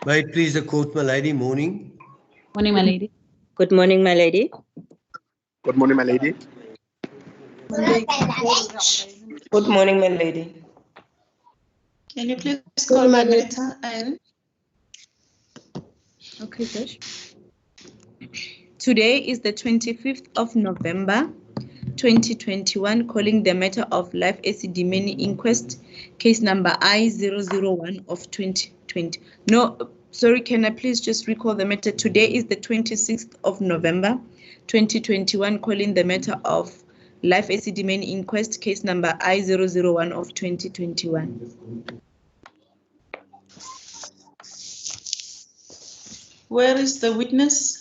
May it please the court, my lady. Morning. Morning, my lady. Good morning, my lady. Good morning, my lady. Good morning, my lady. Can you please call Margarita Irene? Okay, Josh. Today is the 25th of November, 2021, calling the matter of Life Esidimeni Inquest, case number I-001 of 2020. No, sorry, can I please just recall the matter? Today is the 26th of November, 2021, calling the matter of Life Esidimeni Inquest, case number I-001 of 2021. Where is the witness?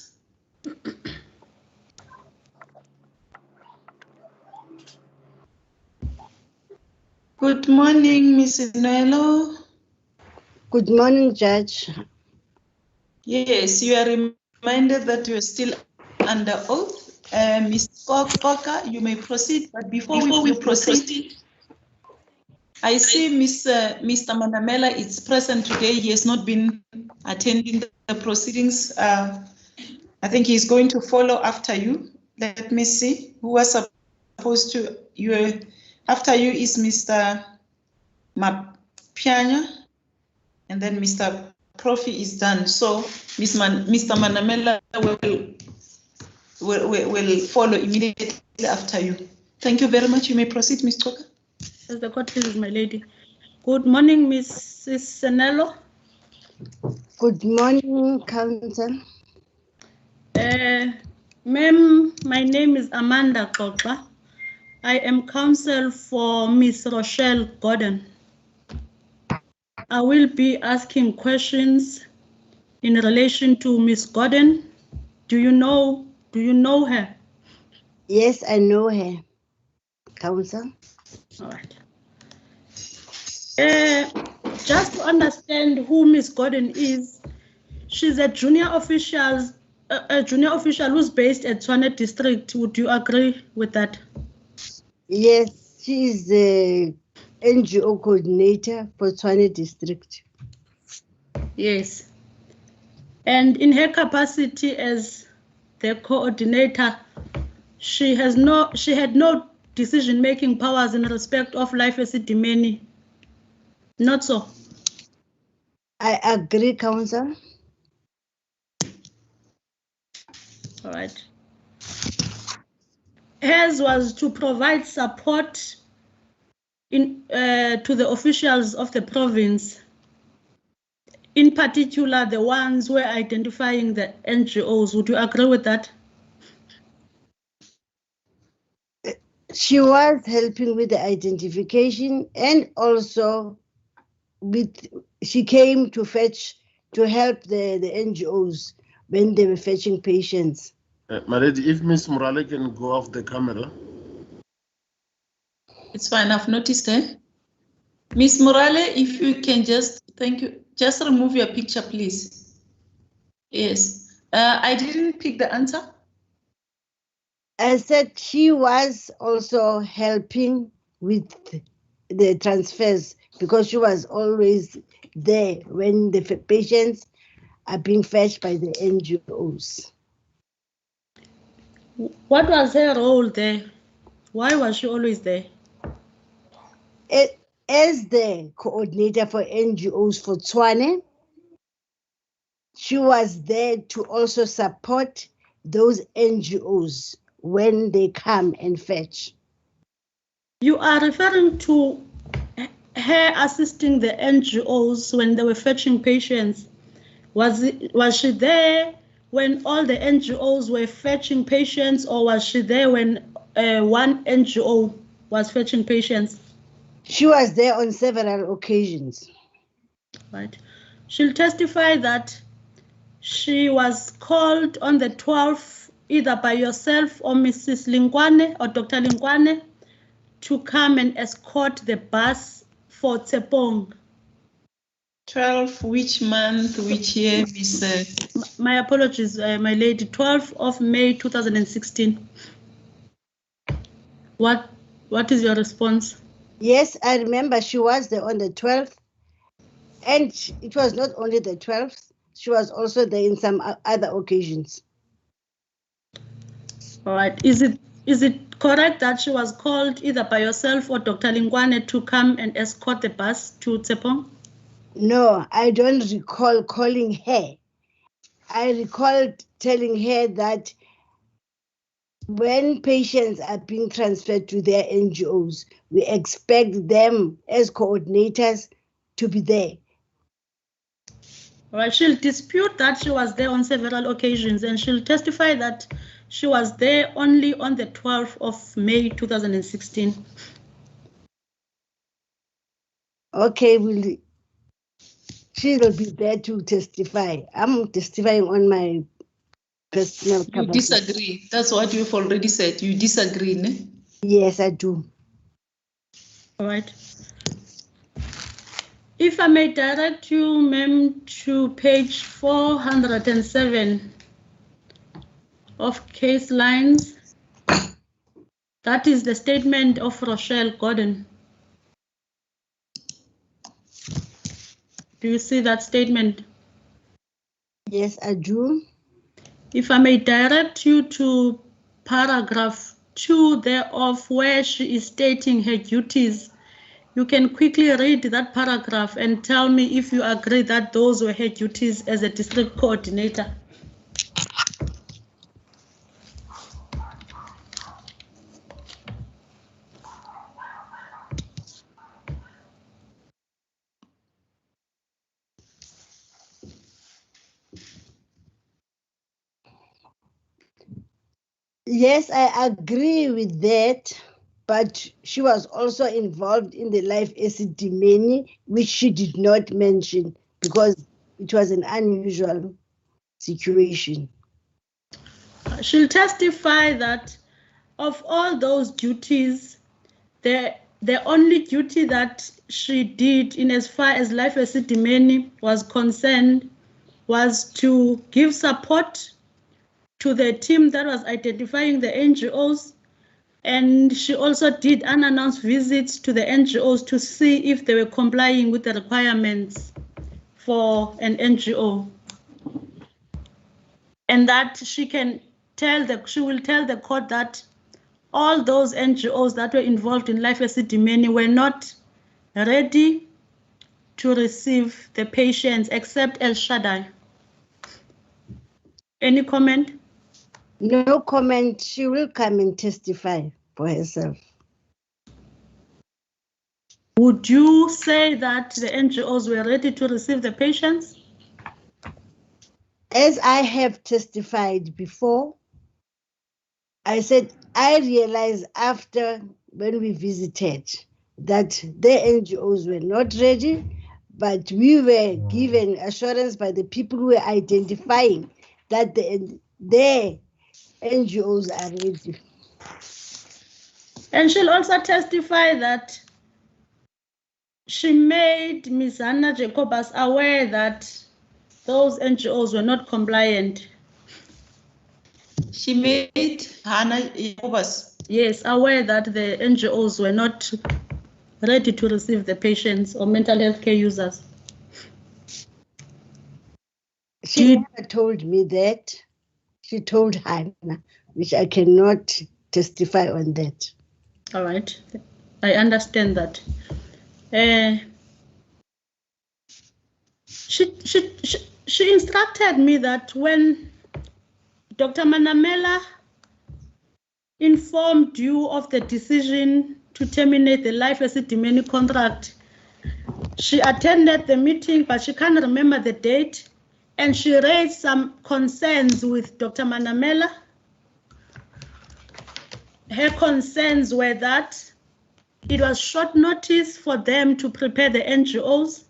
Good morning, Miss Inelo. Good morning, Judge. Yes, you are reminded that you are still under oath. Ms. Coca, you may proceed, but before we proceed, I see Mr. Manamela is present today. He has not been attending the proceedings. I think he's going to follow after you. Let me see who was supposed to. After you is Mr. Mapianya, and then Mr. Profi is done. So Mr. Manamela will follow immediately after you. Thank you very much. You may proceed, Ms. Coca. As the court pleases, my lady. Good morning, Mrs. Senelo. Good morning, counsel. Ma'am, my name is Amanda Kopa. I am counsel for Miss Rochelle Gordon. I will be asking questions in relation to Miss Gordon. Do you know her? Yes, I know her, counsel. All right. Just to understand who Miss Gordon is, she's a junior official who's based at Tshwane District. Would you agree with that? Yes, she is the NGO coordinator for Tshwane District. Yes. And in her capacity as the coordinator, she had no decision-making powers in respect of Life Esidimeni. Not so. I agree, counsel. All right. Hers was to provide support to the officials of the province, in particular the ones who are identifying the NGOs. Would you agree with that? She was helping with the identification, and also she came to help the NGOs when they were fetching patients. My lady, if Miss Morale can go off the camera. It's fine, I've noticed her. Miss Morale, if you can thank you, just remove your picture, please. Yes, I didn't pick the answer. I said she was also helping with the transfers because she was always there when the patients are being fetched by the NGOs. What was her role there? Why was she always there? As the coordinator for NGOs for Tshwane, she was there to also support those NGOs when they come and fetch. You are referring to her assisting the NGOs when they were fetching patients. Was she there when all the NGOs were fetching patients, or was she there when one NGO was fetching patients? She was there on several occasions. Right. She'll testify that she was called on the 12th, either by yourself or Mrs. Lingwane or Dr. Lingwane, to come and escort the bus for Tsepong. 12, which month, which year, Miss? My apologies, my lady. 12th of May 2016. What is your response? Yes, I remember she was there on the 12th, and it was not only the 12th. she was also there in some other occasions. All right. Is it correct that she was called either by yourself or Dr. Lingwane to come and escort the bus to Tsepong? No, I don't recall calling her. I recall telling her that when patients are being transferred to their NGOs, we expect them as coordinators to be there. All right, she'll dispute that she was there on several occasions, and she'll testify that she was there only on the 12th of May 2016. Okay, she'll be there to testify. I'm testifying on my personal You capacity. disagree. That's what you've already said. You disagree, ne? Yes, I do. All right. If I may direct you, ma'am, to page 407 of case lines. That is the statement of Rochelle Gordon. Do you see that statement? Yes, I do. If I may direct you to paragraph 2 thereof, where she is stating her duties, you can quickly read that paragraph and tell me if you agree that those were her duties as a district coordinator. Yes, I agree with that, but she was also involved in the life Esidimeni, which she did not mention because it was an unusual situation. She'll testify that of all those duties, the only duty that she did in as far as life Esidimeni was concerned was to give support to the team that was identifying the NGOs, and she also did unannounced visits to the NGOs to see if they were complying with the requirements for an NGO. And that she will tell the court that all those NGOs that were involved in life Esidimeni were not ready to receive the patients except El Shaddai. Any comment? No comment. She will come and testify for herself. Would you say that the NGOs were ready to receive the patients? As I have testified before, I said I realized after when we visited that the NGOs were not ready, but we were given assurance by the people who were identifying that their NGOs are ready. And she'll also testify that she made Ms. Hannah Jacobus aware that those NGOs were not compliant. She made Hannah Jacobus. Yes, aware that the NGOs were not ready to receive the patients or mental health care users. She never told me that. She told Hannah, which I cannot testify on that. All right, I understand that. She instructed me that when Dr. Manamela informed you of the decision to terminate the life Esidimeni contract, she attended the meeting, but she can't remember the date, and she raised some concerns with Dr. Manamela. Her concerns were that it was short notice for them to prepare the NGOs,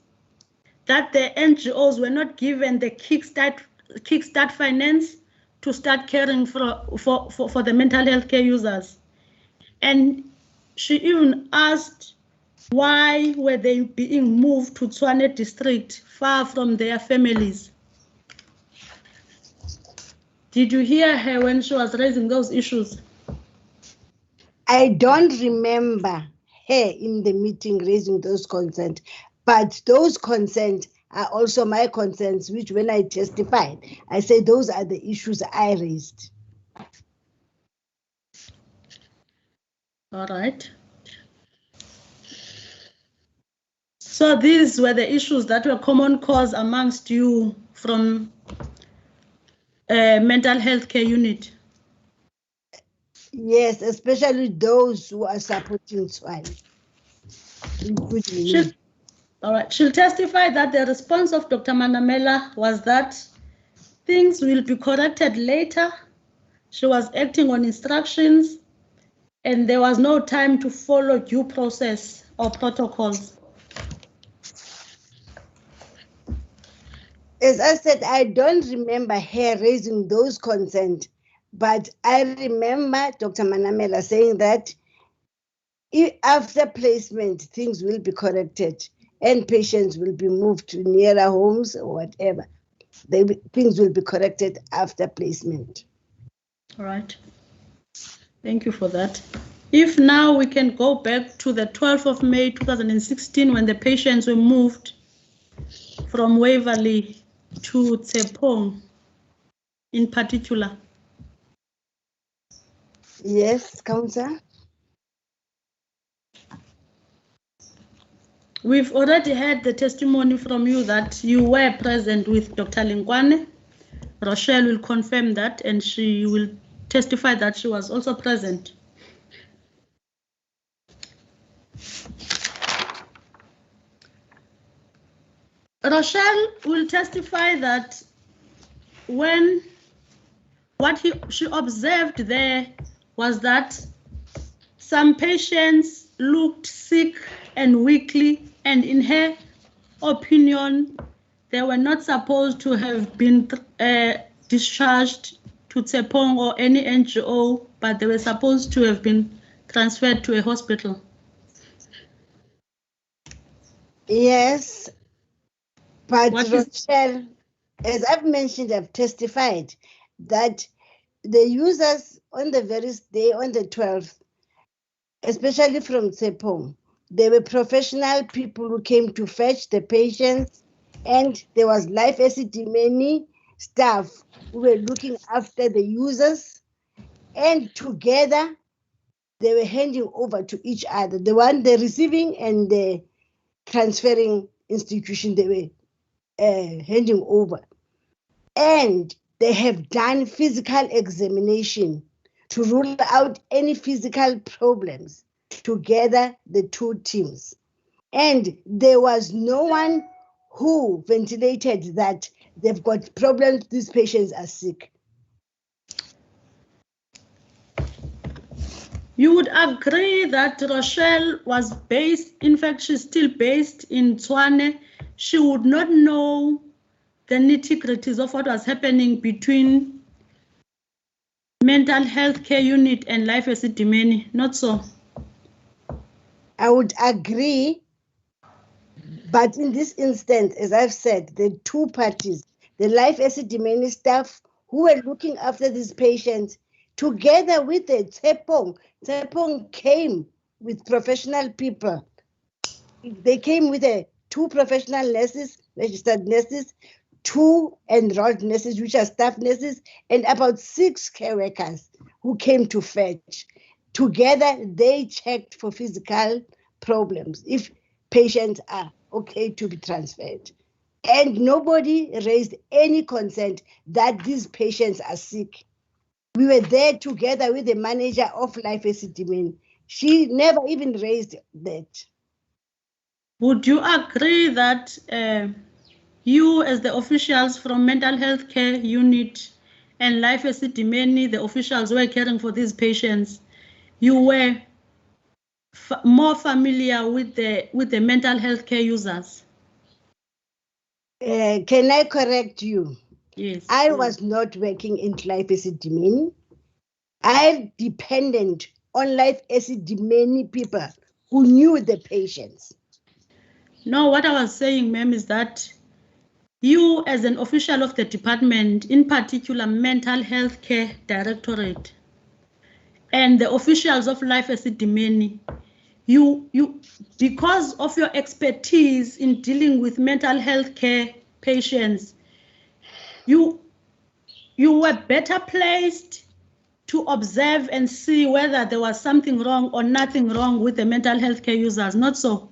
that the NGOs were not given the kickstart finance to start caring for the mental health care users. And she even asked why were they being moved to Tshwane district, far from their families. Did you hear her when she was raising those issues? I don't remember her in the meeting raising those concerns, but those concerns are also my concerns, which when I testified, I said those are the issues I raised. All right. So these were the issues that were common cause amongst you from mental health care unit. Yes, especially those who are supporting Swine. All right. She'll testify that the response of Dr. Manamela was that things will be corrected later. She was acting on instructions and there was no time to follow due process or protocols. As I said, I don't remember her raising those concerns, but I remember Dr. Manamela saying that after placement, things will be corrected and patients will be moved to nearer homes or whatever. Things will be corrected after placement. All right. Thank you for that. If now we can go back to the 12th of May 2016 when the patients were moved from Waverley to Tsepong in particular. Yes, Councillor. We've already heard the testimony from you that you were present with Dr. Lingwane. Rochelle will confirm that and she will testify that she was also present. Rochelle will testify that she observed there was that some patients looked sick and weakly, and in her opinion, they were not supposed to have been discharged to Tsepong or any NGO, but they were supposed to have been transferred to a hospital. Yes, but Rochelle, as I've mentioned, I've testified that the users on the very day, on the 12th, especially from Tsepong, they were professional people who came to fetch the patients, and there was Life Esidimeni staff who were looking after the users, and together they were handing over to each other. The receiving and the transferring institution, they were handing over. And they have done physical examination to rule out any physical problems together, the two teams. And there was no one who ventilated that they've got problems, these patients are sick. You would agree that Rochelle was based, in fact, she's still based in Tshwane. She would not know the nitty-gritties of what was happening between mental health care unit and Life Esidimeni, not so? I would agree, but in this instance, as I've said, the two parties, the Life Esidimeni staff who were looking after these patients, together with the Tsepong came with professional people. They came with two professional nurses, registered nurses, two enrolled nurses, which are staff nurses, and about 6 care workers who came to fetch. Together, they checked for physical problems, if patients are okay to be transferred. And nobody raised any concern that these patients are sick. We were there together with the manager of Life Esidimeni. She never even raised that. Would you agree that you, as the officials from mental health care unit and Life Esidimeni, the officials who were caring for these patients, you were more familiar with the mental health care users? Can I correct you? Yes. I was not working in Life Esidimeni. I depended on Life Esidimeni people who knew the patients. No, what I was saying, ma'am, is that you, as an official of the department, in particular Mental Health Care Directorate, and the officials of Life Esidimeni, you because of your expertise in dealing with mental health care patients, you were better placed to observe and see whether there was something wrong or nothing wrong with the mental health care users, not so?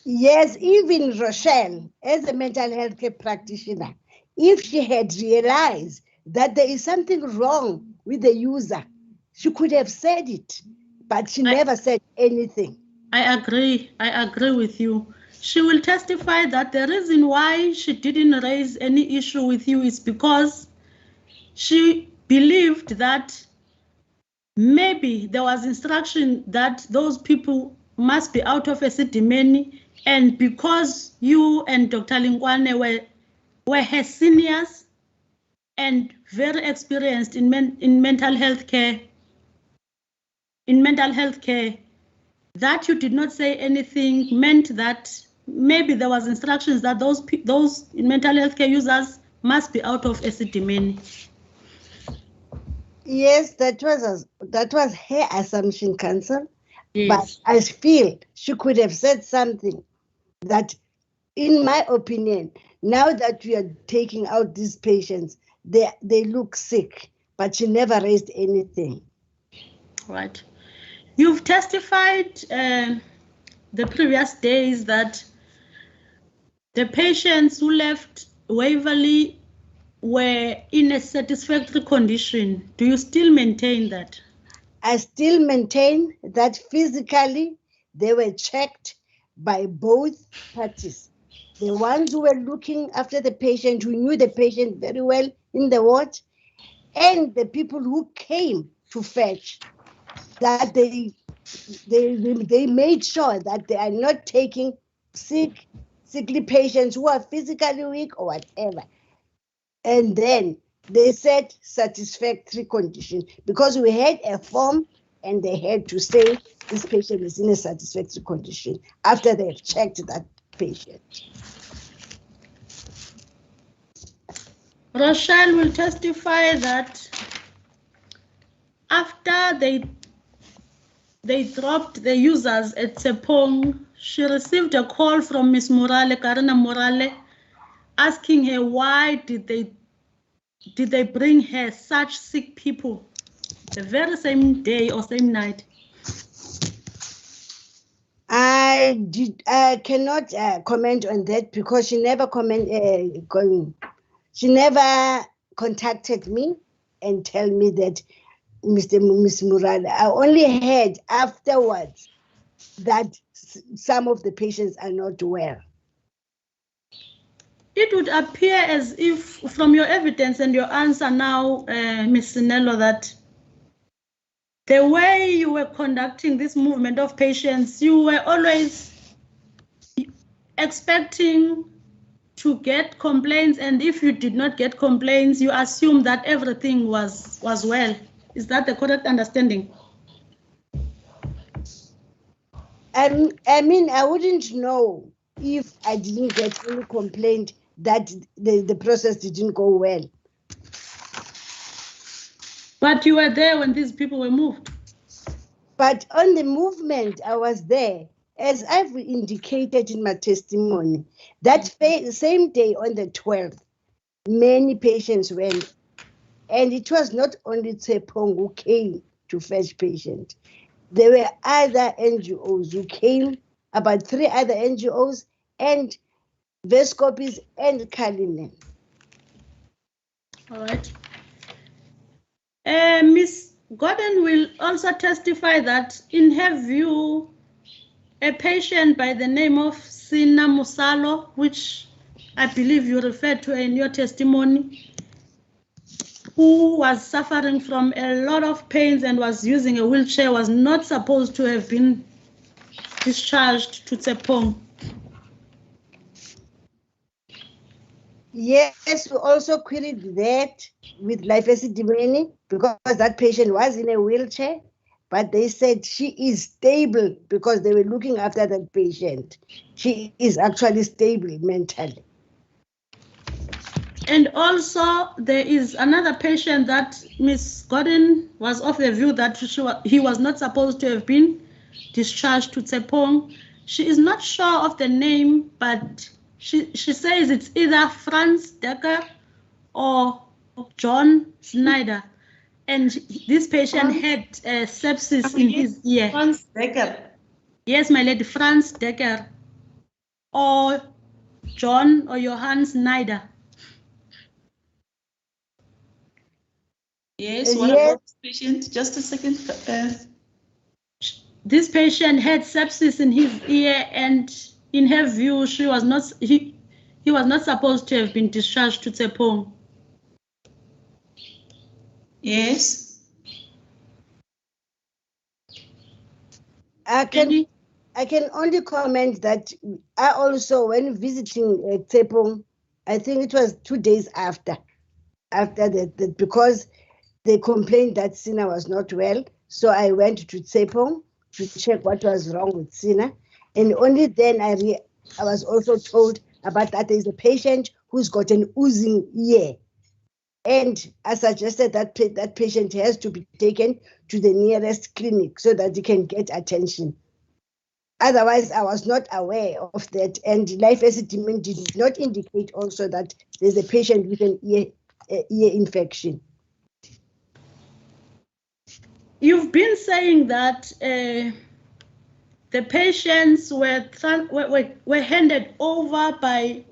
Yes, even Rochelle, as a mental health care practitioner, if she had realized that there is something wrong with the user, she could have said it, but she never said anything. I agree with you. She will testify that the reason why she didn't raise any issue with you is because she believed that maybe there was instruction that those people must be out of Esidimeni, and because you and Dr. Lingwane were her seniors and very experienced in mental health care, that you did not say anything meant that maybe there was instructions that those mental health care users must be out of Esidimeni. Yes, that was her assumption, Council. Yes. But I feel she could have said something that, in my opinion, now that we are taking out these patients, they look sick, but she never raised anything. Right. You've testified the previous days that the patients who left Waverley were in a satisfactory condition. Do you still maintain that? I still maintain that physically they were checked by both parties. The ones who were looking after the patient, who knew the patient very well in the ward, and the people who came to fetch, that they made sure that they are not taking sickly patients who are physically weak or whatever. And then they said satisfactory condition, because we had a form and they had to say this patient is in a satisfactory condition after they've checked that patient. Rochelle will testify that after they dropped the users at Tsepong, she received a call from Miss Morale, Karina Morale, asking her why did they bring her such sick people the very same day or same night? I cannot comment on that because she never she never contacted me and tell me that Miss Murala. I only heard afterwards that some of the patients are not well. It would appear as if, from your evidence and your answer now, Ms. Sinello, that the way you were conducting this movement of patients, you were always expecting to get complaints, and if you did not get complaints, you assumed that everything was well. Is that the correct understanding? I mean, I wouldn't know if I didn't get any complaint that the process didn't go well. But you were there when these people were moved. But on the movement, I was there. As I've indicated in my testimony, that same day on the 12th, many patients went. And it was not only Tsepong who came to fetch patients. There were other NGOs who came, about 3 other NGOs, and Vescopis and Kalinen. All right. Ms. Gordon will also testify that, in her view, a patient by the name of Sina Musalo, which I believe you referred to in your testimony, who was suffering from a lot of pains and was using a wheelchair, was not supposed to have been discharged to Tsepong. Yes, we also queried that with Life Esidimeni because that patient was in a wheelchair, but they said she is stable because they were looking after that patient. She is actually stable mentally. And also, there is another patient that Ms. Gordon was of the view that he was not supposed to have been discharged to Tsepong. She is not sure of the name, but she says it's either Franz Decker or John Schneider. And this patient had sepsis in his ear. Franz Decker. Yes, my lady, Franz Decker or John or Johann Schneider. Yes, what about this patient? Just a second. This patient had sepsis in his ear, and in her view, he was not supposed to have been discharged to Tsepong. Yes. I can only comment that I also, when visiting Tsepong, I think it was 2 days after that, because they complained that Sina was not well. So I went to Tsepong to check what was wrong with Sina. And only then I was also told about that there is a patient who's got an oozing ear. And I suggested that that patient has to be taken to the nearest clinic so that he can get attention. Otherwise, I was not aware of that. And life Esidimeni did not indicate also that there's a patient with an ear infection. You've been saying that the patients were handed over by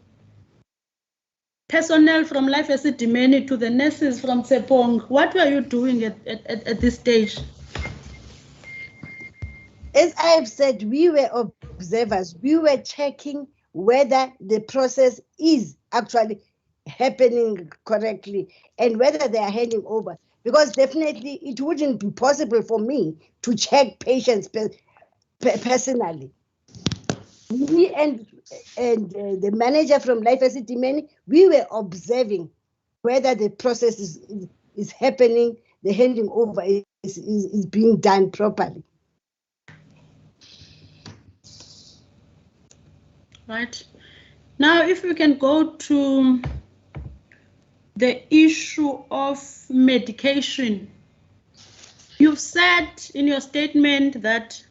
personnel from Life Esidimeni to the nurses from Tsepong. What were you doing at this stage? As I have said, we were observers. We were checking whether the process is actually happening correctly and whether they are handing over. Because definitely it wouldn't be possible for me to check patients personally. Me and the manager from Life Esidimeni, we were observing whether the process is happening, the handing over is being done properly. Right. Now, if we can go to the issue of medication. You've said in your statement that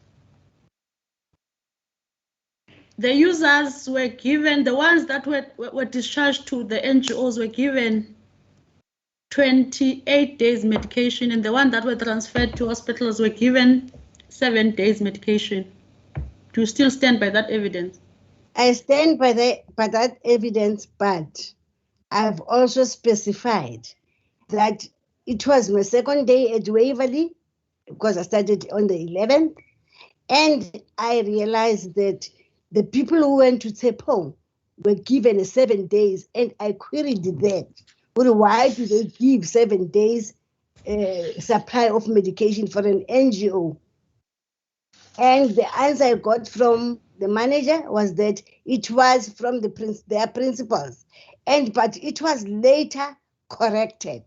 the users were given, the ones that were discharged to the NGOs were given 28 days medication, and the ones that were transferred to hospitals were given 7 days medication. Do you still stand by that evidence? I stand by that evidence, but I've also specified that it was my second day at Waverley, because I started on the 11th, and I realized that the people who went to Tsepong were given 7 days, and I queried that. Well, why do they give 7 days supply of medication for an NGO? And the answer I got from the manager was that it was from their principals, but it was later corrected.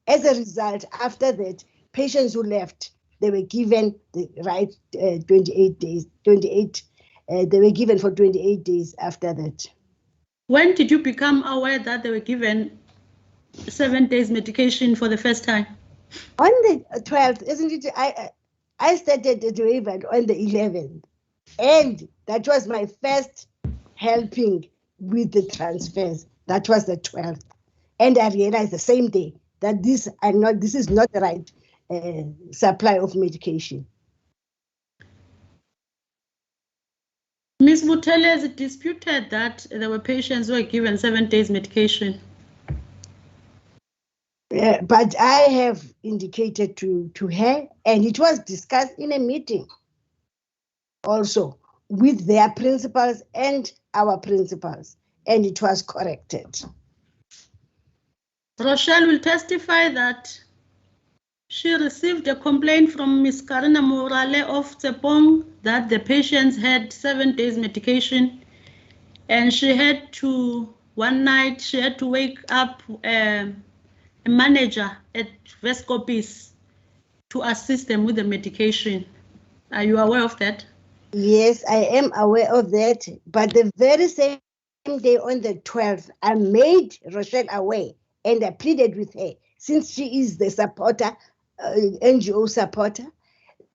As a result, after that, patients who left, they were given the right 28 days. They were given for 28 days after that. When did you become aware that they were given 7 days medication for the first time? On the 12th, isn't it? I started the waiver on the 11th, and that was my first helping with the transfers. That was the 12th, and I realized the same day that this is not the right supply of medication. Ms. Mutele, has it disputed that there were patients who were given 7 days medication? But I have indicated to her, and it was discussed in a meeting also with their principals and our principals, and it was corrected. Rochelle will testify that she received a complaint from Ms. Karina Morale of Tsepong that the patients had 7 days medication, and she had to, one night, she had to wake up a manager at Vescopis to assist them with the medication. Are you aware of that? Yes, I am aware of that, but the very same day on the 12th, I made Rochelle aware, and I pleaded with her, since she is the supporter, NGO supporter,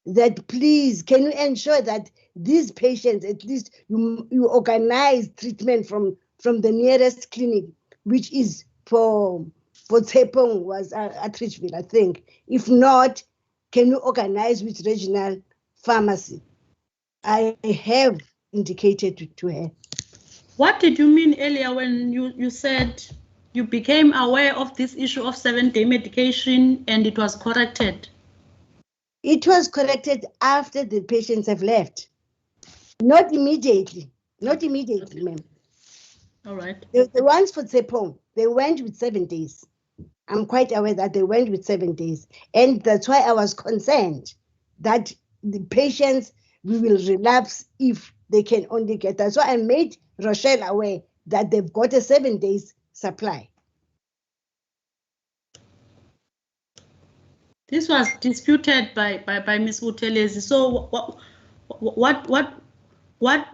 that please, can you ensure that these patients, at least you organize treatment from the nearest clinic, which is for Tshepong was at Richville, I think. If not, can you organize with regional pharmacy? I have indicated to her. What did you mean earlier when you said you became aware of this issue of 7-day medication and it was corrected? It was corrected after the patients have left. Not immediately. Not immediately, ma'am. All right. The ones for Tshepong, they went with 7 days. I'm quite aware that they went with 7 days. And that's why I was concerned that the patients will relapse if they can only get that. So I made Rochelle aware that they've got a 7 days supply. This was disputed by Ms. Buthelezi. So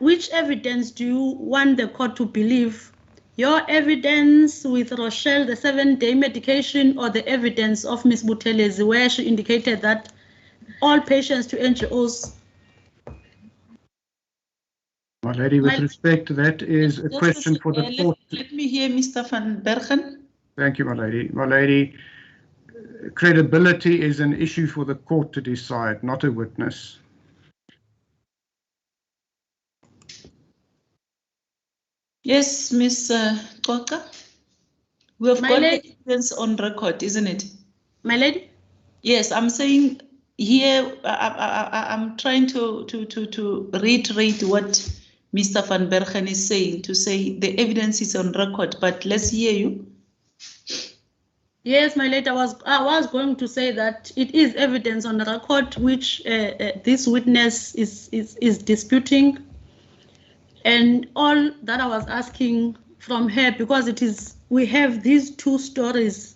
which evidence do you want the court to believe? Your evidence with Rochelle, the 7-day medication, or the evidence of Ms. Buthelezi, where she indicated that all patients to NGOs? My lady, with respect, that is a question for the court. Let me hear Mr. van Bergen. Thank you, my lady. My lady, credibility is an issue for the court to decide, not a witness. Yes, Ms. Koka. We have got the evidence on record, isn't it? My lady? Yes, I'm saying here, I'm trying to reiterate what Mr. van Bergen is saying, to say the evidence is on record, but let's hear you. Yes, my lady, I was going to say that it is evidence on the record which this witness is disputing. And all that I was asking from her, because we have these two stories,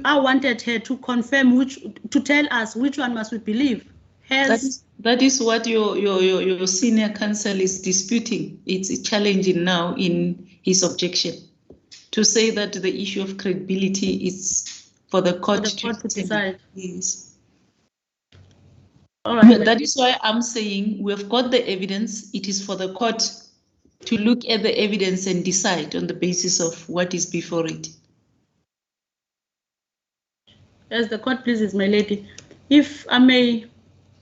I wanted her to confirm to tell us which one must we believe. That is what your senior counsel is disputing. It's challenging now in his objection to say that the issue of credibility is for the court to decide. Yes. All right. That is why I'm saying we have got the evidence. It is for the court to look at the evidence and decide on the basis of what is before it. As the court pleases, my lady. If I may.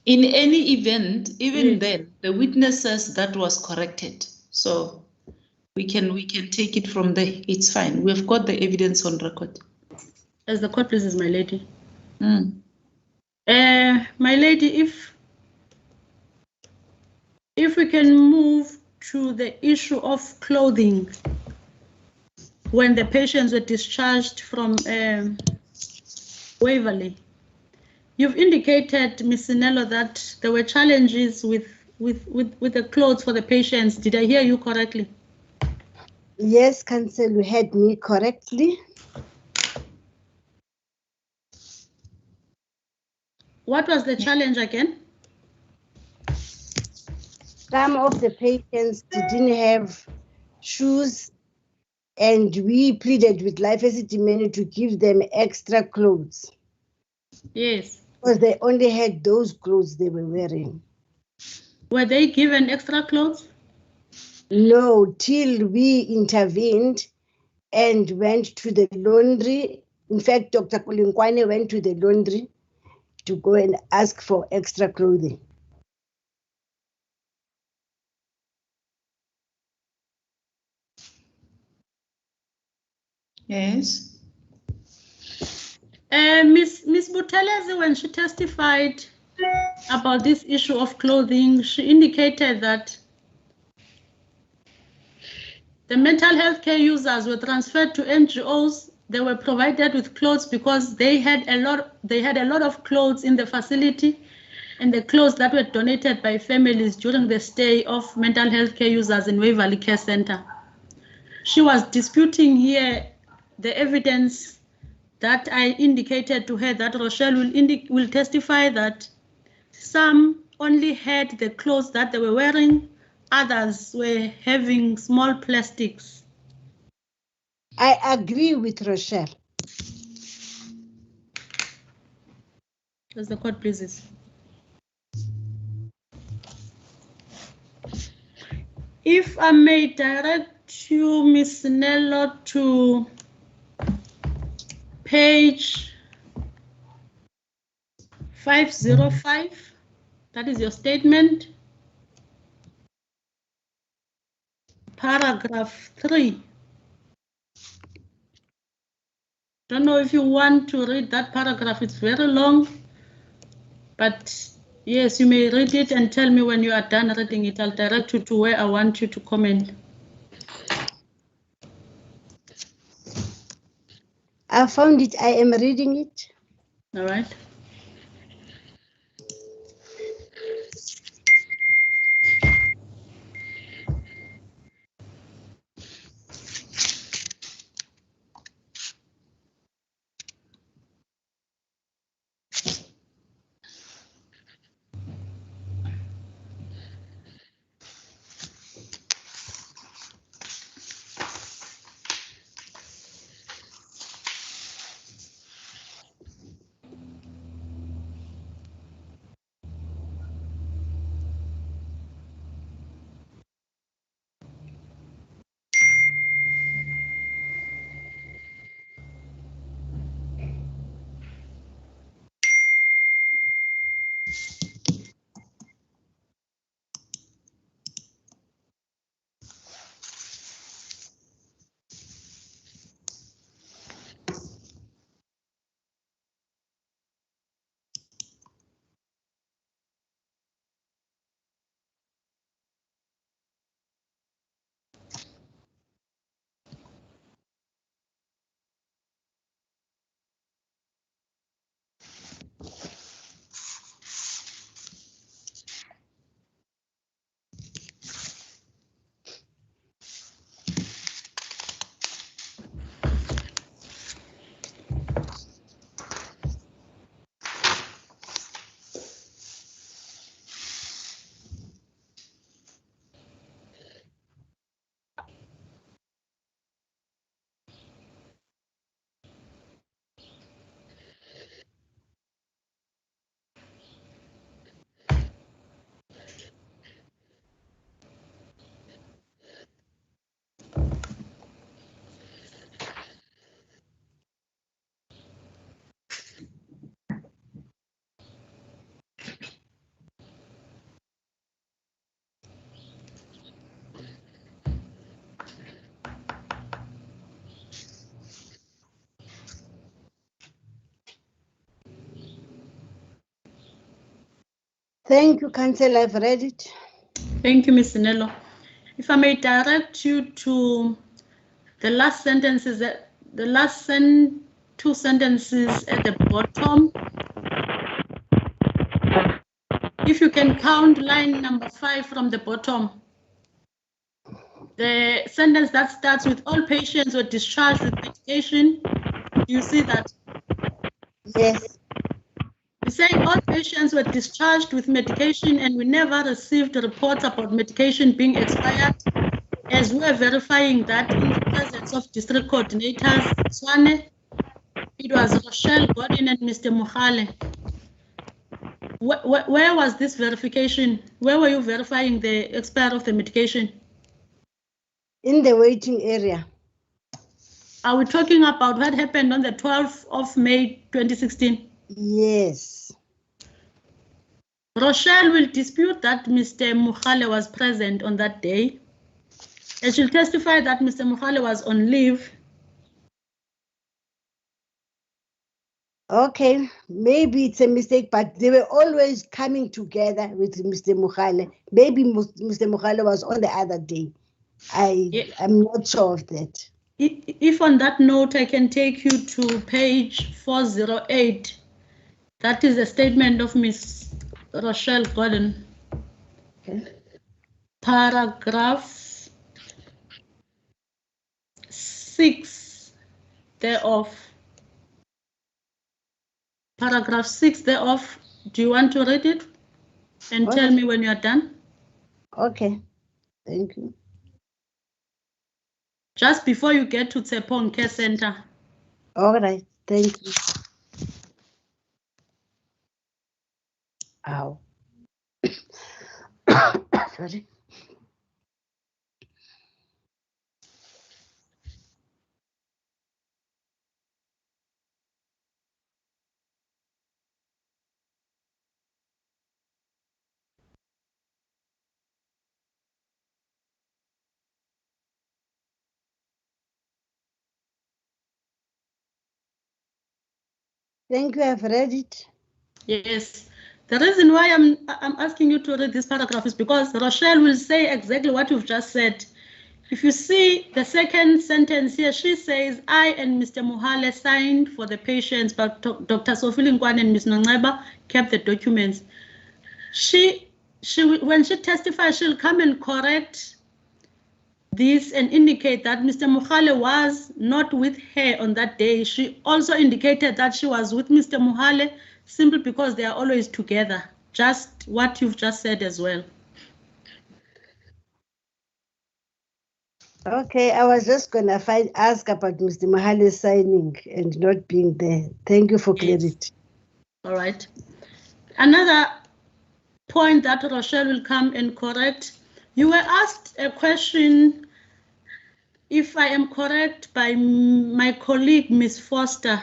In any event, even then, the witness says that was corrected. So we can take it from there. It's fine. We have got the evidence on record. As the court pleases, my lady. My lady, if we can move to the issue of clothing when the patients were discharged from Waverley. You've indicated, Ms. Sinello, that there were challenges with the clothes for the patients. Did I hear you correctly? Yes, Counsel, you heard me correctly. What was the challenge again? Some of the patients didn't have shoes, and we pleaded with Life Esidimeni to give them extra clothes. Yes. Because they only had those clothes they were wearing. Were they given extra clothes? No, till we intervened and went to the laundry. In fact, Dr. Kulinkwane went to the laundry to go and ask for extra clothing. Yes. Ms. Buthelezi, when she testified about this issue of clothing, she indicated that the mental health care users were transferred to NGOs. They were provided with clothes because they had a lot of clothes in the facility, and the clothes that were donated by families during the stay of mental health care users in Waverley Care Center. She was disputing here the evidence that I indicated to her that Rochelle will testify that some only had the clothes that they were wearing, others were having small plastics. I agree with Rochelle. As the court pleases. If I may direct you, Ms. Nello, to page 505, that is your statement. Paragraph 3. Don't know if you want to read that paragraph, it's very long, but yes, you may read it and tell me when you are done reading it. I'll direct you to where I want you to comment. I found it. I am reading it. All right. Thank you, Council. I've read it. Thank you, Ms. Nello. If I may direct you to the last sentences, the last two sentences at the bottom. If you can count line number 5 from the bottom. The sentence that starts with all patients were discharged with medication. Do you see that? Yes. We say all patients were discharged with medication and we never received reports about medication being expired, as we are verifying that in the presence of district coordinators, Swane, it was Rochelle Godin and Mr. Mohale. Where was this verification? Where were you verifying the expiry of the medication? In the waiting area. Are we talking about what happened on the 12th of May 2016? Yes. Rochelle will dispute that Mr. Mohale was present on that day. And she'll testify that Mr. Mohale was on leave. Okay, maybe it's a mistake, but they were always coming together with Mr. Mohale. Maybe Mr. Mohale was on the other day. I'm not sure of that. If on that note, I can take you to page 408. That is a statement of Miss Rochelle Gordon. Okay. Paragraph 6 thereof. Paragraph 6 thereof. Do you want to read it and tell me when you are done? Okay, thank you. Just before you get to Tsepong Care Center. All right, thank you. Ow. Sorry. Thank you, I've read it. Yes. The reason why I'm asking you to read this paragraph is because Rochelle will say exactly what you've just said. If you see the second sentence here, she says, I and Mr. Mohale signed for the patients, but Dr. Sophie Lingwan and Ms. Nongeba kept the documents. When she testifies, she'll come and correct this and indicate that Mr. Mohale was not with her on that day. She also indicated that she was with Mr. Mohale simply because they are always together. Just what you've just said as well. Okay, I was just gonna ask about Mr. Mohale signing and not being there. Thank you for clarity. All right. Another point that Rochelle will come and correct. You were asked a question, if I am correct, by my colleague, Ms. Foster,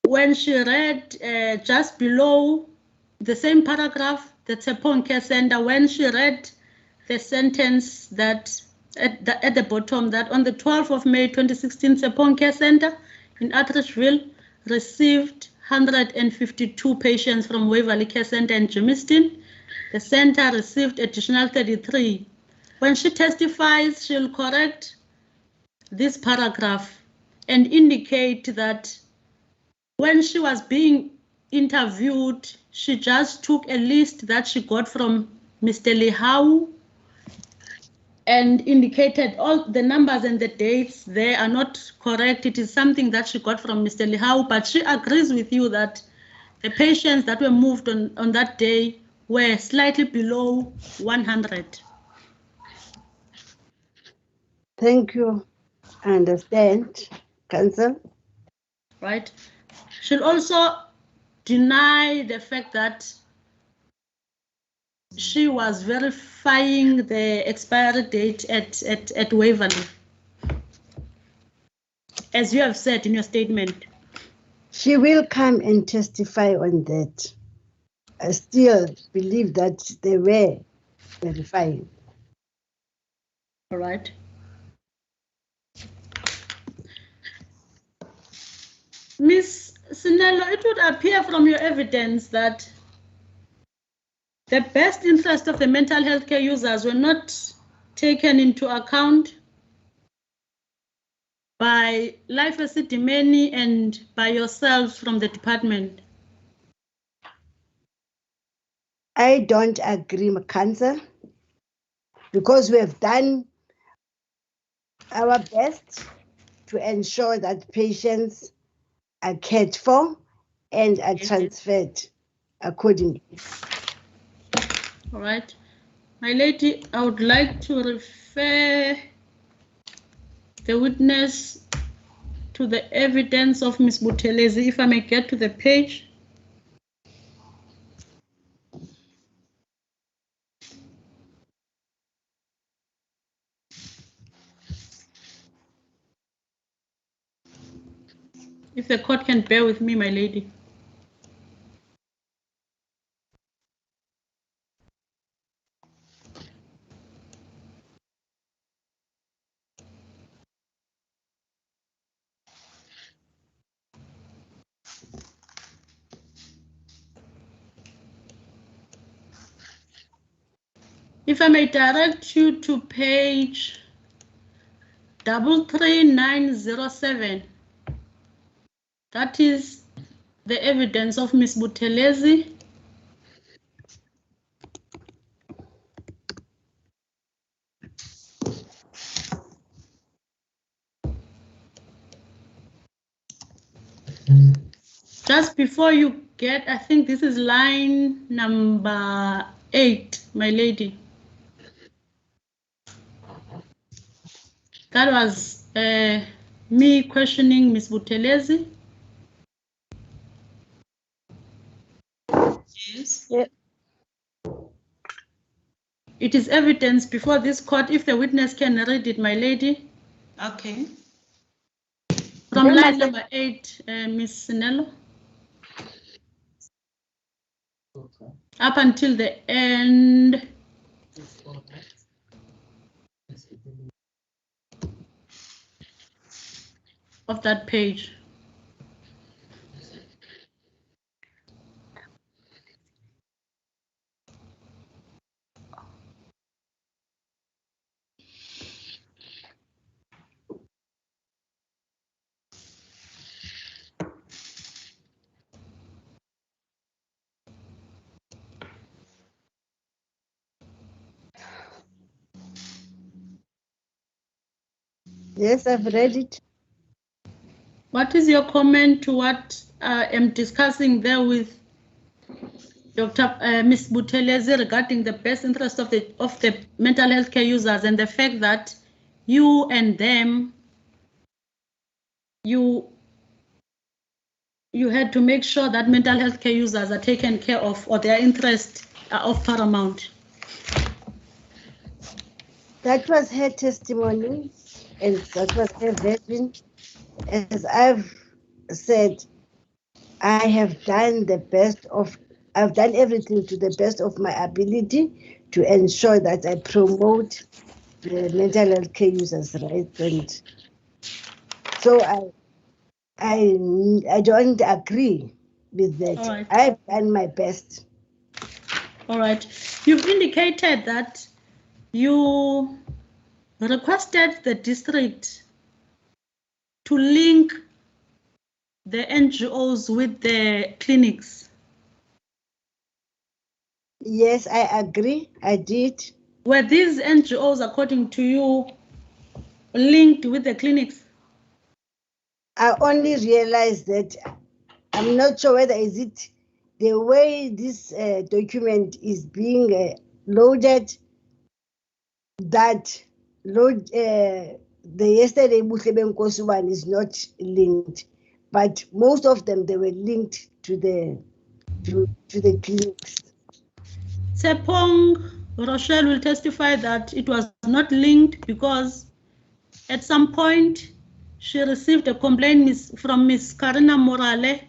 when she read just below the same paragraph, the Tepong Care Center, when she read the sentence that at the bottom, that on the 12th of May 2016, Tepong Care Center in Atteridgeville received 152 patients from Waverley Care Center in Germiston. The center received additional 33. When she testifies, she'll correct this paragraph and indicate that when she was being interviewed, she just took a list that she got from Mr. Lihau and indicated all the numbers and the dates. They are not correct. It is something that she got from Mr. Lihau, but she agrees with you that the patients that were moved on that day were slightly below 100. Thank you. I understand, Council. Right? She'll also deny the fact that she was verifying the expiry date at Waverley, as you have said in your statement. She will come and testify on that. I still believe that they were verifying. All right. Ms. Sinello, it would appear from your evidence that the best interest of the mental health care users were not taken into account by Life Esidimeni and by yourselves from the department. I don't agree, Council, because we have done our best to ensure that patients are cared for and are transferred accordingly. All right. My lady, I would like to refer the witness to the evidence of Ms. Buthelezi, if I may get to the page. If the court can bear with me, my lady. If I may direct you to page 33907, that is the evidence of Ms. Buthelezi. Just before you get, I think this is line number 8, my lady. That was me questioning Ms. Buthelezi. Yes. Yeah. It is evidence before this court, if the witness can read it, my lady. Okay. From line number 8, Ms. Sinello. Up until the end of that page. Yes, I've read it. What is your comment to what I'm discussing there with Dr. Ms. Buthelezi regarding the best interest of the mental health care users and the fact that you and them, you had to make sure that mental health care users are taken care of or their interests are of paramount? That was her testimony, and that was her version. As I've said, I've done everything to the best of my ability to ensure that I promote the mental health care users' rights, and so I don't agree with that. All right. I've done my best. All right. You've indicated that you requested the district to link the NGOs with the clinics. Yes, I agree. I did. Were these NGOs, according to you, linked with the clinics? I only realized that I'm not sure whether is it the way this document is being loaded, that the yesterday Buhlebe Nkosi one is not linked, but most of them, they were linked to the clinics. Sepong Rochelle will testify that it was not linked because at some point she received a complaint from Miss Karina Morale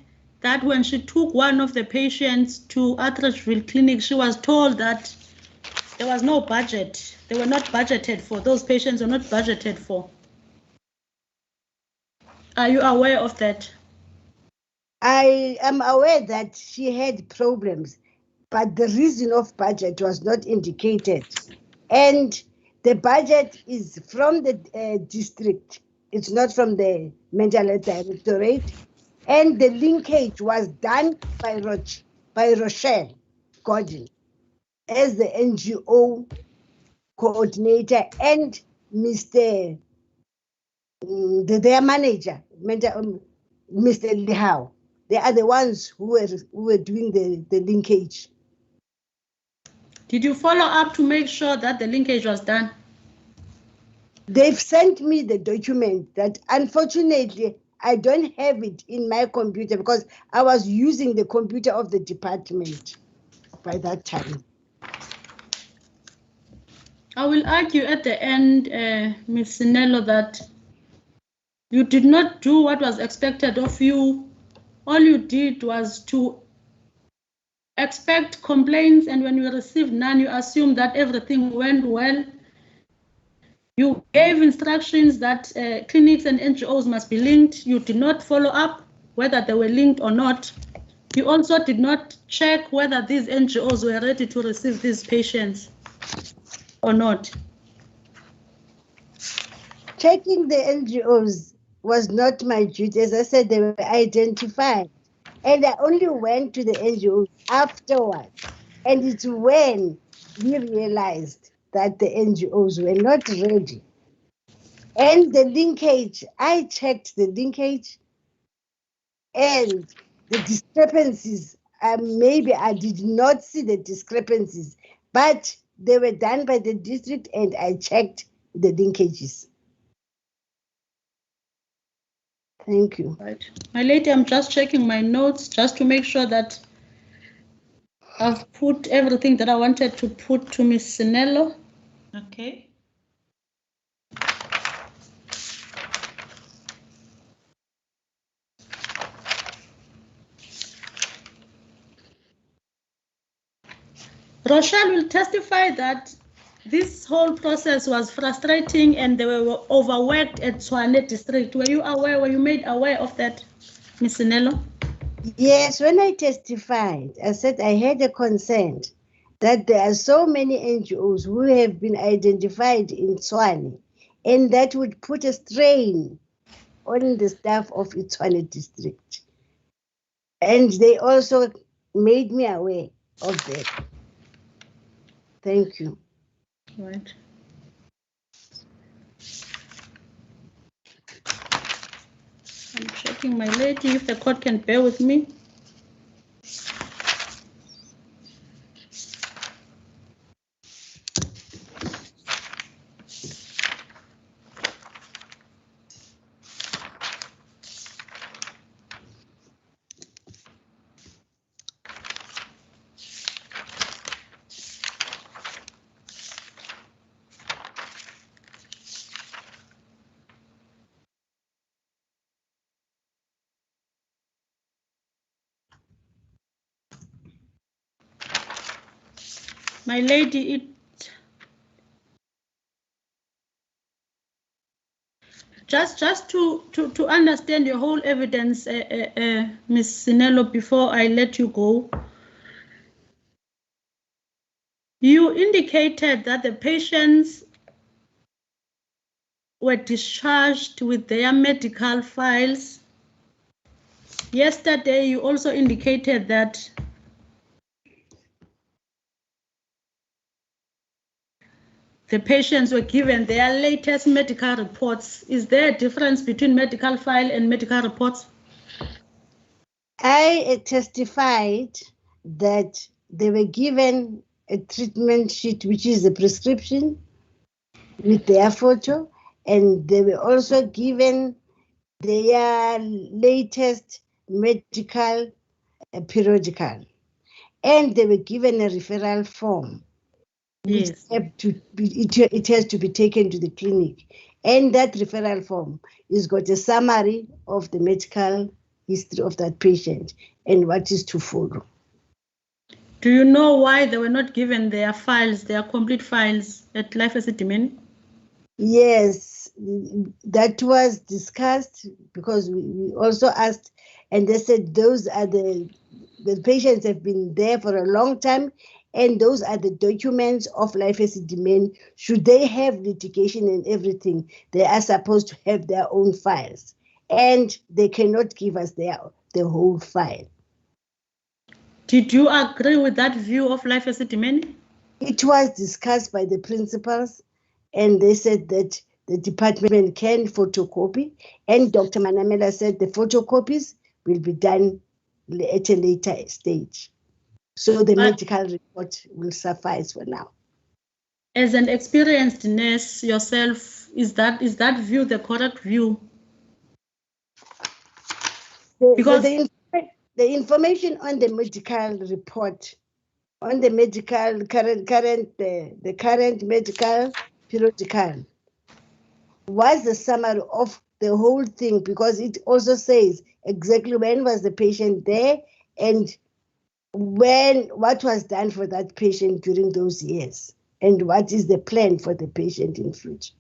that when she took one of the patients to Atteridgeville Clinic, she was told that there was no budget. They were not budgeted for. Those patients were not budgeted for. Are you aware of that? I am aware that she had problems, but the reason of budget was not indicated. And the budget is from the district. It's not from the mental health directorate. And the linkage was done by Rochelle Gordon as the NGO coordinator and Mr. Their manager, Mr. Lihau. They are the ones who were doing the linkage. Did you follow up to make sure that the linkage was done? They've sent me the document that unfortunately I don't have it in my computer because I was using the computer of the department by that time. I will argue at the end, Ms. Sinello, that you did not do what was expected of you. All you did was to expect complaints, and when you received none, you assumed that everything went well. You gave instructions that clinics and NGOs must be linked. You did not follow up whether they were linked or not. You also did not check whether these NGOs were ready to receive these patients or not. Checking the NGOs was not my duty. As I said, they were identified. And I only went to the NGOs afterwards. And it's when we realized that the NGOs were not ready. And the linkage, I checked the linkage and the discrepancies. Maybe I did not see the discrepancies, but they were done by the district and I checked the linkages. Thank you. Right. My lady, I'm just checking my notes just to make sure that I've put everything that I wanted to put to Ms. Sinello. Okay. Rochelle will testify that this whole process was frustrating and they were overworked at Tshwane district. Were you made aware of that, Ms. Sinello? Yes, when I testified, I said I had a concern that there are so many NGOs who have been identified in Tshwane, and that would put a strain on the staff of Tshwane district. And they also made me aware of that. Thank you. Right. I'm checking, my lady, if the court can bear with me. My lady, just to understand your whole evidence, Ms. Sinello, before I let you go, you indicated that the patients were discharged with their medical files. Yesterday, you also indicated that the patients were given their latest medical reports. Is there a difference between medical file and medical reports? I testified that they were given a treatment sheet, which is a prescription with their photo, and they were also given their latest medical periodical, and they were given a referral form. Yes. It has to be taken to the clinic, and that referral form has got a summary of the medical history of that patient and what is to follow. Do you know why they were not given their files, their complete files at Life Esidimeni? Yes, that was discussed because we also asked, and they said those are the patients have been there for a long time, and those are the documents of Life Esidimeni. Should they have litigation and everything, they are supposed to have their own files, and they cannot give us the whole file. Did you agree with that view of Life Esidimeni? It was discussed by the principals, and they said that the department can photocopy, and Dr. Manamela said the photocopies will be done at a later stage. So the medical report will suffice for now. As an experienced nurse yourself, is that view the correct view? Because the information on the medical report, on the medical the current medical periodical, was the summary of the whole thing, because it also says exactly when was the patient there and what was done for that patient during those years, and what is the plan for the patient in future.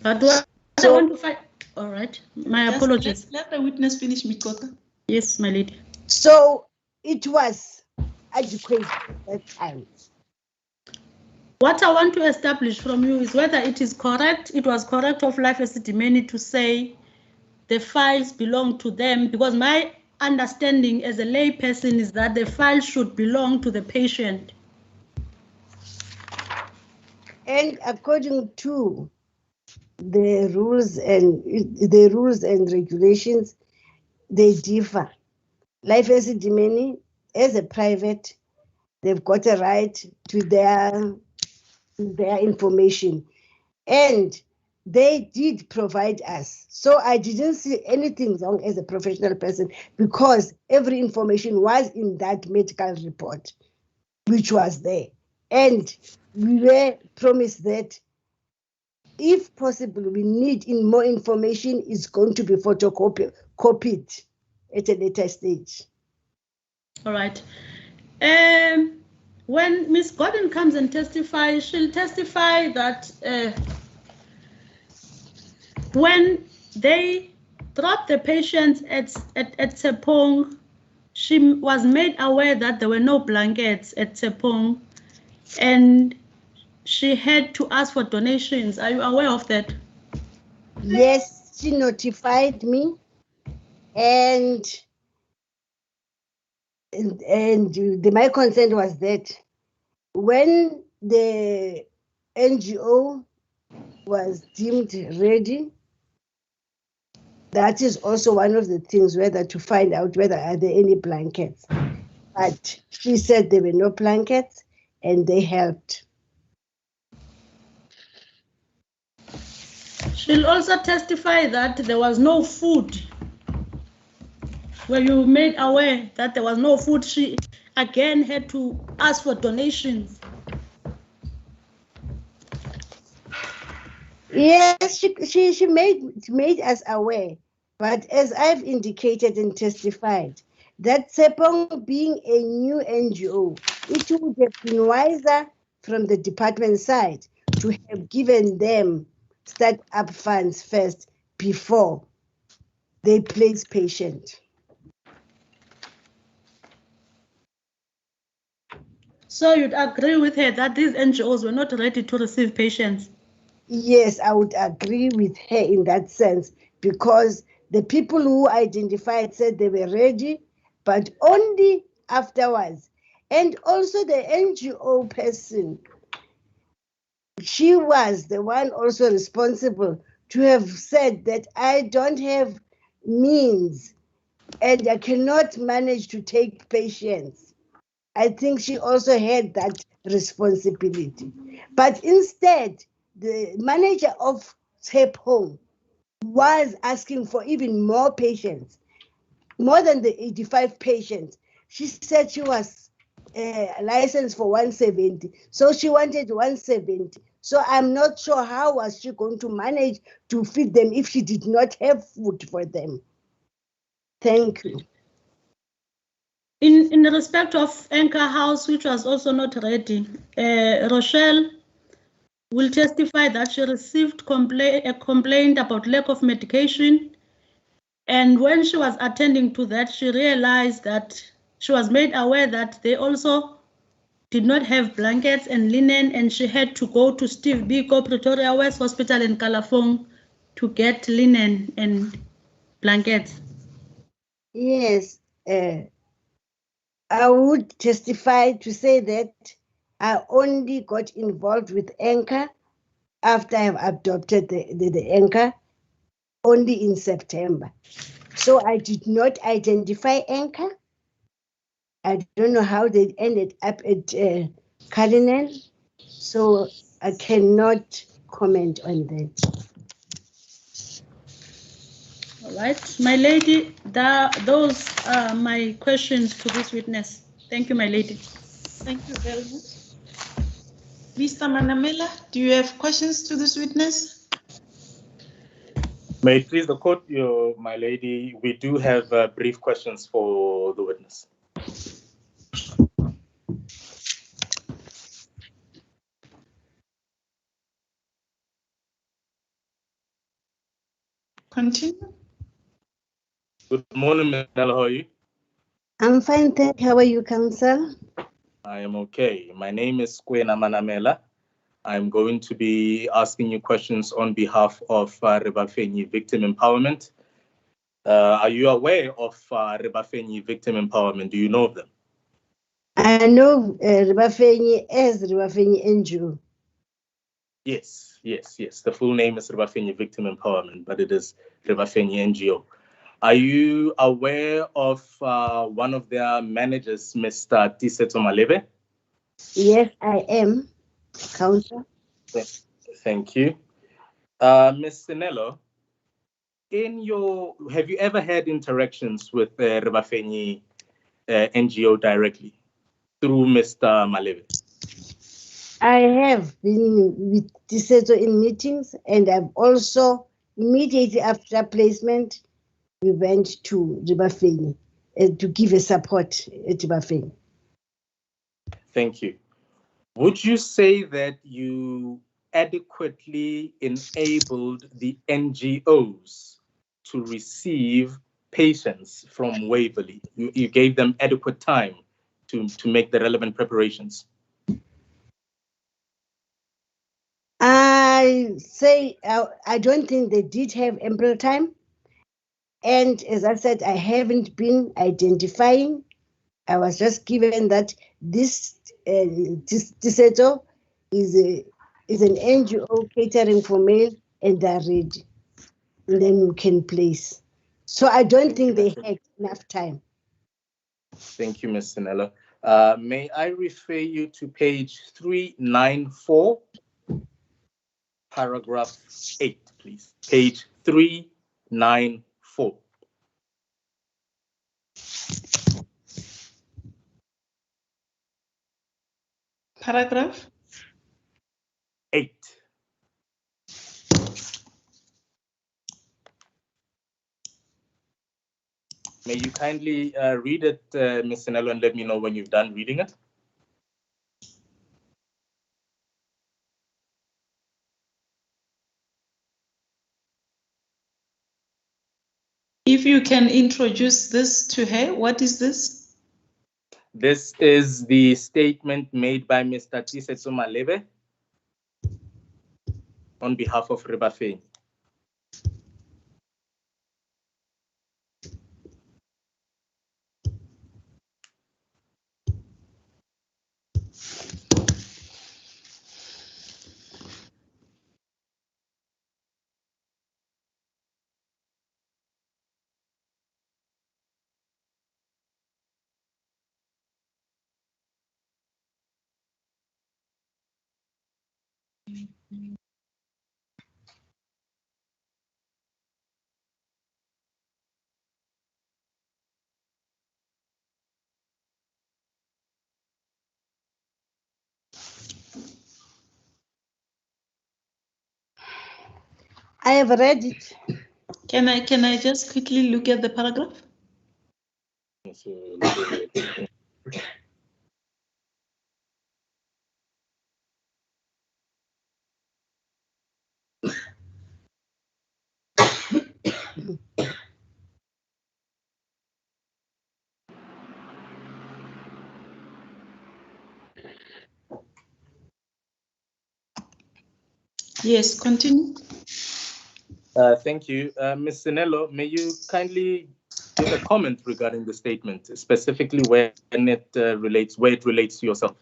But what I want to find. All right, my apologies. Let the witness finish, Mikota. Yes, my lady. So it was adequate at that time. What I want to establish from you is whether it is correct, it was correct of Life Esidimeni to say the files belong to them, because my understanding as a lay person is that the file should belong to the patient. And according to the rules and regulations, they differ. Life Esidimeni, as a private, they've got a right to their information, and they did provide us. So I didn't see anything wrong as a professional person, because every information was in that medical report, which was there. And we were promised that if possible, we need more information, is going to be copied at a later stage. All right. When Ms. Gordon comes and testifies, she'll testify that when they dropped the patients at Tsepong, she was made aware that there were no blankets at Tsepong, and she had to ask for donations. Are you aware of that? Yes, she notified me, and my concern was that when the NGO was deemed ready, That is also one of the things, whether to find out whether are there any blankets. But she said there were no blankets and they helped. She'll also testify that there was no food. Were you made aware that there was no food? She again had to ask for donations. Yes, she made us aware. But as I've indicated and testified, that Tsepong being a new NGO, it would have been wiser from the department side to have given them start-up funds first before they place patient. So you'd agree with her that these NGOs were not ready to receive patients? Yes, I would agree with her in that sense, because the people who identified said they were ready, but only afterwards. And also the NGO person, she was the one also responsible to have said that I don't have means and I cannot manage to take patients. I think she also had that responsibility. But instead, the manager of Tape Home was asking for even more patients, more than the 85 patients. She said she was licensed for 170, so she wanted 170. So I'm not sure how was she going to manage to feed them if she did not have food for them. Thank you. In respect of Anchor House, which was also not ready, Rochelle will testify that she received a complaint about lack of medication. And when she was attending to that, she realized that she was made aware that they also did not have blankets and linen, and she had to go to Steve Biko Pretoria West Hospital in Kalafong to get linen and blankets. Yes, I would testify to say that I only got involved with Anchor after I have adopted the Anchor only in September. So I did not identify Anchor. I don't know how they ended up at Cullinan, so I cannot comment on that. All right, my lady, those are my questions to this witness. Thank you, my lady. Thank you very much. Mr. Manamela, do you have questions to this witness? May it please the court, my lady, we do have brief questions for the witness. Continue. Good morning, Ms. Nella, how are you? I'm fine, thank you. How are you, Counsel? I am okay. My name is Kwena Manamela. I'm going to be asking you questions on behalf of Rebafenyi Victim Empowerment. Are you aware of Rebafenyi Victim Empowerment? Do you know of them? I know Rebafenyi as Rebafenyi NGO. Yes. The full name is Rebafenyi Victim Empowerment, but it is Rebafenyi NGO. Are you aware of one of their managers, Mr. Tiseto Malebe? Yes, I am, Counsel. Thank you. Ms. Sinello, have you ever had interactions with Rebafenyi NGO directly through Mr. Malebe? I have been with Tiseto in meetings, and I've also, immediately after placement, we went to Rebafenyi to give a support at Rebafenyi. Thank you. Would you say that you adequately enabled the NGOs to receive patients from Waverley? You gave them adequate time to make the relevant preparations? I say I don't think they did have ample time. And as I said, I haven't been identifying. I was just given that this Tiseto is an NGO catering for male, and they're ready. And then we can place. So I don't think they had enough time. Thank you, Ms. Sinella. May I refer you to page 394, paragraph 8, please. Page 394. Paragraph 8. May you kindly read it, Ms. Sinello, and let me know when you've done reading it? If you can introduce this to her, what is this? This is the statement made by Mr. Tisetso Malebe on behalf of Rebafeng. I have read it. Can I just quickly look at the paragraph? Yes, continue. Thank you. Ms. Sinello, may you kindly give a comment regarding the statement, specifically where it relates to yourself?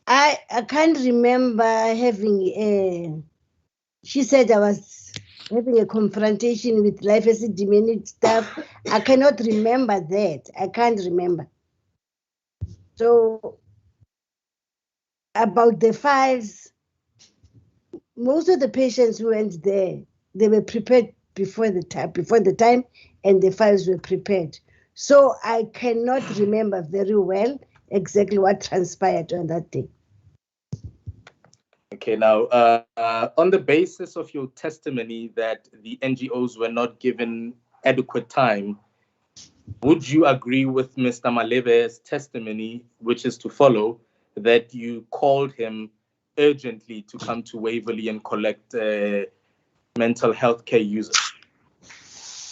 I can't remember having she said I was having a confrontation with life Esidimeni staff. I cannot remember that. I can't remember. So about the files, most of the patients who went there, they were prepared before the time, and the files were prepared. So I cannot remember very well exactly what transpired on that day. Okay, now, on the basis of your testimony that the NGOs were not given adequate time, would you agree with Mr. Malebe's testimony, which is to follow, that you called him urgently to come to Waverley and collect mental health care users?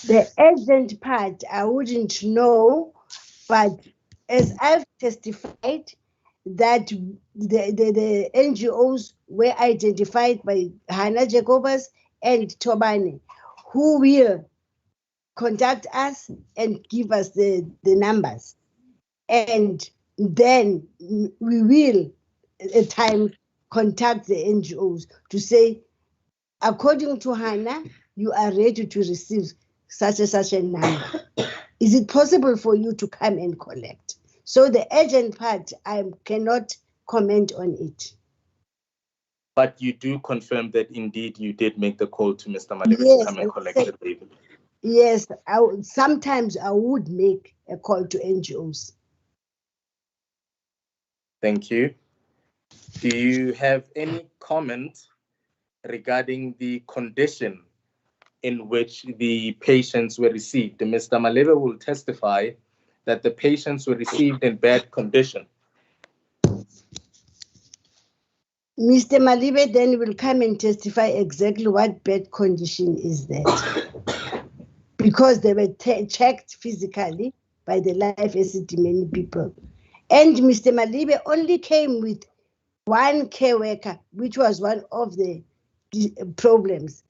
The urgent part, I wouldn't know, but as I've testified, that the NGOs were identified by Hannah Jacobus and Tobani, who will contact us and give us the numbers. And then we will, at times, contact the NGOs to say, according to Hannah, you are ready to receive such and such a number. Is it possible for you to come and collect? So the urgent part, I cannot comment on it. But you do confirm that indeed you did make the call to Mr. Malebe to come and collect the baby? Yes, sometimes I would make a call to NGOs. Thank you. Do you have any comment regarding the condition in which the patients were received? Mr. Malebe will testify that the patients were received in bad condition. Mr. Malibe then will come and testify exactly what bad condition is that. Because they were checked physically by the life Esidimeni people. And Mr. Malibe only came with one care worker, which was one of the problems.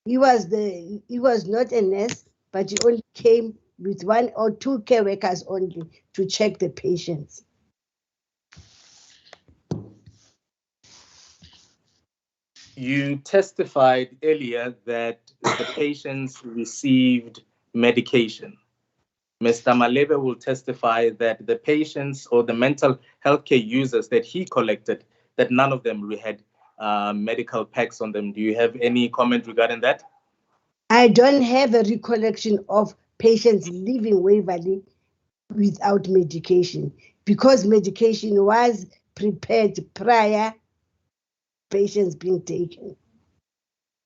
He was not a nurse, but he only came with one or two care workers only to check the patients. You testified earlier that the patients received medication. Mr. Malebe will testify that the patients or the mental health care users that he collected, that none of them had medical packs on them. Do you have any comment regarding that? I don't have a recollection of patients leaving Waverley without medication, because medication was prepared prior patients being taken.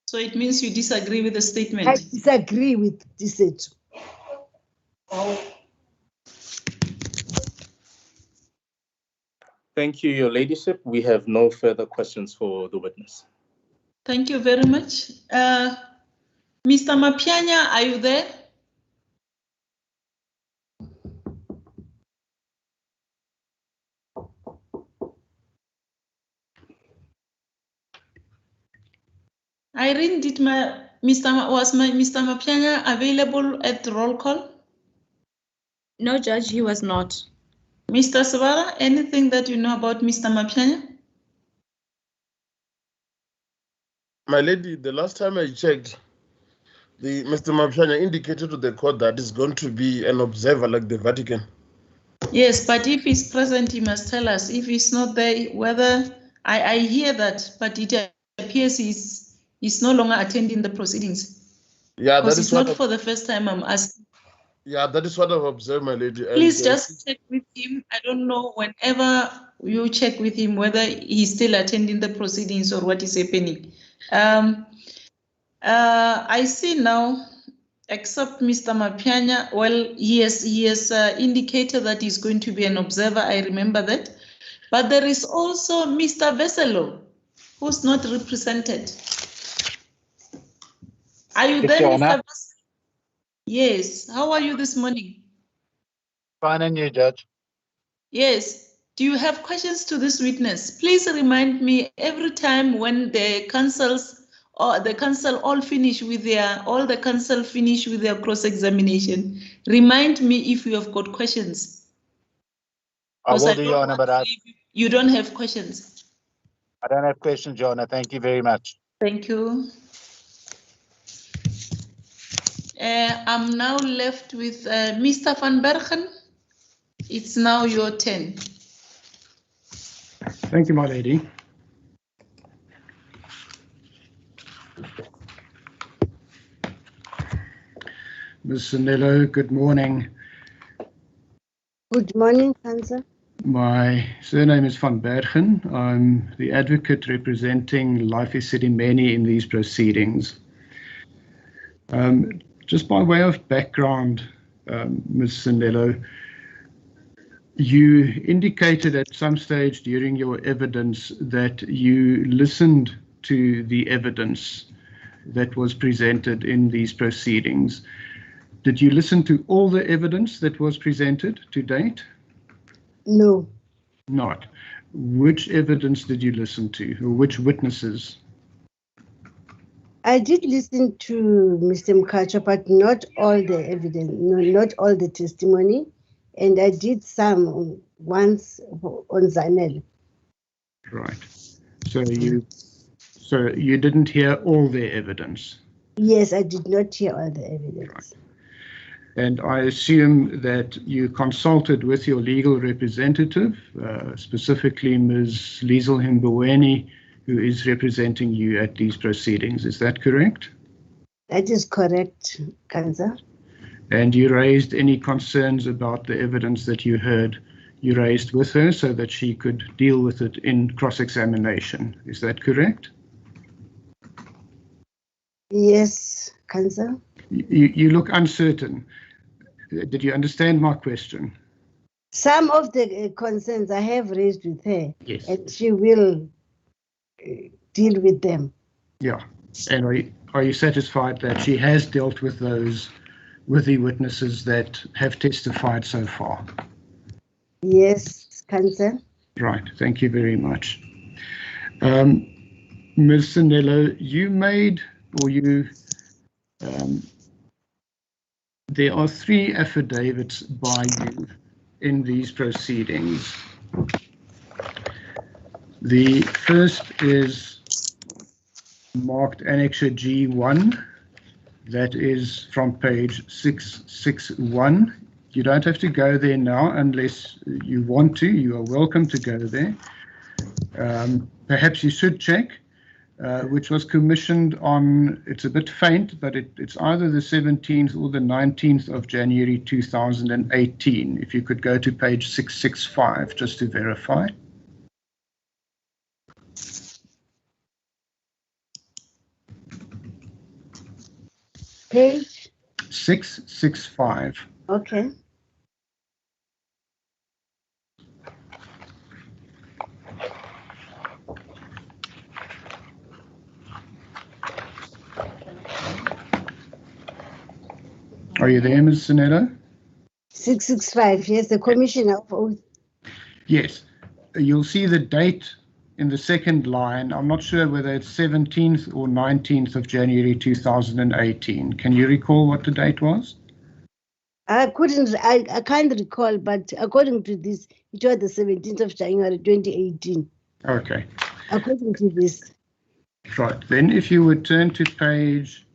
So it means you disagree with the statement? I disagree with this. Thank you, Your Ladyship. We have no further questions for the witness. Thank you very much. Mr. Mapianya, are you there? Irene, was Mr. Mapianya available at the roll call? No, Judge, he was not. Mr. Sabara, anything that you know about Mr. Mapianya? My lady, the last time I checked, Mr. Mapshanya indicated to the court that he's going to be an observer like the Vatican. Yes, but if he's present, he must tell us. If he's not there, whether I hear that, but it appears he's no longer attending the proceedings. Yeah, because that it's is what not for the first time I'm asking. Yeah, that is what I've observed, my lady. Please just check with him. I don't know, whenever you check with him, whether he's still attending the proceedings or what is happening. I see now, except Mr. Mapianya, well, he has indicated that he's going to be an observer. I remember that. But there is also Mr. Veselo, who's not represented. Are you there, Mr. Veselo? Yes. How are you this morning? Fine, and you, Judge? Yes. Do you have questions to this witness? Please remind me every time when the counsels or the counsel all finish with their cross-examination. Remind me if you have got questions. I will do, Your Honor, but you don't have questions. I don't have questions, Your Honor. Thank you very much. Thank you. I'm now left with Mr. van Bergen. It's now your turn. Thank you, my lady. Ms. Sanello, good morning. Good morning, Counsel. My surname is Van Bergen. I'm the advocate representing Life Esidimeni in these proceedings. Just by way of background, Ms. Sanello, you indicated at some stage during your evidence that you listened to the evidence that was presented in these proceedings. Did you listen to all the evidence that was presented to date? No. Not. Which evidence did you listen to, or which witnesses? I did listen to Mr. Mkacha, but not all the evidence, no, not all the testimony. And I did some once on Zanel. Right. So you didn't hear all the evidence? Yes, I did not hear all the evidence. Right. And I assume that you consulted with your legal representative, specifically Ms. Liesel Himbeweni, who is representing you at these proceedings. Is that correct? That is correct, Counsel. And you raised any concerns about the evidence that you heard, you raised with her so that she could deal with it in cross-examination. Is that correct? Yes, Counsel. You look uncertain. Did you understand my question? Some of the concerns I have raised with her, yes, and she will deal with them. Yeah. And are you satisfied that she has dealt with those, with the witnesses that have testified so far? Yes, Counsel. Right. Thank you very much. Ms. Sanello, you made, or you, there are 3 affidavits by you in these proceedings. The first is marked Annexure G1. That is from page 661. You don't have to go there now unless you want to. You are welcome to go there. Perhaps you should check, which was commissioned on, it's a bit faint, but it's either the 17th or the 19th of January 2018. If you could go to page 665 just to verify. Page 665. Okay. Are you there, Ms. Sinetta? 665. Yes, the Commissioner of Oath. Yes. You'll see the date in the second line. I'm not sure whether it's 17th or 19th of January 2018. Can you recall what the date was? I can't recall, but according to this, it was the 17th of January 2018. Okay. According to this. Right. Then if you would turn to page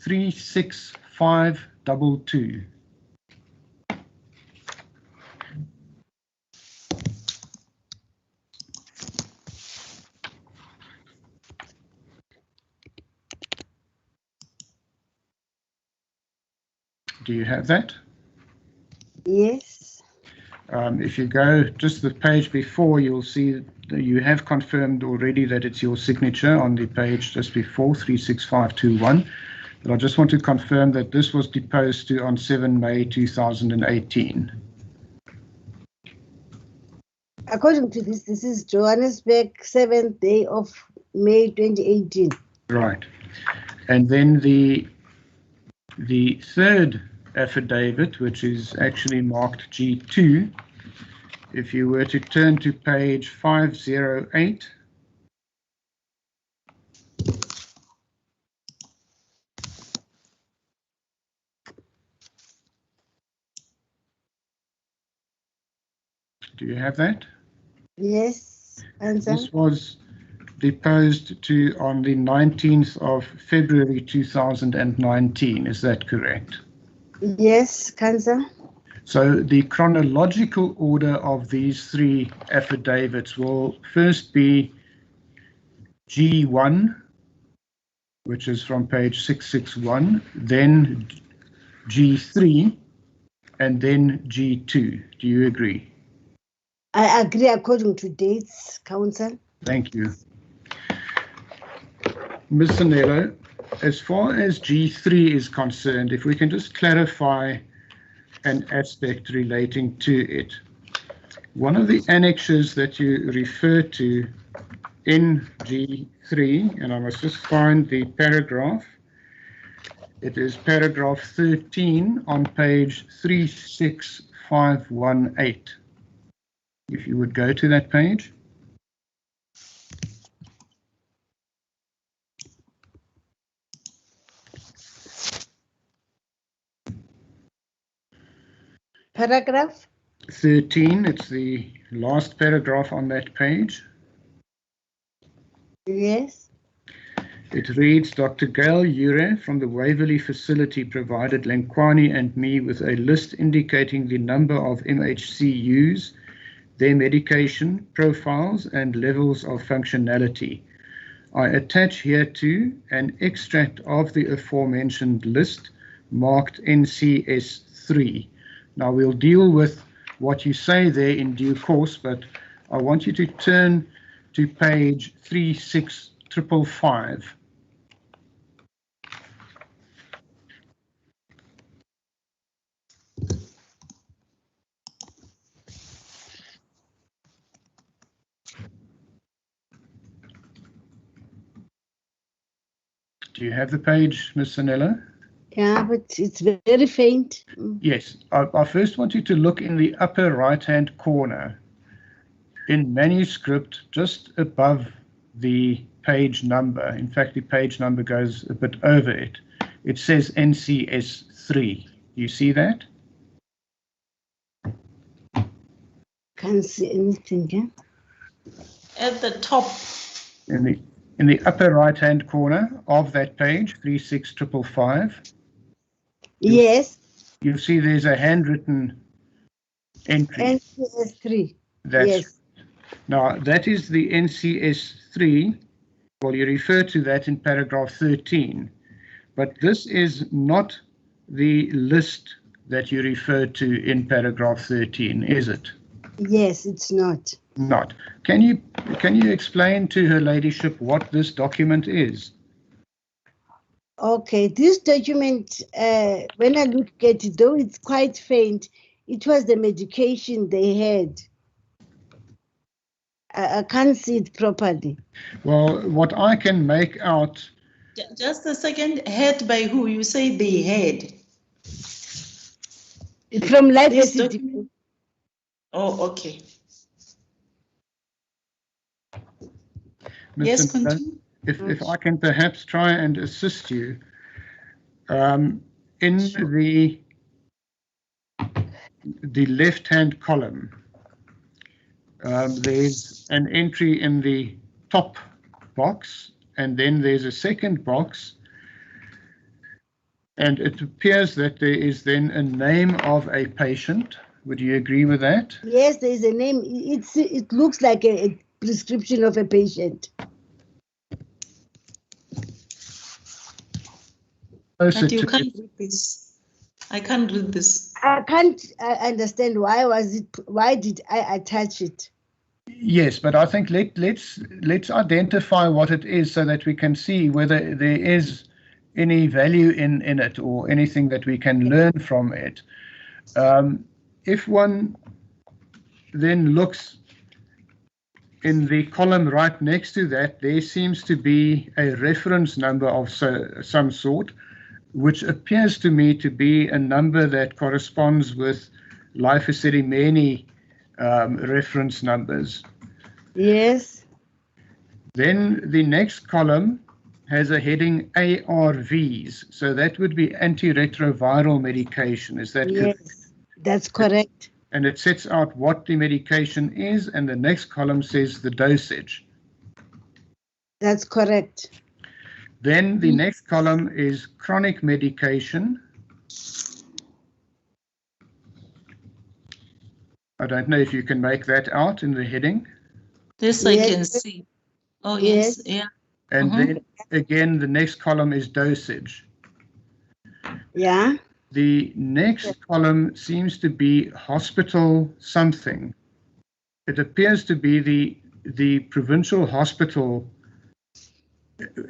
36522. Do you have that? Yes. If you go just the page before, you'll see that you have confirmed already that it's your signature on the page just before 36521. But I just want to confirm that this was deposed to on 7 May 2018. According to this, this is Johannesburg, 7th day of May 2018. Right. And then the third affidavit, which is actually marked G2, if you were to turn to page 508, do you have that? Yes, answer. This was deposed to on the 19th of February 2019, is that correct? Yes, Cancer. So the chronological order of these three affidavits will first be G1, which is from page 661, then G3, and then G2. Do you agree? I agree according to dates, Council. Thank you. Ms. Sanello, as far as G3 is concerned, if we can just clarify an aspect relating to it. One of the annexures that you refer to in G3, and I must just find the paragraph, it is paragraph 13 on page 36518. If you would go to that page. Paragraph 13, it's the last paragraph on that page. Yes. It reads, Dr. Gail Ure from the Waverley facility provided Lenkwani and me with a list indicating the number of MHCUs, their medication profiles and levels of functionality. I attach hereto an extract of the aforementioned list marked NCS 3. Now we'll deal with what you say there in due course, but I want you to turn to page 36555. Do you have the page, Ms. Sanella? Yeah, but it's very faint. Yes. I first want you to look in the upper right-hand corner in manuscript just above the page number. In fact, the page number goes a bit over it. It says NCS 3. Do you see that? Can't see anything. Yeah? At the top. In the upper right-hand corner of that page, 36555. Yes. You'll see there's a handwritten entry. NCS 3. That's yes. Now, that is the NCS 3. Well, you refer to that in paragraph 13. But this is not the list that you refer to in paragraph 13, is it? Yes, it's not. Not. Can you explain to her ladyship what this document is? Okay, this document, when I look at it, though it's quite faint, it was the medication they had. I can't see it properly. Well, what I can make out... Just a second, had by who? You say they had. From Life Esidimeni. Oh, okay. Mr. Yes, continue. If I can perhaps try and assist you, in the left-hand column, there's an entry in the top box, and then there's a second box, and it appears that there is then a name of a patient. Would you agree with that? Yes, there is a name. It looks like a prescription of a patient. But you can't read this. I can't read this. I can't understand why did I attach it? Yes, but I think let's identify what it is so that we can see whether there is any value in it or anything that we can learn from it. If one then looks in the column right next to that, there seems to be a reference number of some sort, which appears to me to be a number that corresponds with Life Esidimeni reference numbers. Yes. Then the next column has a heading ARVs, so that would be antiretroviral medication. Is that correct? Yes, that's correct. And it sets out what the medication is, and the next column says the dosage. That's correct. Then the next column is chronic medication. I don't know if you can make that out in the heading. This I can see. Oh, yes, yeah. And then again, the next column is dosage. Yeah. The next column seems to be hospital something. It appears to be the provincial hospital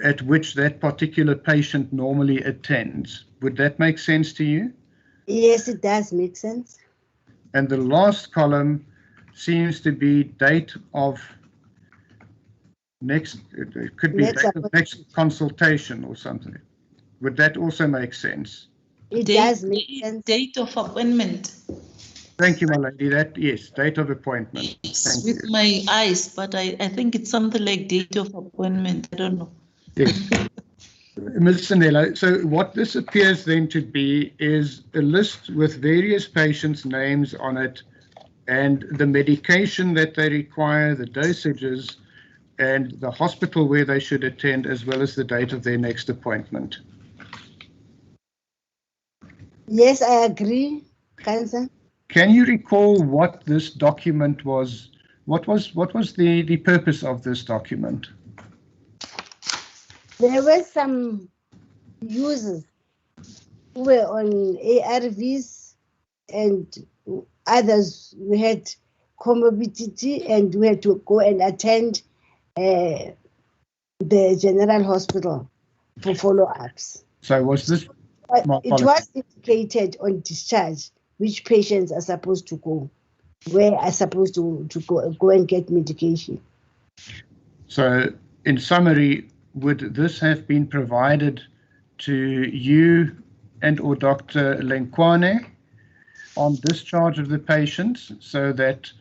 at which that particular patient normally attends. Would that make sense to you? Yes, it does make sense. And the last column seems to be date of next, it could be date of next consultation or something. Would that also make sense? It does make sense. Date of appointment. Thank you, my lady. Yes, date of appointment. Yes, with my eyes, but I think it's something like date of appointment. I don't know. Yes. Ms. Sanello, so what this appears then to be is a list with various patients' names on it and the medication that they require, the dosages, and the hospital where they should attend, as well as the date of their next appointment. Yes, I agree, Kansa. Can you recall what this document was? What was the purpose of this document? There were some users who were on ARVs and others who had comorbidity and we had to go and attend the general hospital for follow-ups. So was this? It was indicated on discharge which patients are supposed to go, where are supposed to go and get medication. So in summary, would this have been provided to you and or Dr. Lenkwane on discharge of the patients so that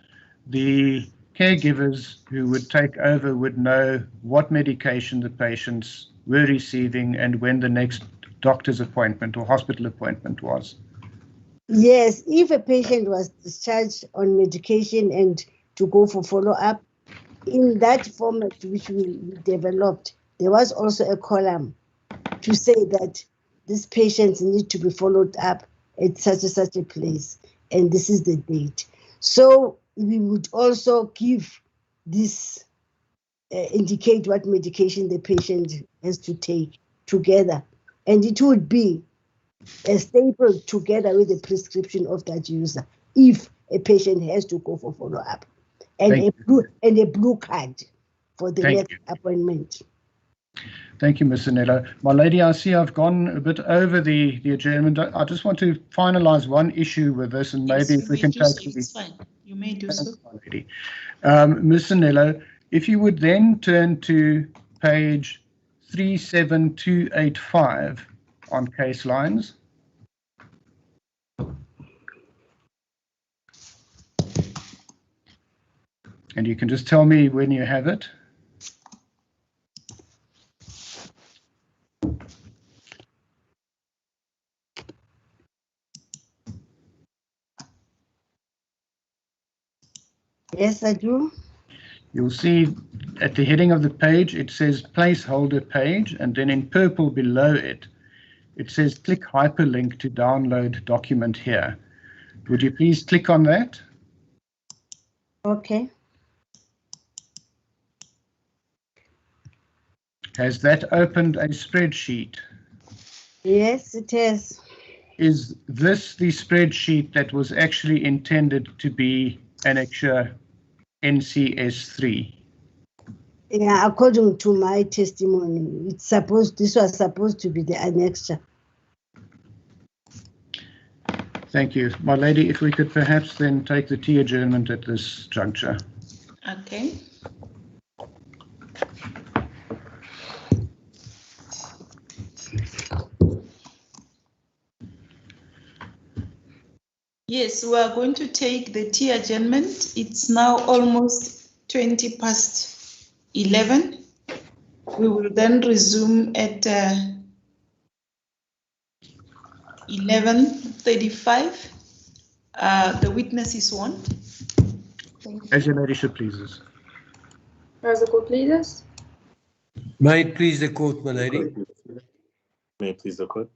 the caregivers who would take over would know what medication the patients were receiving and when the next doctor's appointment or hospital appointment was? Yes, if a patient was discharged on medication and to go for follow-up, in that format which we developed, there was also a column to say that these patients need to be followed up at such a place, and this is the date. So we would also give this, indicate what medication the patient has to take together, and it would be a staple together with the prescription of that user if a patient has to go for follow-up, and a blue card for the Thank next appointment. Thank you, Ms. Zanello. My lady, I see I've gone a bit over the adjournment. I just want to finalize one issue with this, and maybe if we can take so. It's fine. You may do so. My lady. Ms. Zanello, if you would then turn to page 37285 on case lines. And you can just tell me when you have it. Yes, I do. You'll see at the heading of the page, it says placeholder page, and then in purple below it, it says click hyperlink to download document here. Would you please click on that? Okay. Has that opened a spreadsheet? Yes, it has. Is this the spreadsheet that was actually intended to be annexure NCS3? Yeah, according to my testimony, this was supposed to be the annexure. Thank you. My lady, if we could perhaps then take the tea adjournment at this juncture. Okay. Yes, we are going to take the tea adjournment. It's now almost 20 past 11. We will then resume at 11:35. The witness is sworn. As your ladyship pleases. As the court pleases. May it please the court, my lady. May it please the court.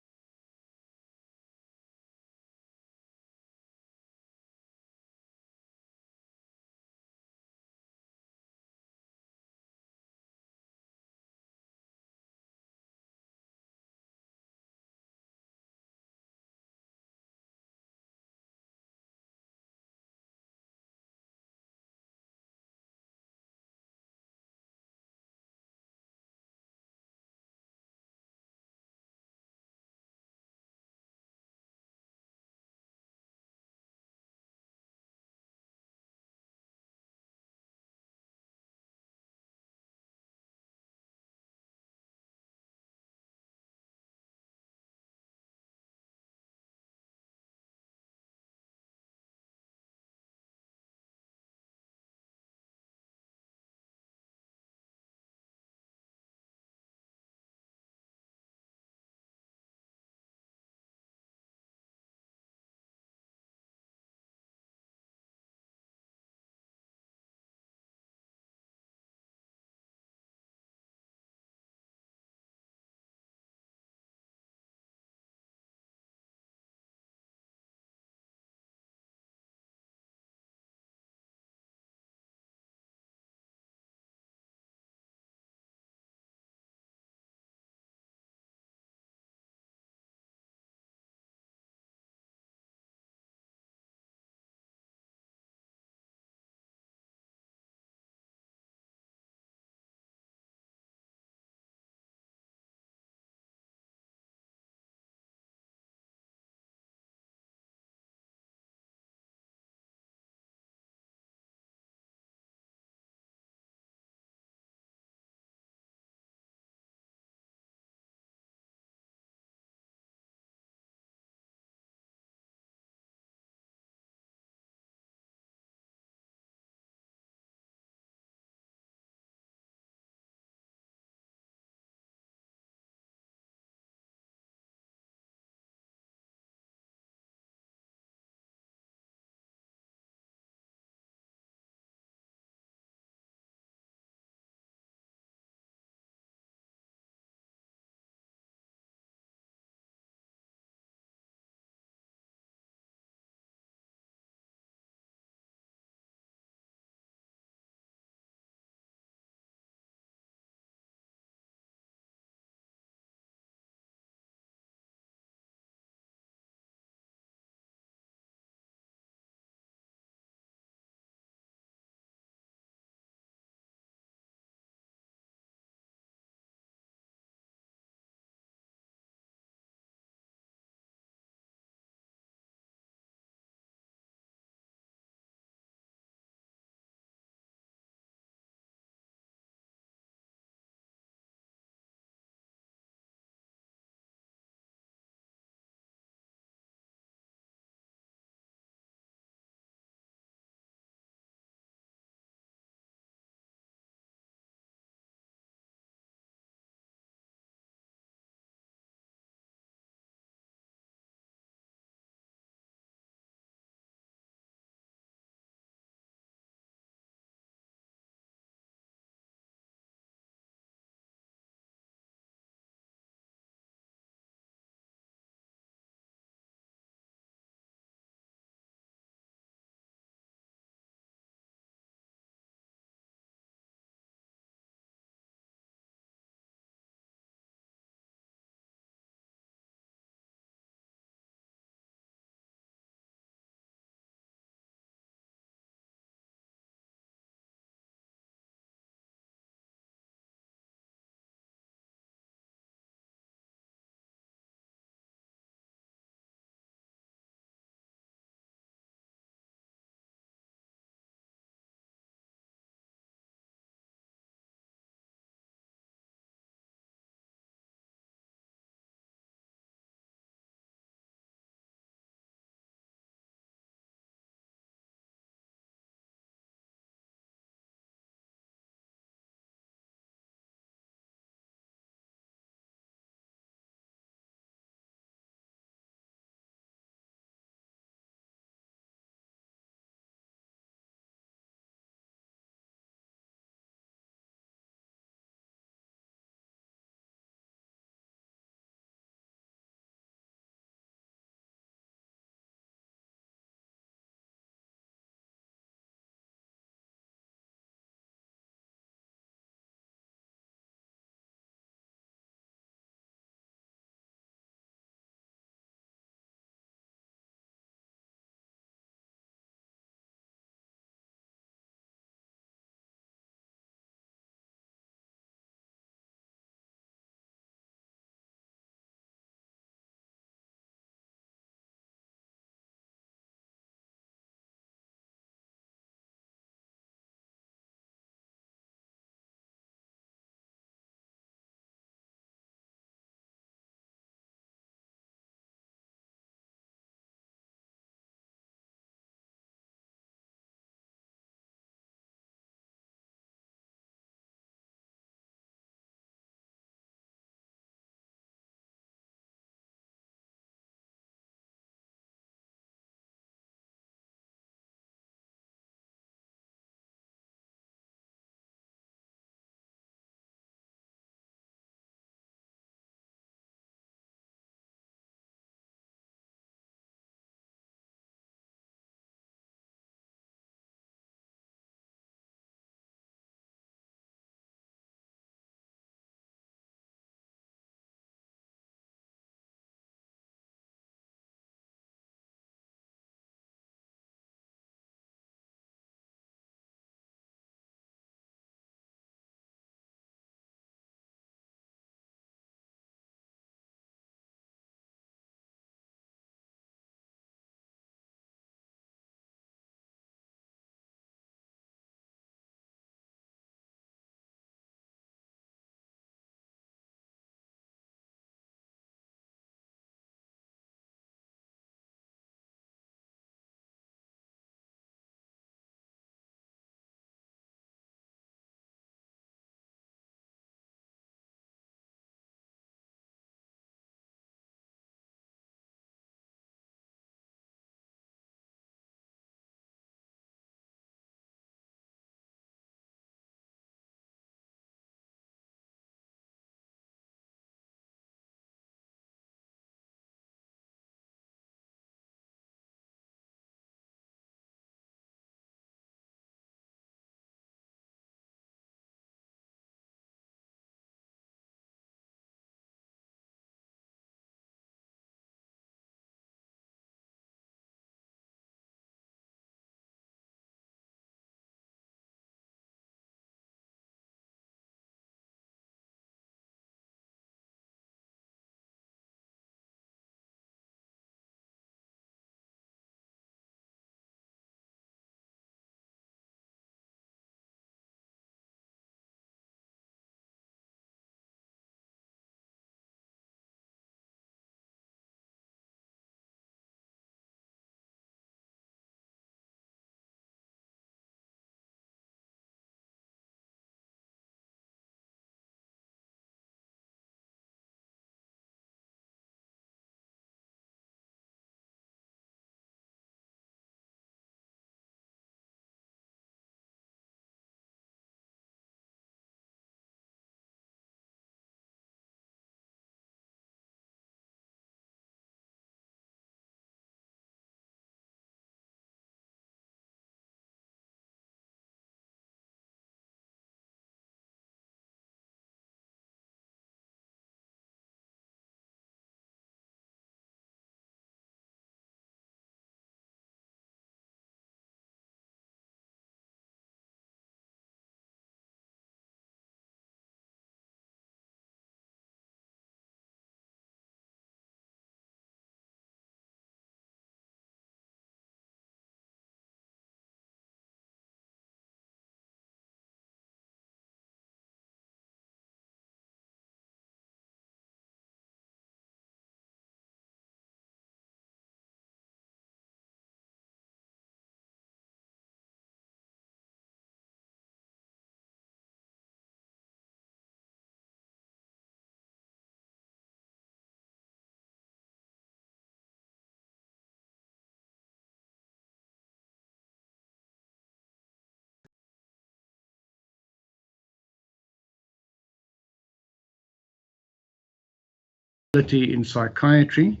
in psychiatry.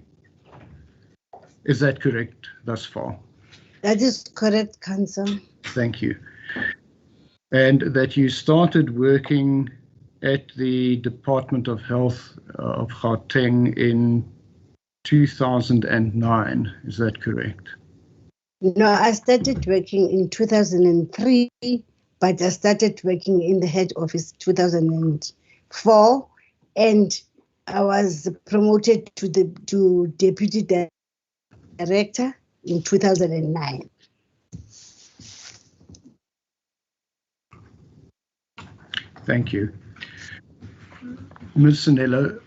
Is that correct thus far? That is correct, Council. Thank you. And that you started working at the Department of Health of Gauteng in 2009. Is that correct? No, I started working in 2003, but I started working in the head office 2004, and I was promoted to deputy director in 2009. Thank you. Ms. Sanello,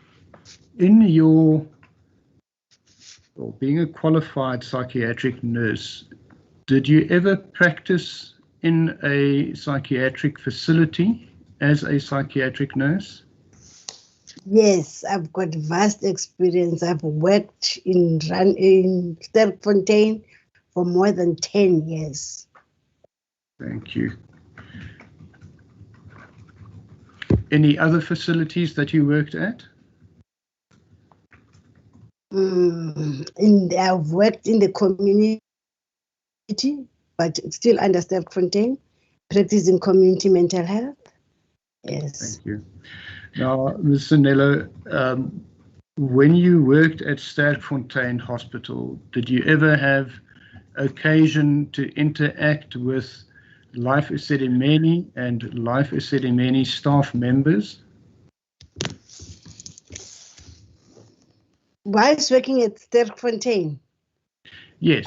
in your, well, being a qualified psychiatric nurse, did you ever practice in a psychiatric facility as a psychiatric nurse? Yes, I've got vast experience. I've worked in Sterkfontein for more than 10 years. Thank you. Any other facilities that you worked at? I've worked in the community, but still under Sterkfontein, practicing community mental health. Yes. Thank you. Now, Ms. Sanello, when you worked at Sterkfontein Hospital, did you ever have occasion to interact with Life Esidimeni and Life Esidimeni staff members? Whilst working at Sterkfontein? Yes.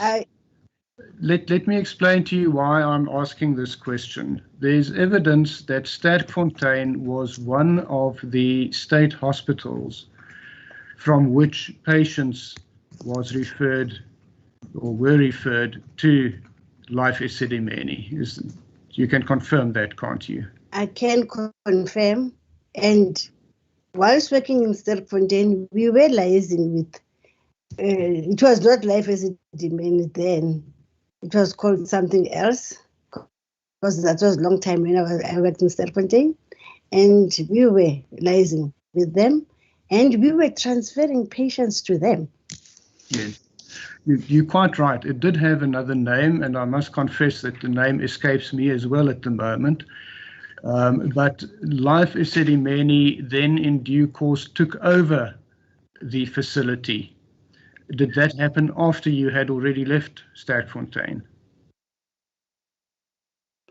Let me explain to you why I'm asking this question. There's evidence that Sterkfontein was one of the state hospitals from which patients was referred or were referred to Life Esidimeni. You can confirm that, can't you? I can confirm. And whilst working in Sterkfontein, we were liaising with, it was not Life Esidimeni then. It was called something else, because that was a long time when I worked in Sterkfontein. And we were liaising with them, and we were transferring patients to them. Yes. You're quite right. It did have another name, and I must confess that the name escapes me as well at the moment. But Life Esidimeni then in due course took over the facility. Did that happen after you had already left Sterkfontein?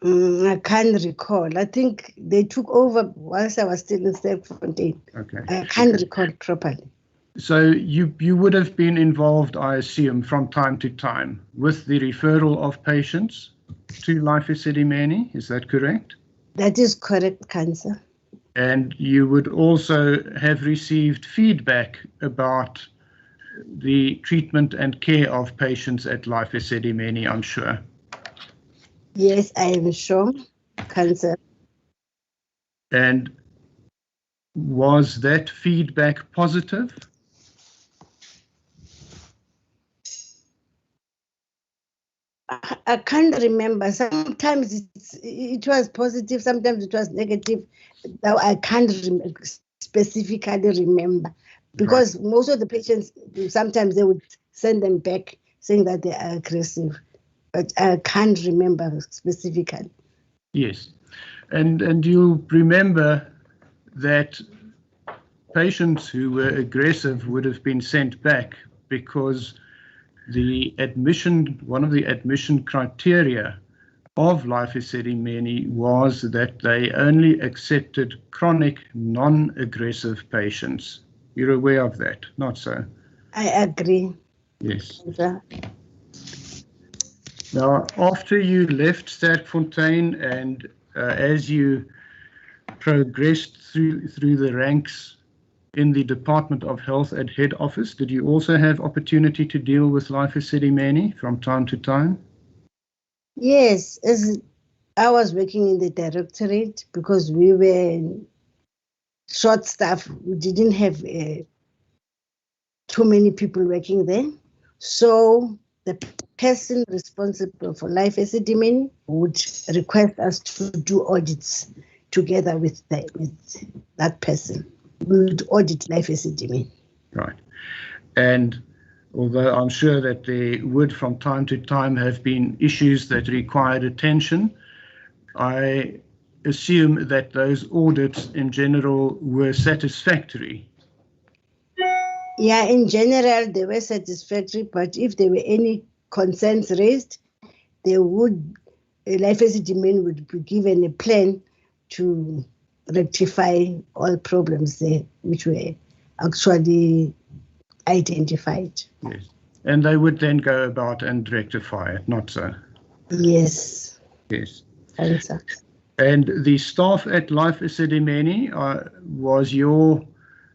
I can't recall. I think they took over whilst I was still in Sterkfontein. Okay. I can't recall properly. So you would have been involved, I assume, from time to time with the referral of patients to Life Esidimeni. Is that correct? That is correct, Council. And you would also have received feedback about the treatment and care of patients at Life Esidimeni, I'm sure. Yes, I am sure, Council. And was that feedback positive? I can't remember. Sometimes it was positive, sometimes it was negative. Now I can't specifically remember, because right. Most of the patients, sometimes they would send them back saying that they are aggressive, but I can't remember specifically. Yes, and you'll remember that patients who were aggressive would have been sent back because one of the admission criteria of Life Esidimeni was that they only accepted chronic, non-aggressive patients. You're aware of that, not so? I agree. Yes. Now, after you left Sterkfontein and as you progressed through the ranks in the Department of Health at head office, did you also have opportunity to deal with Life Esidimeni from time to time? Yes, as I was working in the directorate because we were short staff. We didn't have too many people working there. So the person responsible for Life Esidimeni would request us to do audits together with that person. We would audit Life Esidimeni. Right. And although I'm sure that there would from time to time have been issues that required attention, I assume that those audits in general were satisfactory. Yeah, in general, they were satisfactory, but if there were any concerns raised, they would, Life Esidimeni would be given a plan to rectify all problems there, which were actually identified. Yes. And they would then go about and rectify it, not so? Yes. Yes. Answer. And the staff at Life Esidimeni, was your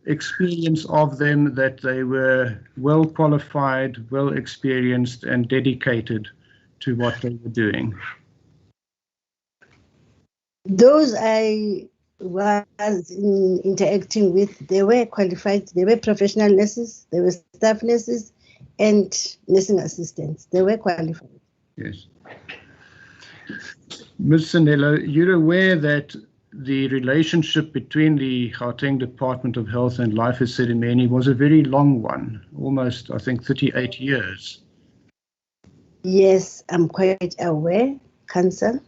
experience of them that they were well qualified, well experienced, and dedicated to what they were doing? Those I was interacting with, they were qualified, they were professional nurses, they were staff nurses and nursing assistants. They were qualified. Yes. Ms. Sanello, you're aware that the relationship between the Gauteng Department of Health and Life Esidimeni was a very long one, almost, I think, 38 years. Yes, I'm quite aware, Council.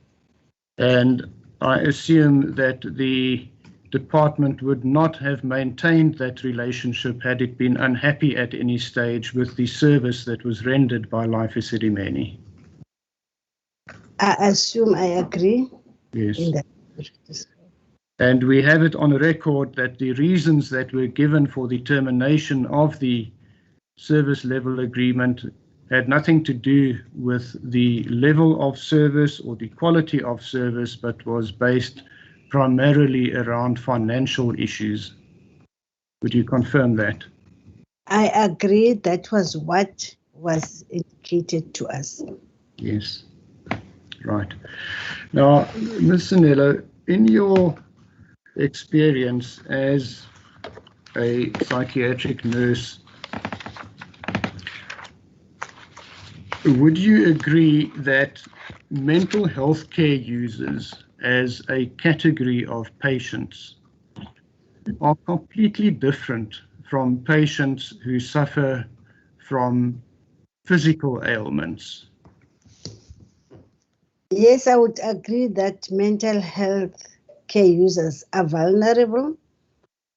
And I assume that the department would not have maintained that relationship had it been unhappy at any stage with the service that was rendered by Life Esidimeni. I assume I agree. Yes. In that. And we have it on record that the reasons that were given for the termination of the service level agreement had nothing to do with the level of service or the quality of service, but was based primarily around financial issues. Would you confirm that? I agree. That was what was indicated to us. Yes. Right. Now, Ms. Sanello, in your experience as a psychiatric nurse, would you agree that mental health care users as a category of patients are completely different from patients who suffer from physical ailments? Yes, I would agree that mental health care users are vulnerable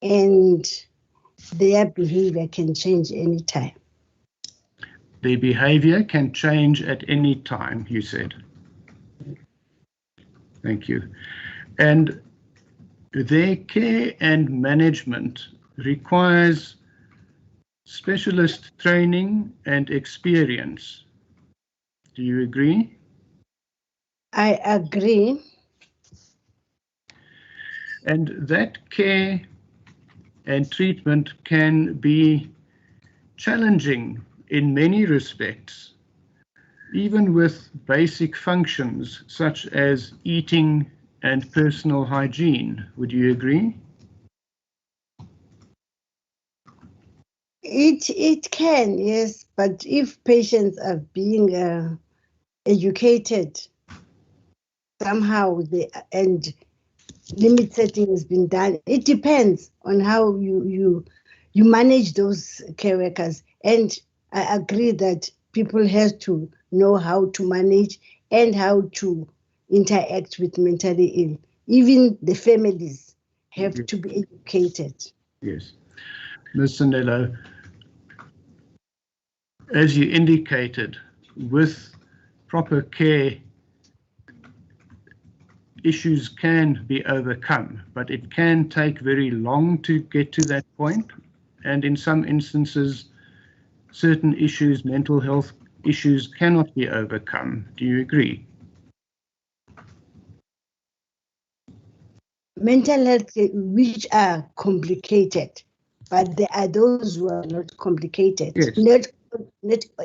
and their behavior can change anytime. Their behavior can change at any time, you said. Thank you. And their care and management requires specialist training and experience. Do you agree? I agree. And that care and treatment can be challenging in many respects, even with basic functions such as eating and personal hygiene. Would you agree? It can, yes, but if patients are being educated somehow and limit setting has been done, it depends on how you manage those care workers. And I agree that people have to know how to manage and how to interact with mentally ill. Even the families have to be educated. Yes. Ms. Sanello, as you indicated, with proper care, issues can be overcome, but it can take very long to get to that point. And in some instances, certain issues, mental health issues, cannot be overcome. Do you agree? Mental health, which are complicated, but there are those who are not complicated. Yes.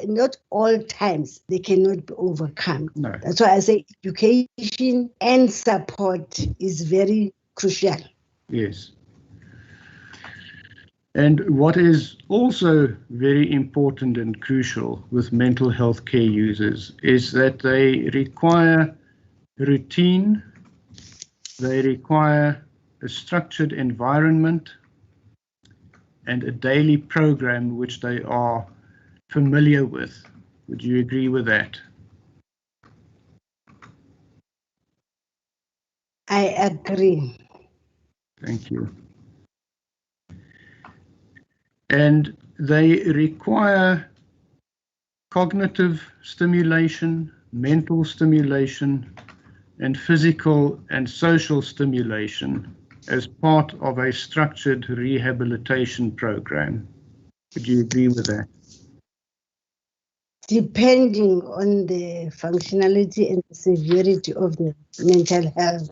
Not all times they cannot be overcome. No. That's why I say education and support is very crucial. Yes. And what is also very important and crucial with mental health care users is that they require routine, they require a structured environment, and a daily program which they are familiar with. Would you agree with that? I agree. Thank you. And they require cognitive stimulation, mental stimulation, and physical and social stimulation as part of a structured rehabilitation program. Would you agree with that? Depending on the functionality and the severity of the mental health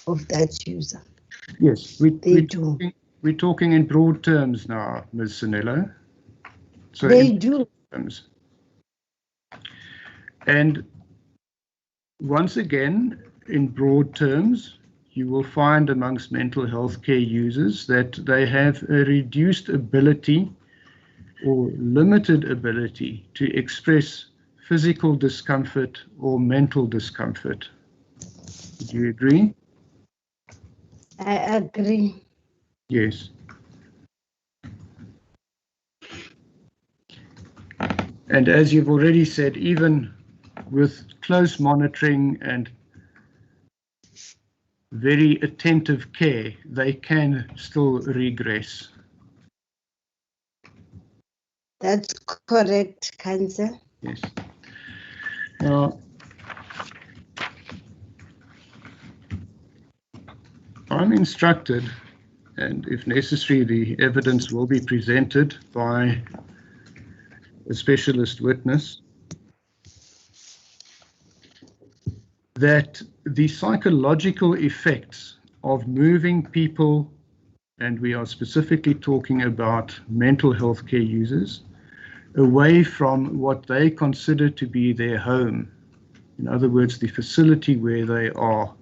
of that user. Yes, do. We're talking in broad terms now, Ms. Sanello. So They do. Terms. And once again, in broad terms, you will find amongst mental health care users that they have a reduced ability or limited ability to express physical discomfort or mental discomfort. Do you agree? I agree. Yes. And as you've already said, even with close monitoring and very attentive care, they can still regress. That's correct, Councillor. Yes. Now, I'm instructed, and if necessary, the evidence will be presented by a specialist witness, that the psychological effects of moving people, and we are specifically talking about mental health care users, away from what they consider to be their home, in other words, the facility where they are,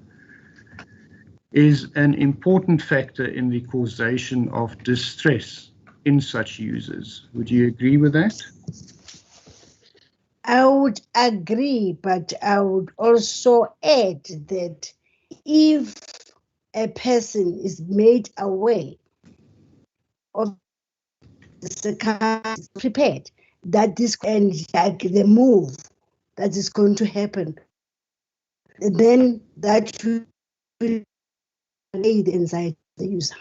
is an important factor in the causation of distress in such users. Would you agree with that? I would agree, but I would also add that if a person is made aware of the circumstances, prepared that this and like the move that is going to happen, then that will aid anxiety the user.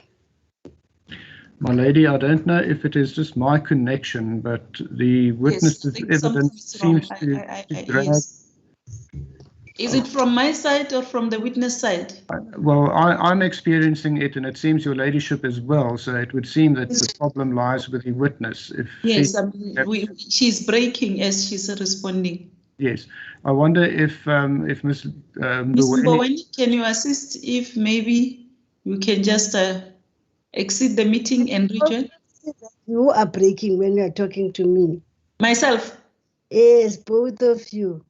My lady, I don't know if it is just my connection, but the witness's evidence seems to drag. Yes. Is it from my side or from the witness side? Well, I'm experiencing it, and it seems your ladyship as well. So it would seem that the problem lies with the witness. If yes, she's breaking as she's responding. Yes, I wonder if Ms. Mboweni, can you assist if maybe you can just exit the meeting and rejoin? You are breaking when you are talking to me. Myself? Yes, both of you.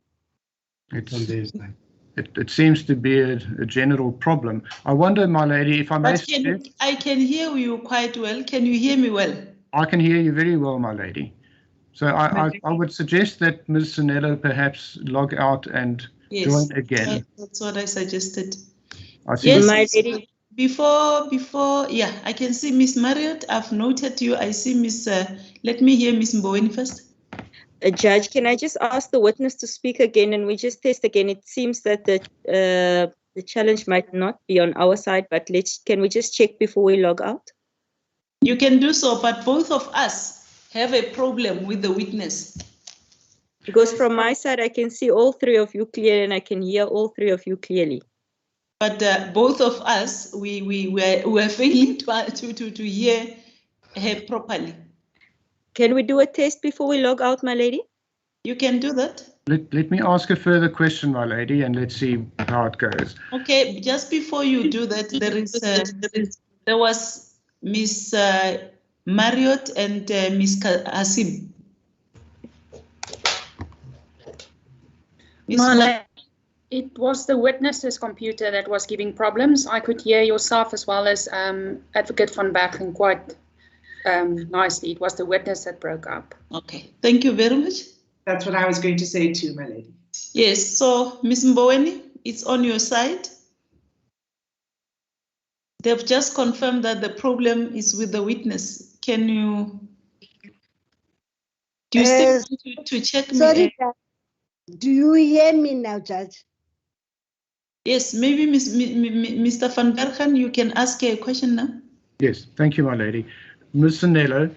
It seems to be a general problem. I wonder, my lady, if I may suggest... I can hear you quite well. Can you hear me well? I can hear you very well, my lady. So I would suggest that Ms. Sanello perhaps log out and join again. That's what I suggested. Yes, my lady. Before, yeah, I can see Miss Marriott. I've noted you. I see Miss. Let me hear Miss Mboweni first. Judge, can I just ask the witness to speak again and we just test again? It seems that the challenge might not be on our side, but can we just check before we log out? You can do so, but both of us have a problem with the witness. Because from my side, I can see all three of you clearly and I can hear all three of you clearly. But both of us, we're failing to hear her properly. Can we do a test before we log out, my lady? You can do that. Let me ask a further question, my lady, and let's see how it goes. Okay, just before you do that, there was Miss Marriott and Miss Hasim. It was the witness's computer that was giving problems. I could hear yourself as well as Advocate van Bergen quite nicely. It was the witness that broke up. Okay, thank you very much. That's what I was going to say too, my lady. Yes, so Ms. Mboweni, it's on your side. they've just confirmed that the problem is with the witness. Can you? Do you still want to check me? Sorry, do you hear me now, Judge? Yes, maybe Mr. Van Bergen, you can ask a question now. Yes, thank you, my lady. Ms. Sanello,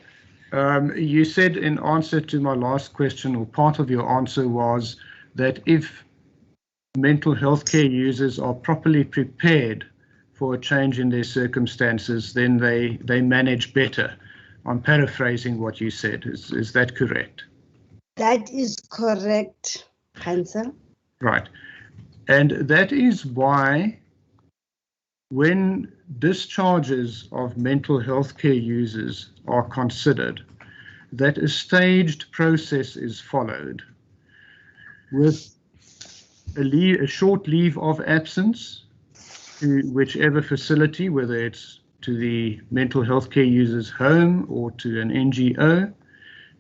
you said in answer to my last question, or part of your answer was that if mental health care users are properly prepared for a change in their circumstances, then they manage better. I'm paraphrasing what you said. Is that correct? That is correct, Council. Right. And that is why when discharges of mental health care users are considered, that a staged process is followed with a short leave of absence to whichever facility, whether it's to the mental health care user's home or to an NGO,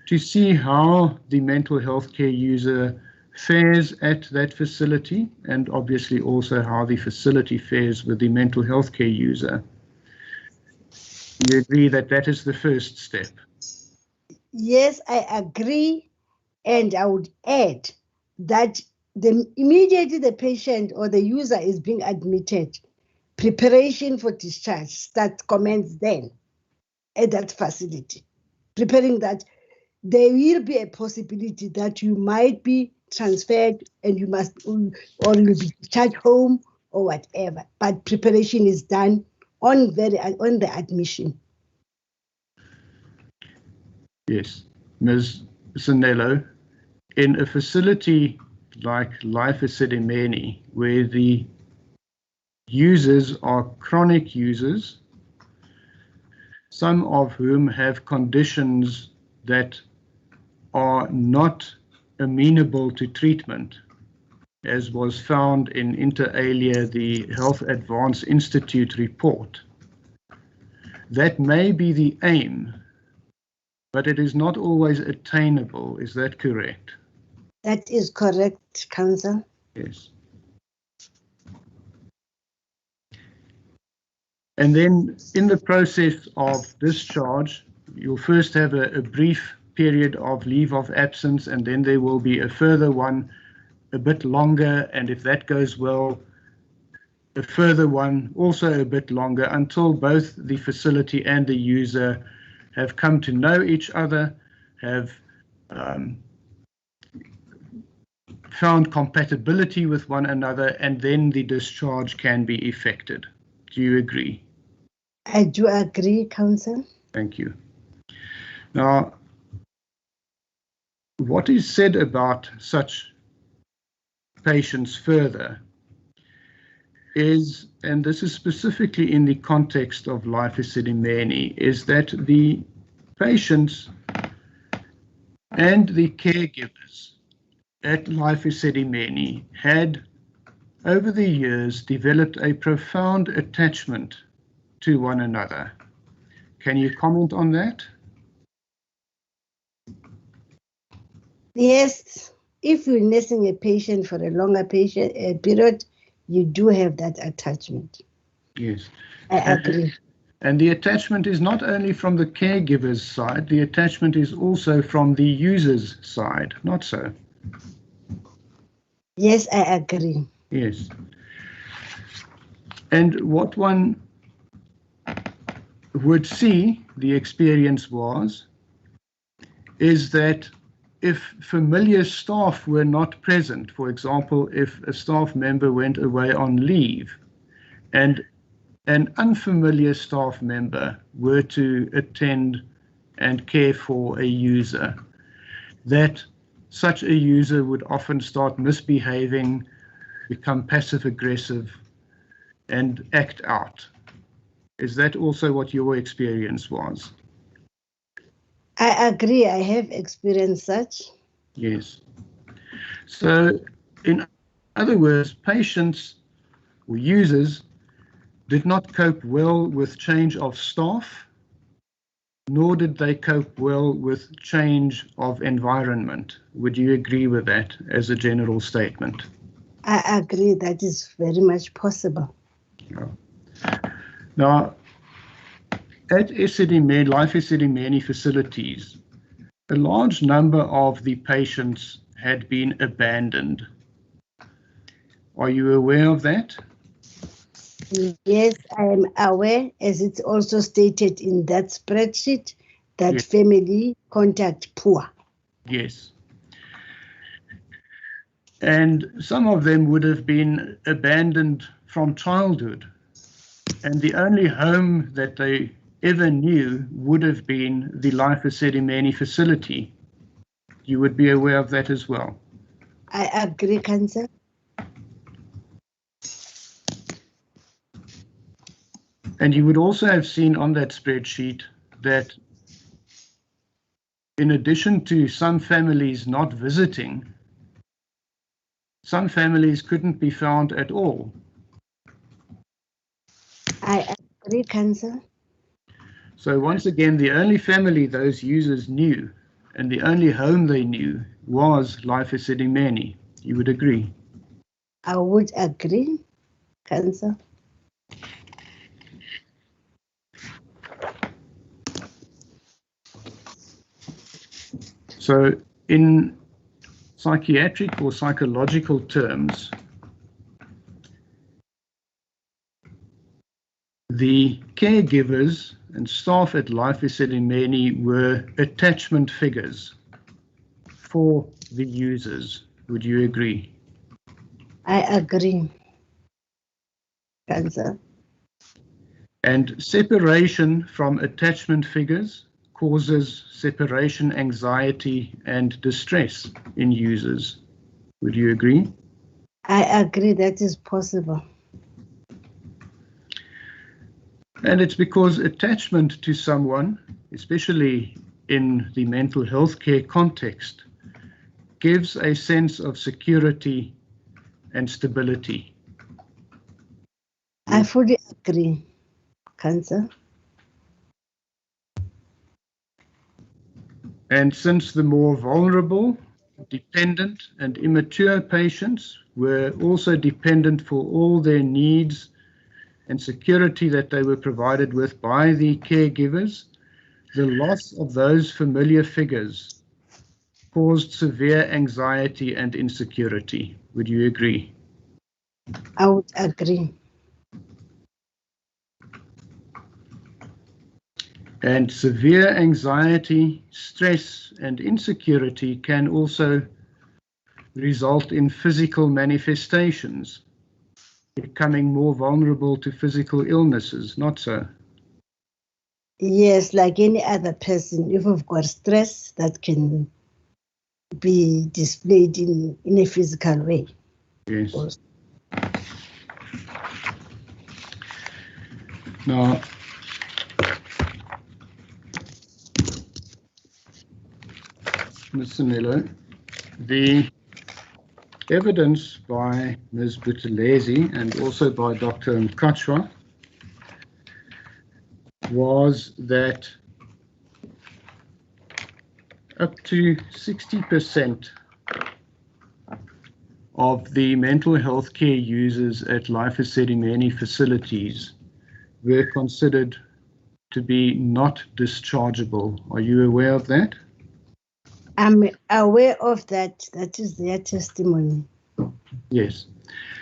to see how the mental health care user fares at that facility, and obviously also how the facility fares with the mental health care user. You agree that that is the first step? Yes, I agree, and I would add that immediately the patient or the user is being admitted, preparation for discharge commences then at that facility, preparing that there will be a possibility that you might be transferred and you must, or you'll be discharged home or whatever. But preparation is done on the admission. Yes, Ms. Sanello, in a facility like Life Esidimeni, where the users are chronic users, some of whom have conditions that are not amenable to treatment, as was found in inter alia the Health Advance Institute report. That may be the aim, but it is not always attainable. Is that correct? That is correct, Council. Yes. And then in the process of discharge, you'll first have a brief period of leave of absence, and then there will be a further one a bit longer, and if that goes well, a further one also a bit longer, until both the facility and the user have come to know each other, have found compatibility with one another, and then the discharge can be effected. Do you agree? I do agree, Council. Thank you. Now, what is said about such patients further is, and this is specifically in the context of Life Esidimeni, is that the patients and the caregivers at Life Esidimeni had, over the years, developed a profound attachment to one another. Can you comment on that? Yes, if you're nursing a patient for a longer period, you do have that attachment. Yes. I agree. And the attachment is not only from the caregiver's side, the attachment is also from the user's side, not so? Yes, I agree. Yes. And what one would see, the experience was, is that if familiar staff were not present, for example, if a staff member went away on leave and an unfamiliar staff member were to attend and care for a user, that such a user would often start misbehaving, become passive-aggressive, and act out. Is that also what your experience was? I agree. I have experienced such. Yes. So, in other words, patients or users did not cope well with change of staff, nor did they cope well with change of environment. Would you agree with that as a general statement? I agree. That is very much possible. Yeah. Now, at Esidimeni, Life Esidimeni facilities, a large number of the patients had been abandoned. Are you aware of that? Yes, I am aware, as it's also stated in that spreadsheet, that Yes. family contact poor. Yes. And some of them would have been abandoned from childhood. And the only home that they ever knew would have been the Life Esidimeni facility. You would be aware of that as well. I agree, Councillor. And you would also have seen on that spreadsheet that in addition to some families not visiting, some families couldn't be found at all. I agree, Councillor. So once again, the only family those users knew and the only home they knew was Life Esidimeni. You would agree? I would agree, Councillor. So in psychiatric or psychological terms, the caregivers and staff at Life Esidimeni were attachment figures for the users. Would you agree? I agree, Councillor. And separation from attachment figures causes separation anxiety and distress in users. Would you agree? I agree that is possible. And it's because attachment to someone, especially in the mental health care context, gives a sense of security and stability. I fully agree, Councillor. And since the more vulnerable, dependent and immature patients were also dependent for all their needs and security that they were provided with by the caregivers, the loss of those familiar figures caused severe anxiety and insecurity. Would you agree? I would agree. And severe anxiety, stress, and insecurity can also result in physical manifestations, becoming more vulnerable to physical illnesses, not so? Yes, like any other person, if you've got stress, that can be displayed in a physical way. Yes. Also. Now, Ms. Sanello, the evidence by Ms. Buthelezi and also by Dr. Mkachwa was that up to 60% of the mental health care users at Life Esidimeni facilities were considered to be not dischargeable. Are you aware of that? I'm aware of that. That is their testimony. Yes.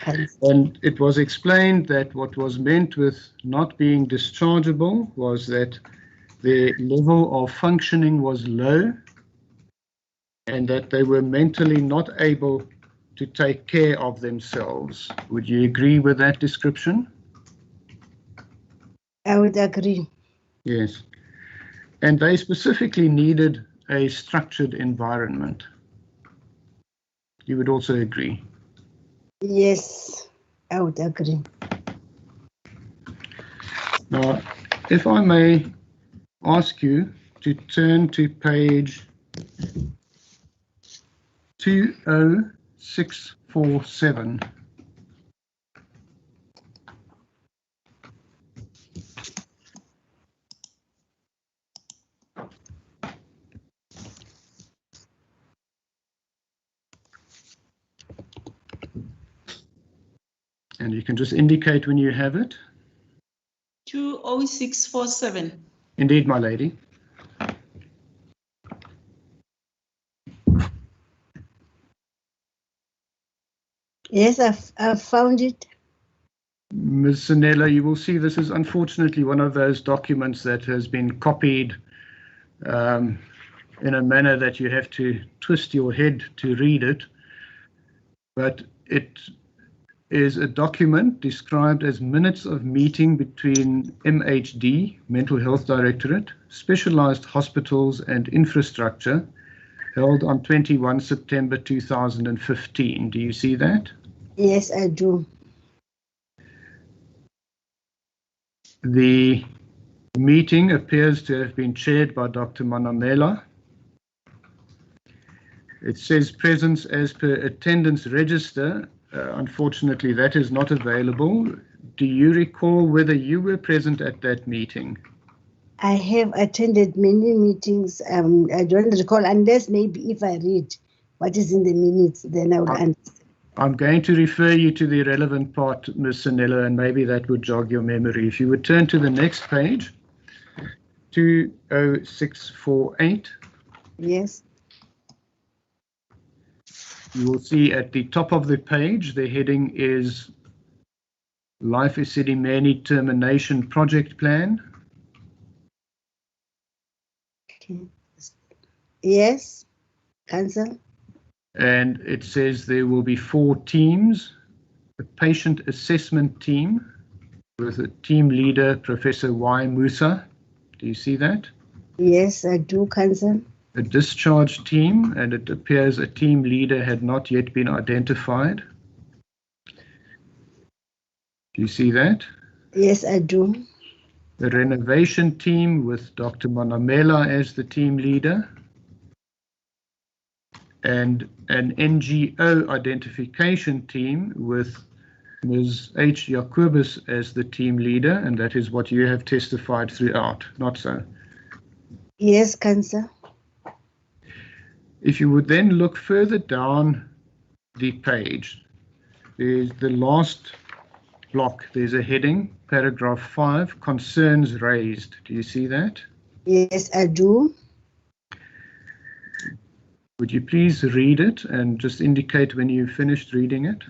Councillor. And it was explained that what was meant with not being dischargeable was that their level of functioning was low and that they were mentally not able to take care of themselves. Would you agree with that description? I would agree. Yes. And they specifically needed a structured environment. You would also agree? Yes, I would agree. Now, if I may ask you to turn to page 20647. And you can just indicate when you have it. 20647. Indeed, my lady. Yes, I've found it. Ms. Sanella, you will see this is unfortunately one of those documents that has been copied in a manner that you have to twist your head to read it. But it is a document described as minutes of meeting between MHD, Mental Health Directorate, Specialized Hospitals and Infrastructure, held on 21 September 2015. Do you see that? Yes, I do. The meeting appears to have been chaired by Dr. Manamela. It says presence as per attendance register. Unfortunately, that is not available. Do you recall whether you were present at that meeting? I have attended many meetings. I don't recall, unless maybe if I read what is in the minutes, then I would understand. I'm going to refer you to the relevant part, Ms. Sanella, and maybe that would jog your memory. If you would turn to the next page, 20648. Yes. You will see at the top of the page, the heading is Life Esidimeni Termination Project Plan. Okay. Yes, Council. And it says there will be 4 teams, a patient assessment team with a team leader, Professor Y. Musa. Do you see that? Yes, I do, Council. A discharge team, and it appears a team leader had not yet been identified. Do you see that? Yes, I do. The renovation team with Dr. Manamela as the team leader. And an NGO identification team with Ms. H. Jacobus as the team leader, and that is what you have testified throughout, not so? Yes, Council. If you would then look further down the page, there's the last block, there's a heading, paragraph 5, concerns raised. Do you see that? Yes, I do. Would you please read it and just indicate when you've finished reading it?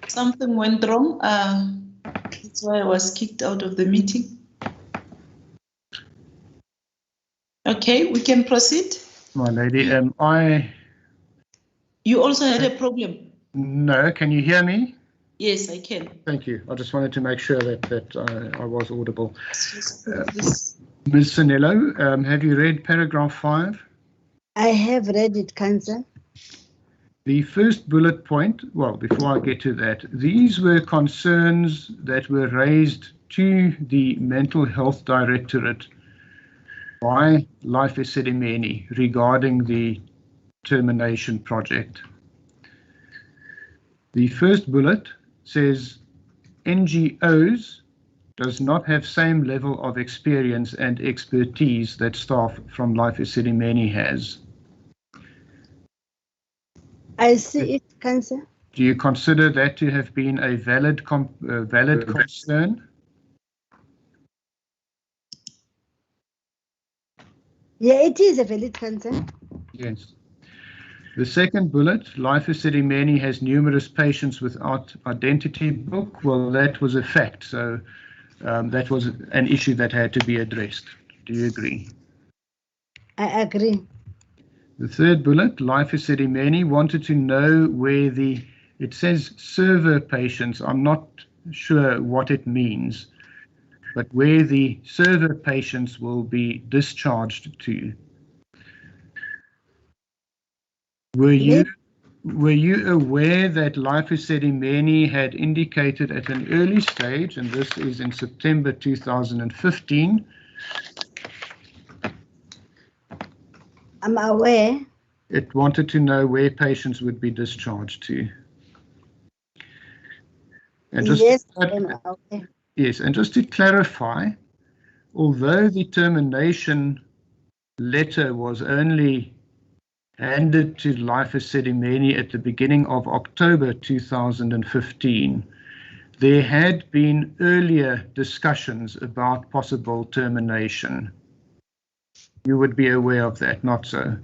Something went wrong. That's why I was kicked out of the meeting. Okay, we can proceed. My lady, You also had a problem. No, can you hear me? Yes, I can. Thank you. I just wanted to make sure that I was audible. This. Ms. Sanello, have you read paragraph 5? I have read it, Council. The first bullet point, well, before I get to that, these were concerns that were raised to the Mental Health Directorate by Life Esidimeni regarding the termination project. The first bullet says NGOs does not have same level of experience and expertise that staff from Life Esidimeni has. I see it, Council. Do you consider that to have been a valid concern? Yeah, it is a valid concern. Yes. The second bullet, Life Esidimeni has numerous patients without identity book. Well, that was a fact. So that was an issue that had to be addressed. Do you agree? I agree. The third bullet, Life Esidimeni wanted to know where the It says server patients. I'm not sure what it means, but where the server patients will be discharged to. Were you aware that Life Esidimeni had indicated at an early stage, and this is in September 2015? I'm aware. It wanted to know where patients would be discharged to. And just Yes, I'm aware. Yes, and just to clarify, although the termination letter was only handed to Life Esidimeni at the beginning of October 2015, there had been earlier discussions about possible termination. You would be aware of that, not so?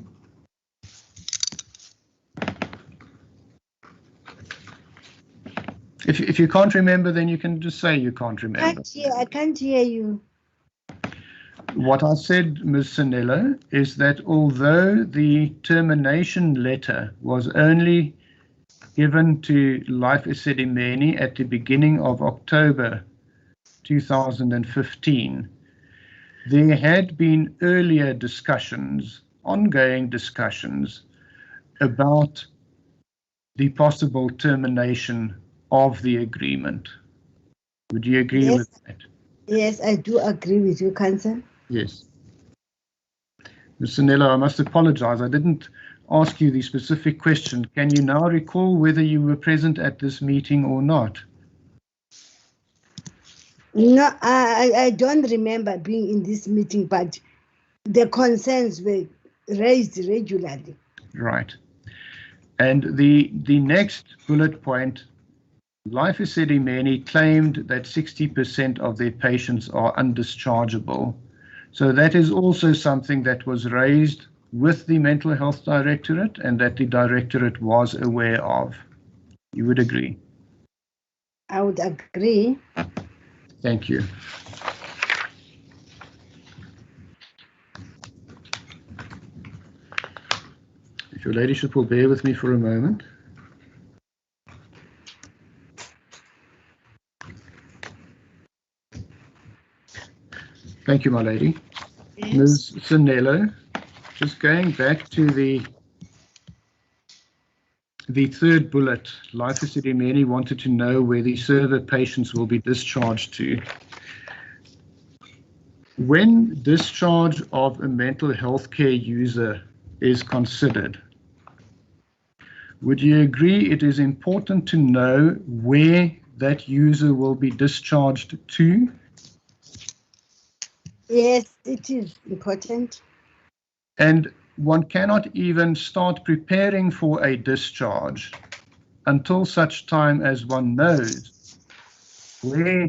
If you can't remember, then you can just say you can't remember. I can't hear you. What I said, Ms. Sanello, is that although the termination letter was only given to Life Esidimeni at the beginning of October 2015, there had been earlier discussions, ongoing discussions, about the possible termination of the agreement. Would you agree with that? Yes, I do agree with you, Council. Yes. Ms. Sanello, I must apologize. I didn't ask you the specific question. Can you now recall whether you were present at this meeting or not? No, I don't remember being in this meeting, but the concerns were raised regularly. Right. And the next bullet point, Life Esidimeni claimed that 60% of their patients are undischargeable. So that is also something that was raised with the Mental Health Directorate and that the Directorate was aware of. You would agree? I would agree. Thank you. If your ladyship will bear with me for a moment. Thank you, my lady. Yes. Ms. Sanello, just going back to the third bullet, Life Esidimeni wanted to know where the server patients will be discharged to. When discharge of a mental health care user is considered, would you agree it is important to know where that user will be discharged to? Yes, it is important. And one cannot even start preparing for a discharge until such time as one knows where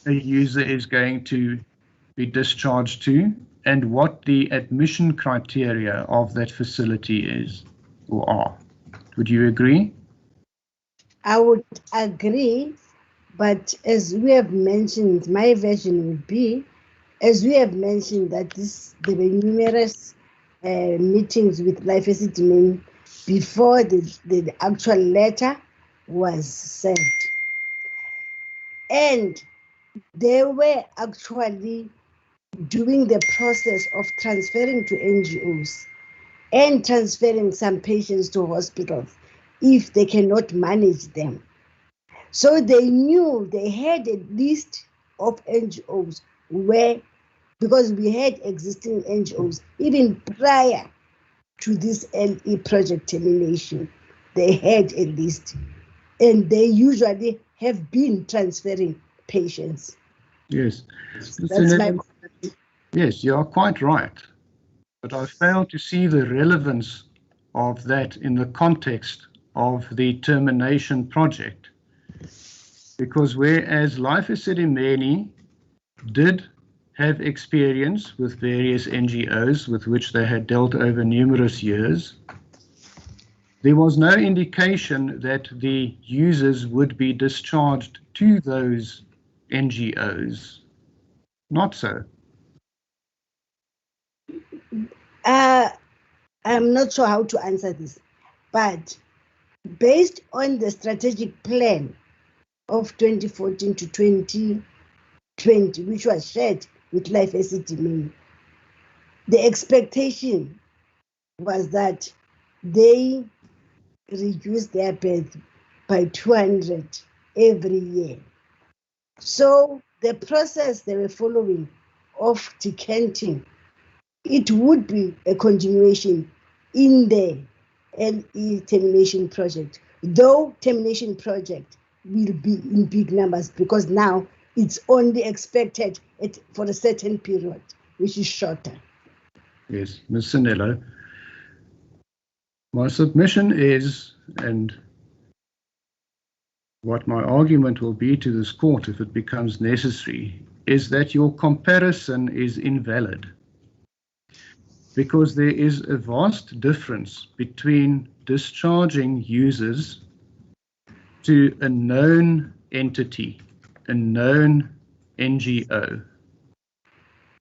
a user is going to be discharged to and what the admission criteria of that facility is or are. Would you agree? I would agree, but as we have mentioned, my version would be, as we have mentioned, that there were numerous meetings with Life Esidimeni before the actual letter was sent. And they were actually doing the process of transferring to NGOs and transferring some patients to hospitals if they cannot manage them. So they knew they had a list of NGOs where, because we had existing NGOs even prior to this LE project termination, they had a list and they usually have been transferring patients. Yes. That's my comment. Yes, you are quite right. But I fail to see the relevance of that in the context of the termination project. Because whereas Life Esidimeni did have experience with various NGOs with which they had dealt over numerous years, there was no indication that the users would be discharged to those NGOs. Not so. I'm not sure how to answer this, but based on the strategic plan of 2014 to 2020, which was shared with Life Esidimeni, the expectation was that they reduce their birth by 200 every year. So the process they were following of decanting, it would be a continuation in the LE termination project, though termination project will be in big numbers because now it's only expected for a certain period, which is shorter. Yes, Ms. Sanello. My submission is, and what my argument will be to this court if it becomes necessary, is that your comparison is invalid. Because there is a vast difference between discharging users to a known entity, a known NGO,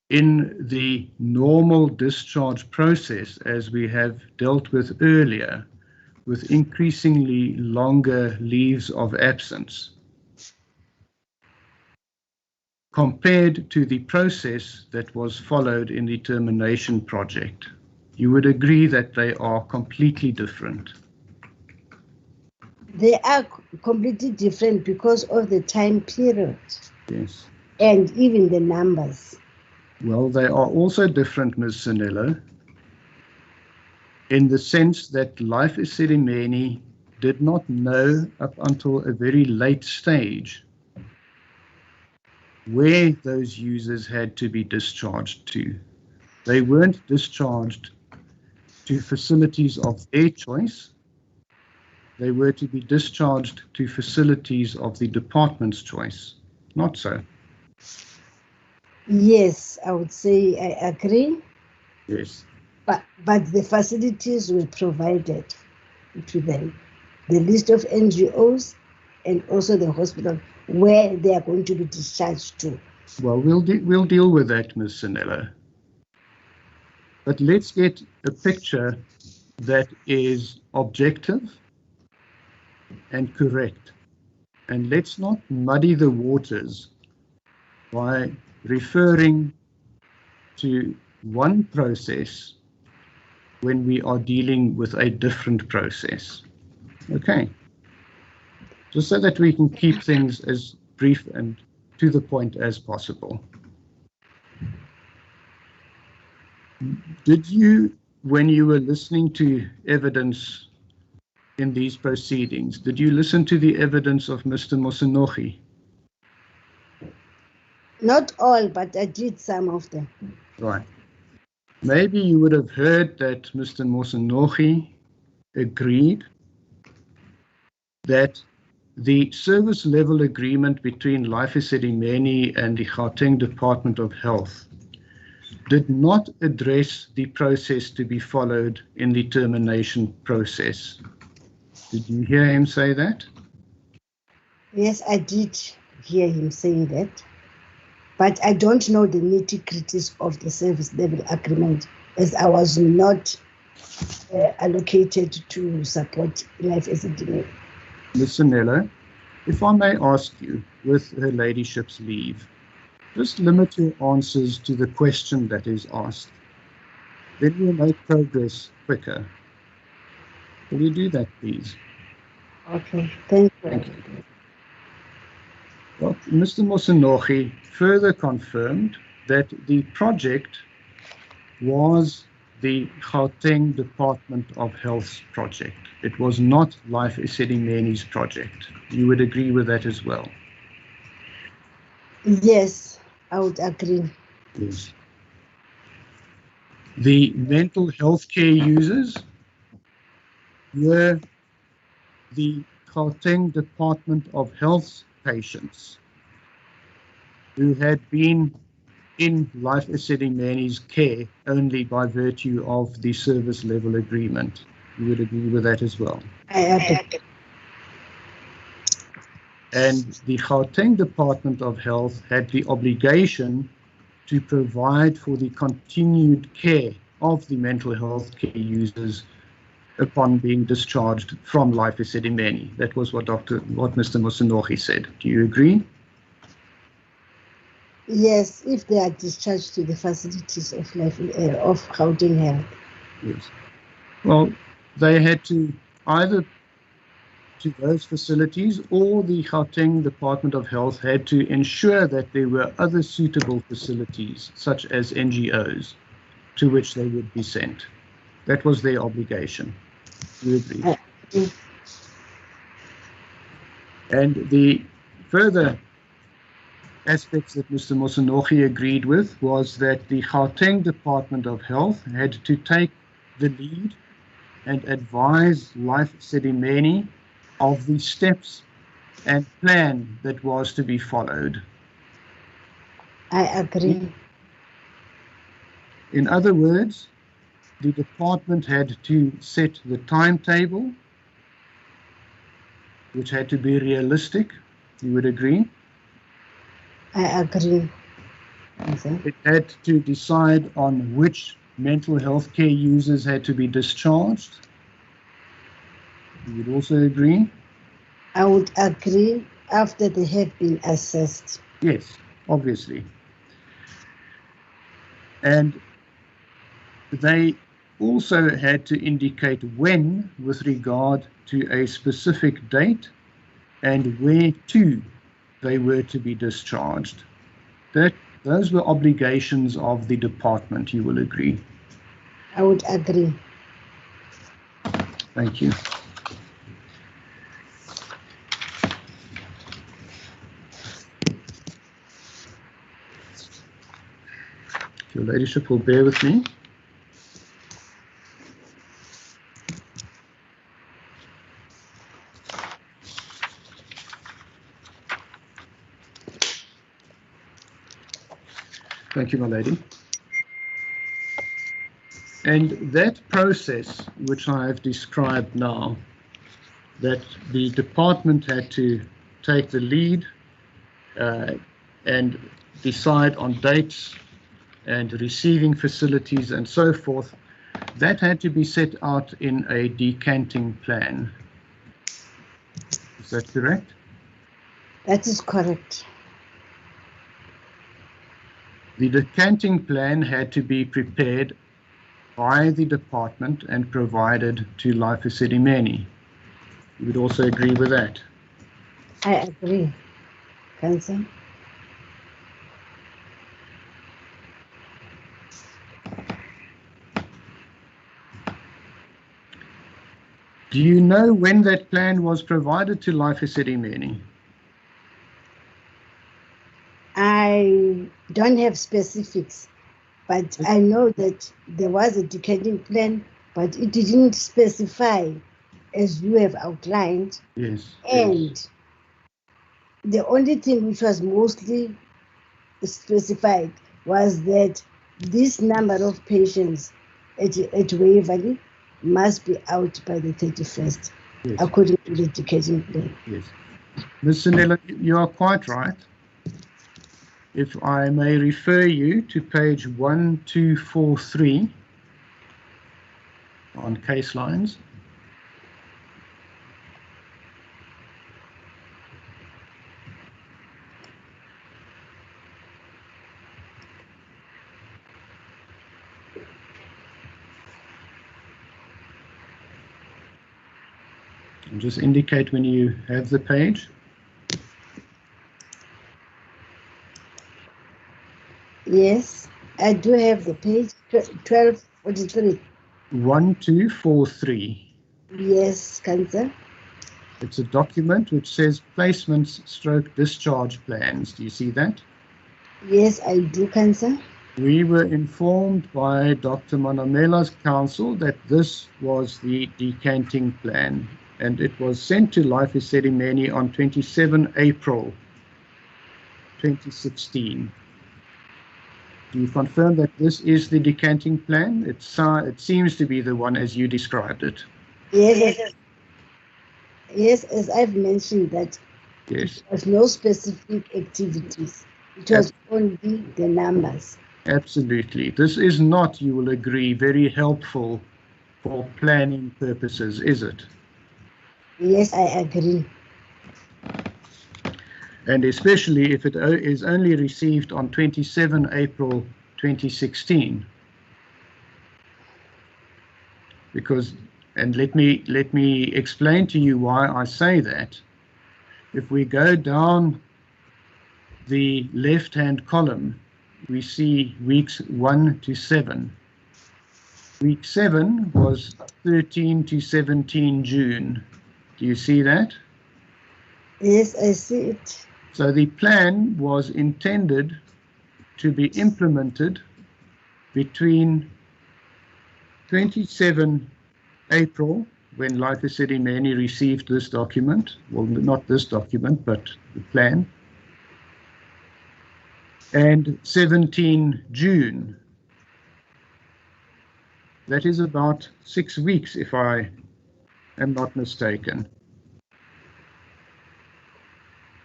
in the normal discharge process, as we have dealt with earlier, with increasingly longer leaves of absence, compared to the process that was followed in the termination project. You would agree that they are completely different. They are completely different because of the time period. Yes. And even the numbers. Well, they are also different, Ms. Sanello, in the sense that Life Esidimeni did not know up until a very late stage where those users had to be discharged to. They weren't discharged to facilities of their choice. They were to be discharged to facilities of the department's choice. Not so. Yes, I would say I agree. Yes. But the facilities were provided to them. The list of NGOs and also the hospital where they are going to be discharged to. Well, we'll deal with that, Ms. Sanello. But let's get a picture that is objective and correct. And let's not muddy the waters by referring to one process when we are dealing with a different process. Okay. Just so that we can keep things as brief and to the point as possible. Did you, when you were listening to evidence in these proceedings, did you listen to the evidence of Mr. Mosenogi? Not all, but I did some of them. Right. Maybe you would have heard that Mr. Mosenogi agreed that the service level agreement between Life Esidimeni and the Gauteng Department of Health did not address the process to be followed in the termination process. Did you hear him say that? Yes, I did hear him saying that. But I don't know the nitty-gritties of the service level agreement, as I was not allocated to support Life Esidimeni. Ms. Sanello, if I may ask you, with her ladyship's leave, just limit your answers to the question that is asked. Then we'll make progress quicker. Will you do that, please? Okay, thank you. Thank you. Well, Mr. Mosenogi further confirmed that the project was the Gauteng Department of Health's project. It was not Life Esidimeni's project. You would agree with that as well? Yes, I would agree. Yes. The mental health care users were the Gauteng Department of Health's patients who had been in Life Esidimeni's care only by virtue of the service level agreement. You would agree with that as well? I agree. And the Gauteng Department of Health had the obligation to provide for the continued care of the mental health care users upon being discharged from Life Esidimeni. That was what Mr. Mosenogi said. Do you agree? Yes, if they are discharged to the facilities of life of Gauteng Health. Yes. Well, they had to either to those facilities, or the Gauteng Department of Health had to ensure that there were other suitable facilities, such as NGOs, to which they would be sent. That was their obligation. You agree? And the further aspects that Mr. Mosenogi agreed with was that the Gauteng Department of Health had to take the lead and advise Life Esidimeni of the steps and plan that was to be followed. I agree. In other words, the department had to set the timetable, which had to be realistic. You would agree? I agree. It had to decide on which mental health care users had to be discharged. You would also agree? I would agree after they have been assessed. Yes, obviously. And they also had to indicate when, with regard to a specific date, and where to they were to be discharged. Those were obligations of the department, you will agree. I would agree. Thank you. If your ladyship will bear with me. Thank you, my lady. And that process, which I have described now, that the department had to take the lead and decide on dates and receiving facilities and so forth, that had to be set out in a decanting plan. Is that correct? That is correct. The decanting plan had to be prepared by the department and provided to Life Esidimeni. You would also agree with that? I agree. Council. Do you know when that plan was provided to Life Esidimeni? I don't have specifics, but I know that there was a decanting plan, but it didn't specify as you have outlined. Yes. And yes. The only thing which was mostly specified was that this number of patients at Waverley must be out by the 31st, yes, according to the decanting plan. Yes. Ms. Sinella, you are quite right. If I may refer you to page 1243 on case lines. And just indicate when you have the page. Yes, I do have the page 1243. 1243. Yes, Cancer. It's a document which says placements/discharge plans. Do you see that? Yes, I do, Cancer. We were informed by Dr. Manamela's counsel that this was the decanting plan, and it was sent to Life Esidimeni on 27 April 2016. Do you confirm that this is the decanting plan? It seems to be the one as you described it. Yes, yes, as I've mentioned that yes, there was no specific activities. It was only the numbers. Absolutely. This is not, you will agree, very helpful for planning purposes, is it? Yes, I agree. And especially if it is only received on 27 April 2016. Because, and let me explain to you why I say that. If we go down the left-hand column, we see weeks 1 to 7. Week 7 was 13 to 17 June. Do you see that? Yes, I see it. So the plan was intended to be implemented between 27 April, when Life Esidimeni received this document, well, not this document, but the plan, and 17 June. That is about 6 weeks, if I am not mistaken.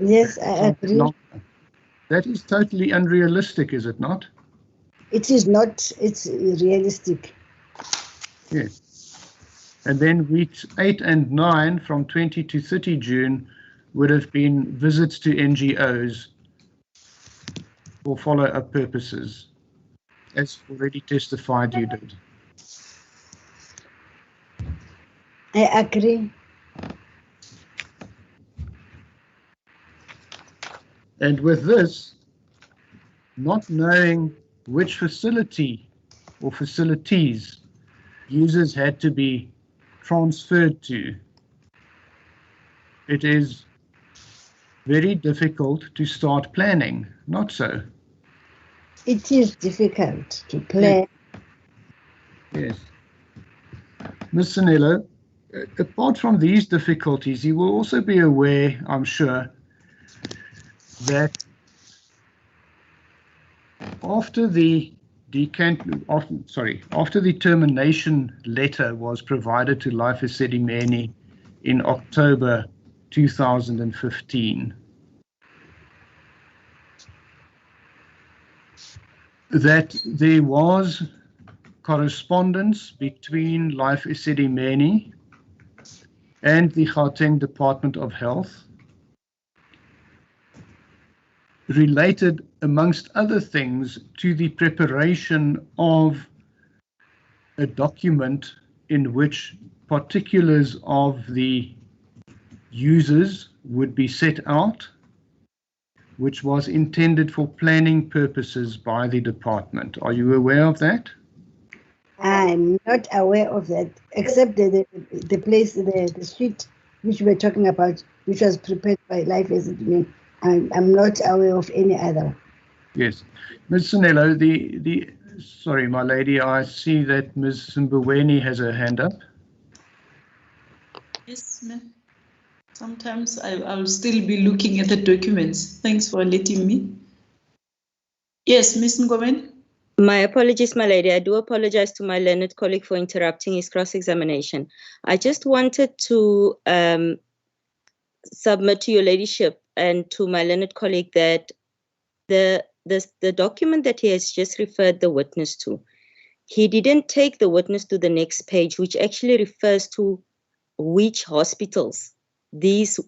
Yes, I agree. That is totally unrealistic, is it not? It is not, it's realistic. Yes. And then weeks 8 and 9 from 20 to 30 June would have been visits to NGOs for follow-up purposes, as already testified you did. I agree. And with this, not knowing which facility or facilities users had to be transferred to, it is very difficult to start planning, not so? It is difficult to plan. Yes. Ms. Sanello, apart from these difficulties, you will also be aware, I'm sure, that after the termination letter was provided to Life Esidimeni in October 2015, that there was correspondence between Life Esidimeni and the Gauteng Department of Health related, amongst other things, to the preparation of a document in which particulars of the users would be set out, which was intended for planning purposes by the department. Are you aware of that? I'm not aware of that, except the place, the street which we're talking about, which was prepared by Life Esidimeni. I'm not aware of any other. Yes. Ms. Sanello, sorry, my lady, I see that Ms. Mboweni has her hand up. Yes, ma'am. Sometimes I'll still be looking at the documents. Thanks for letting me. Yes, Ms. Ngomen. My apologies, my lady. I do apologize to my learned colleague for interrupting his cross-examination. I just wanted to submit to your ladyship and to my learned colleague that the document that he has just referred the witness to, he didn't take the witness to the next page, which actually refers to which hospitals these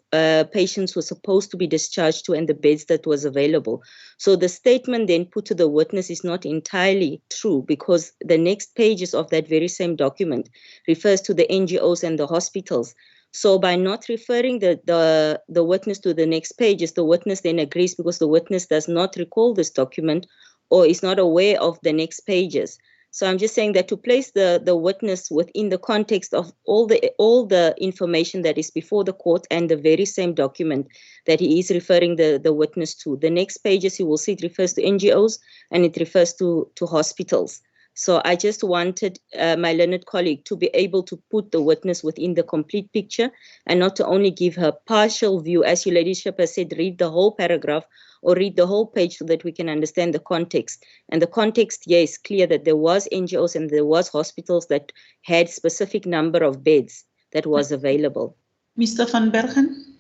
patients were supposed to be discharged to and the beds that was available. So the statement then put to the witness is not entirely true, because the next pages of that very same document refers to the NGOs and the hospitals. So by not referring the witness to the next pages, the witness then agrees, because the witness does not recall this document or is not aware of the next pages. So I'm just saying that to place the witness within the context of all the information that is before the court and the very same document that he is referring the witness to. The next pages you will see it refers to NGOs and it refers to hospitals. So I just wanted my learned colleague to be able to put the witness within the complete picture and not to only give her partial view. As your ladyship has said, read the whole paragraph or read the whole page so that we can understand the context. And the context, yeah, is clear that there was NGOs and there was hospitals that had specific number of beds that was available. Mr. van Bergen.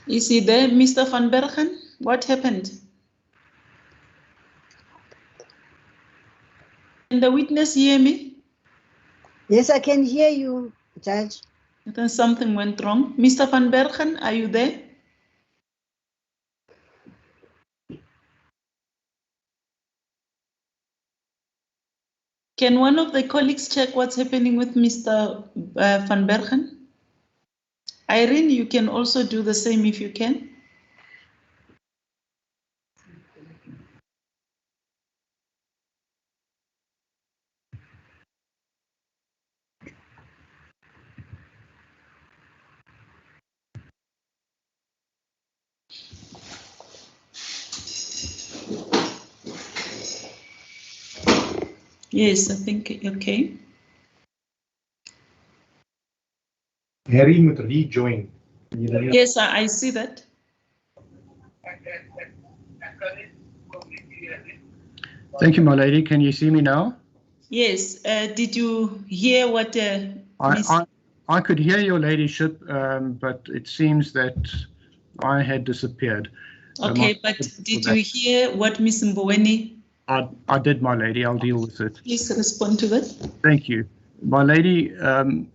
Is he there, Mr. Van Bergen? What happened? Can the witness hear me? Yes, I can hear you, Judge. Then something went wrong. Mr. Van Bergen, are you there? Can one of the colleagues check what's happening with Mr. Van Bergen? Irene, you can also do the same if you can. Yes, I think, okay. Harry moet rejoin. Yes, I see that. Thank you, my lady. Can you see me now? Yes, did you hear what I could hear your ladyship, but it seems that I had disappeared. Okay, but did you hear what Ms. Mboweni? I did, my lady. I'll deal with it. Please respond to that. Thank you. My lady,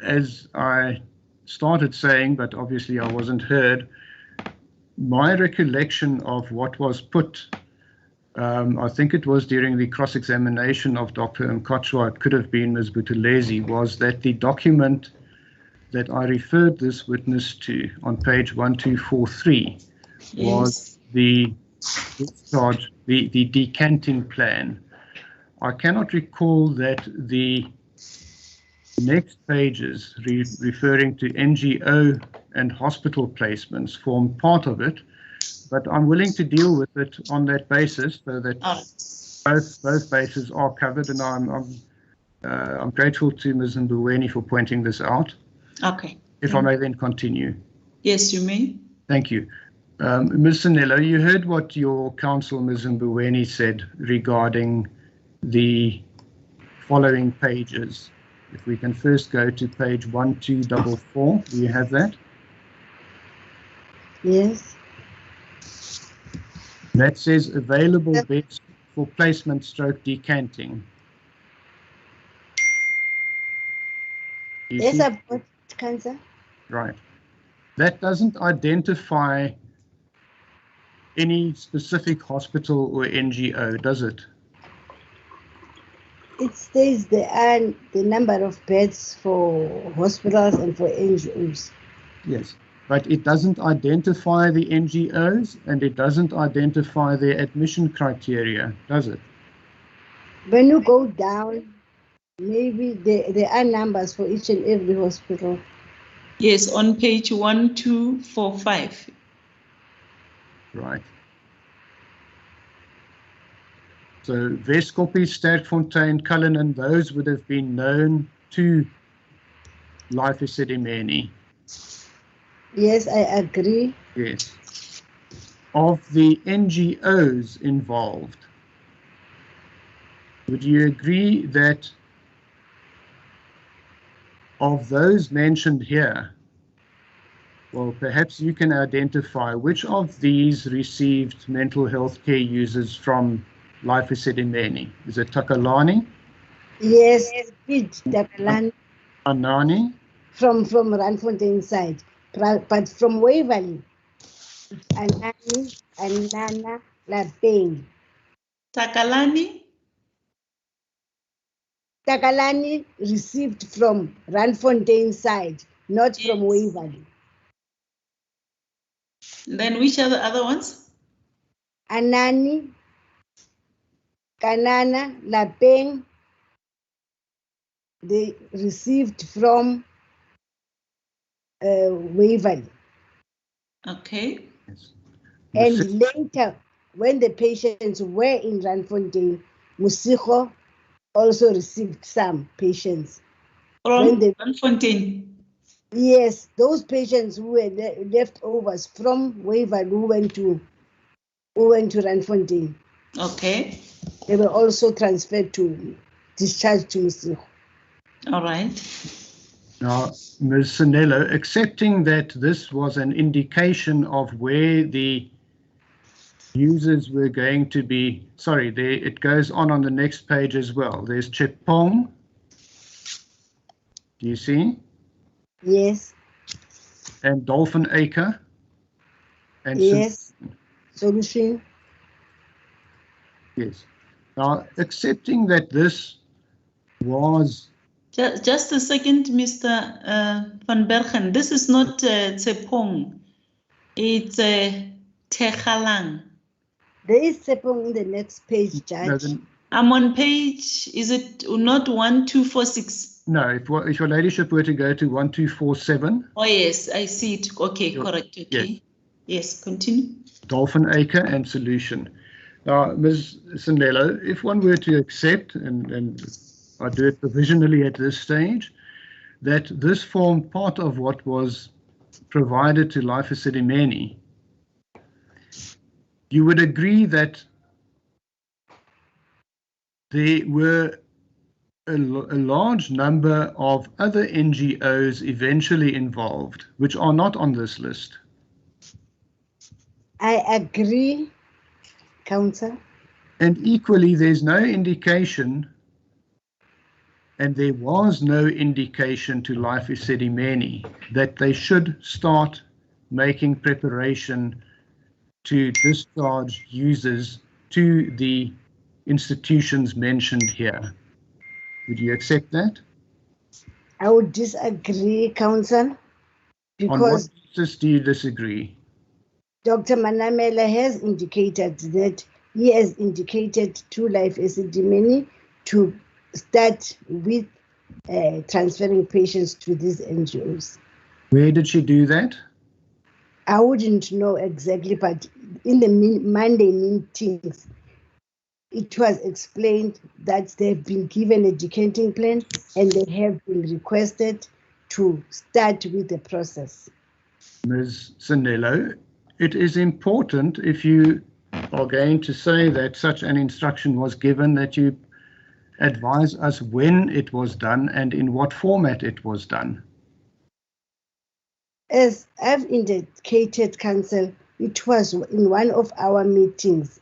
as I started saying, but obviously I wasn't heard, my recollection of what was put, I think it was during the cross-examination of Dr. Mkotshwa, it could have been Ms. Buthelezi, was that the document that I referred this witness to on page 1243 was the discharge, the decanting plan. I cannot recall that the next pages referring to NGO and hospital placements form part of it, but I'm willing to deal with it on that basis so that both bases are covered, and I'm grateful to Ms. Mboweni for pointing this out. Okay. If I may then continue. Yes, you may. Thank you. Ms. Sanello, you heard what your counsel, Ms. Mboweni, said regarding the following pages. If we can first go to page 1244, do you have that? Yes. That says available beds for placement stroke decanting. Yes, I've got cancer. Right. That doesn't identify any specific hospital or NGO, does it? It states the number of beds for hospitals and for NGOs. Yes, but it doesn't identify the NGOs and it doesn't identify their admission criteria, does it? When you go down, maybe there are numbers for each and every hospital. Yes, on page 1245. Right. So Weskopje, Sterkfontein, Cullinan, those would have been known to Life Esidimeni. Yes, I agree. Yes. Of the NGOs involved, would you agree that of those mentioned here, well, perhaps you can identify which of these received mental health care users from Life Esidimeni? Is it Takalani? Yes, Takalani. Anani? From Randfontein side, but from Waverley, Anani, Anana, Lapeng. Takalani received from Randfontein side, not from Waverley. Then which are the other ones? Anani, Kanana, Lapeng, they received from Waverley. Okay. Yes. And later, when the patients were in Randfontein, Musiko also received some patients. From Randfontein? Yes, those patients who were leftovers from Waverley who went to Randfontein. Okay. They were also discharged to Musiko. All right. Now, Ms. Sinello, accepting that this was an indication of where the users were going to be, sorry, there it goes on the next page as well. There's Chepong. Do you see? Yes. And Dolphin Acre. And yes. Solution. Yes. Now, accepting that this was... Just a second, Mr. Van Bergen. This is not Tsepong. It's Tegalang. There is Tsepong in the next page, Judge. No, I'm on page, is it not 1246? No, if your ladyship were to go to 1247. Oh, yes, I see it. Okay, correct. Okay. Yes, continue. Dolphin Acre and Solution. Now, Ms. Sinello, if one were to accept, and I do it provisionally at this stage, that this formed part of what was provided to Life Esidimeni, you would agree that there were a large number of other NGOs eventually involved, which are not on this list. I agree, Council. And equally, there's no indication, and there was no indication to Life Esidimeni that they should start making preparation to discharge users to the institutions mentioned here. Would you accept that? I would disagree, Council, because... On what basis do you disagree? Dr. Manamela has indicated that he has indicated to Life Esidimeni to start with transferring patients to these NGOs. Where did she do that? I wouldn't know exactly, but in the Monday meetings, it was explained that they've been given a decanting plan and they have been requested to start with the process. Ms. Sinello, it is important, if you are going to say that such an instruction was given, that you advise us when it was done and in what format it was done. As I've indicated, Council, it was in one of our meetings.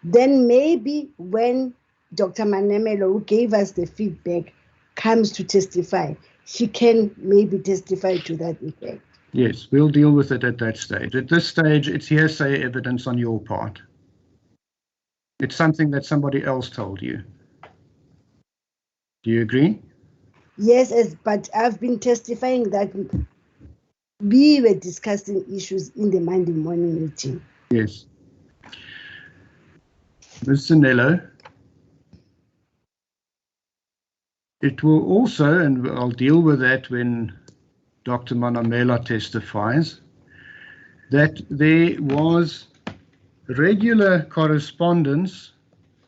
Then maybe when Dr. Manamela, who gave us the feedback, comes to testify, she can maybe testify to that effect. Yes, we'll deal with it at that stage. At this stage, it's hearsay evidence on your part. It's something that somebody else told you. Do you agree? Yes, but I've been testifying that we were discussing issues in the Monday morning meeting. Yes. Ms. Sinello, it will also, and I'll deal with that when Dr. Manamela testifies, that there was regular correspondence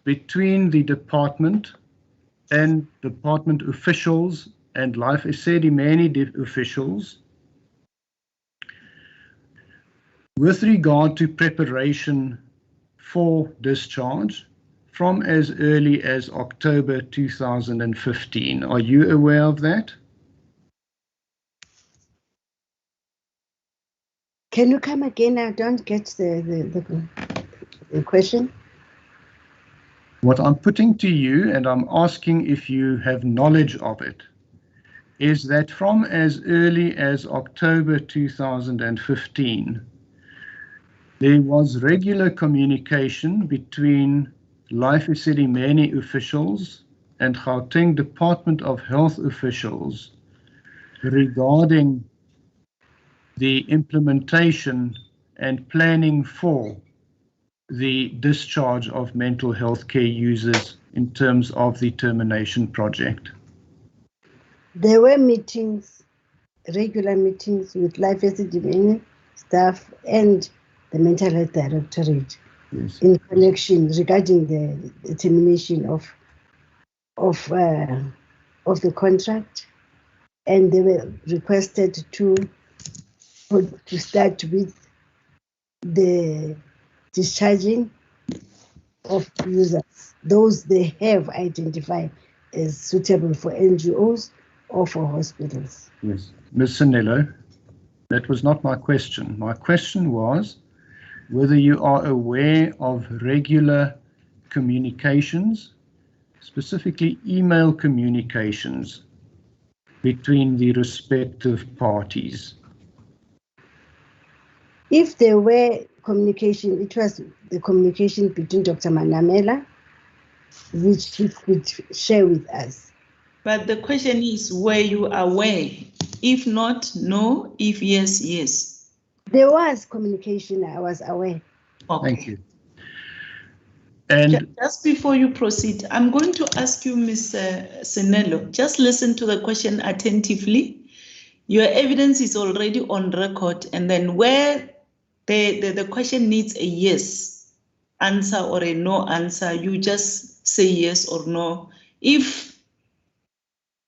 between the department and department officials and Life Esidimeni officials with regard to preparation for discharge from as early as October 2015. Are you aware of that? Can you come again? I don't get the question. What I'm putting to you, and I'm asking if you have knowledge of it, is that from as early as October 2015, there was regular communication between Life Esidimeni officials and Gauteng Department of Health officials regarding the implementation and planning for the discharge of mental health care users in terms of the termination project. There were meetings, regular meetings with Life Esidimeni staff and the Mental Health Directorate, yes, in connection regarding the termination of the contract, and they were requested to start with the discharging of users, those they have identified as suitable for NGOs or for hospitals? Yes. Ms. Sanello, that was not my question. My question was whether you are aware of regular communications, specifically email communications, between the respective parties. If there were communication, it was the communication between Dr. Manamela, which he could share with us. But the question is, were you aware? If not, no. If yes, yes. There was communication, I was aware. Okay. Thank you. And just before you proceed, I'm going to ask you, Ms. Senello, just listen to the question attentively. Your evidence is already on record, and then where the question needs a yes answer or a no answer, you just say yes or no. If